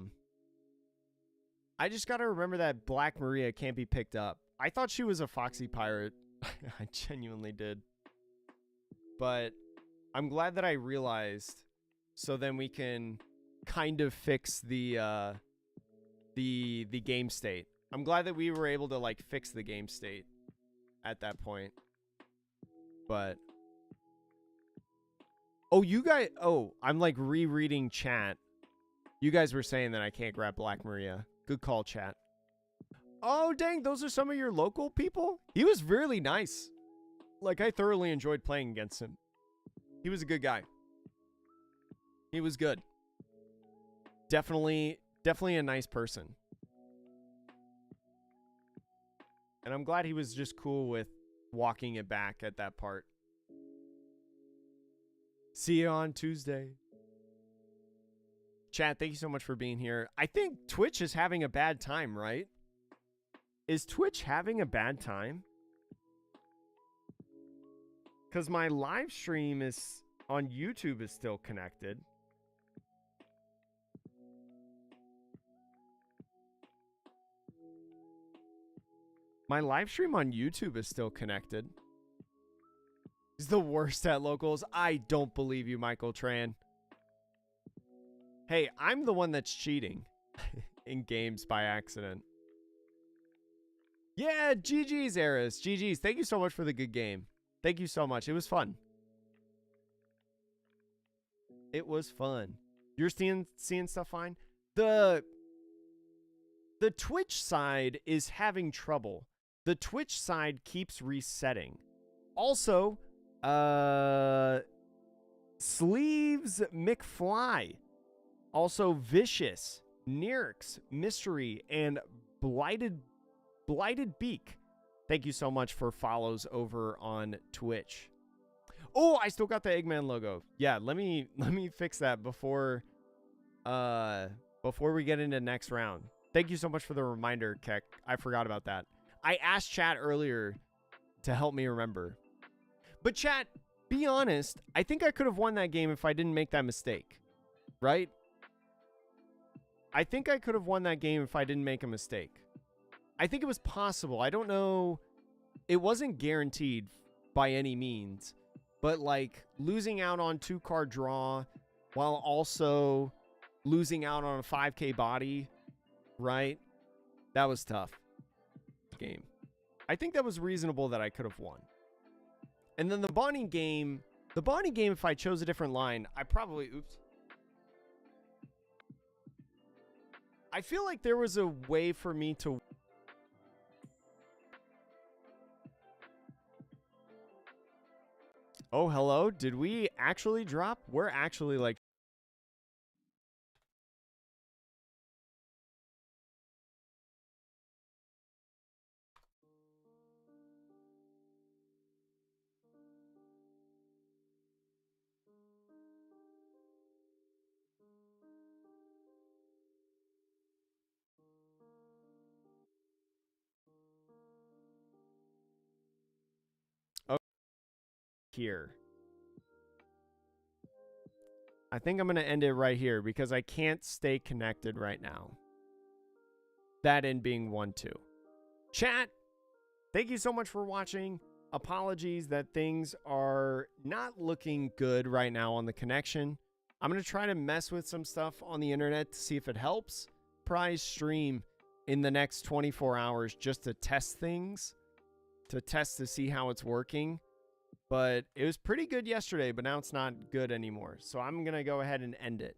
just gotta remember that Black Maria can't be picked up. I thought she was a Foxy Pirate. I genuinely did. But I'm glad that I realized, so then we can kind of fix the game state. I'm glad that we were able to like fix the game state at that point. But I'm like rereading chat. You guys were saying that I can't grab Black Maria. Good call, chat. Oh, dang, those are some of your local people? He was really nice. Like, I thoroughly enjoyed playing against him. He was a good guy. He was good. Definitely a nice person. And I'm glad he was just cool with walking it back at that part. See you on Tuesday. Chat, thank you so much for being here. I think Twitch is having a bad time, right? Is Twitch having a bad time? Because my live stream is on YouTube is still connected. My live stream on YouTube is still connected. He's the worst at locals. I don't believe you, Michael Tran. Hey, I'm the one that's cheating in games by accident. Yeah, GG's, Eris. GG's. Thank you so much for the good game. Thank you so much. It was fun. It was fun. You're seeing stuff fine? The Twitch side is having trouble. The Twitch side keeps resetting. Also, Sleeves McFly. Also Vicious, Nirx, Mystery, and Blighted Beak. Thank you so much for follows over on Twitch. Oh, I still got the Eggman logo. Yeah, let me fix that before we get into next round. Thank you so much for the reminder, Keck. I forgot about that. I asked chat earlier to help me remember. But chat, be honest, I think I could have won that game if I didn't make that mistake. Right? I think I could have won that game if I didn't make a mistake. I think it was possible. I don't know. It wasn't guaranteed by any means. But, like, losing out on 2-card draw while also losing out on a 5K body, right? That was tough. Game. I think that was reasonable that I could have won. And then the Bonnie game, if I chose a different line, I probably, oops. I feel like there was a way for me to... Oh, hello? Did we actually drop? We're actually like... Here. I think I'm going to end it right here because I can't stay connected right now. That end being 1-2. Chat, thank you so much for watching. Apologies that things are not looking good right now on the connection. I'm going to try to mess with some stuff on the internet to see if it helps. Probably stream in the next 24 hours just to test things, to see how it's working. But it was pretty good yesterday, but now it's not good anymore. So I'm going to go ahead and end it.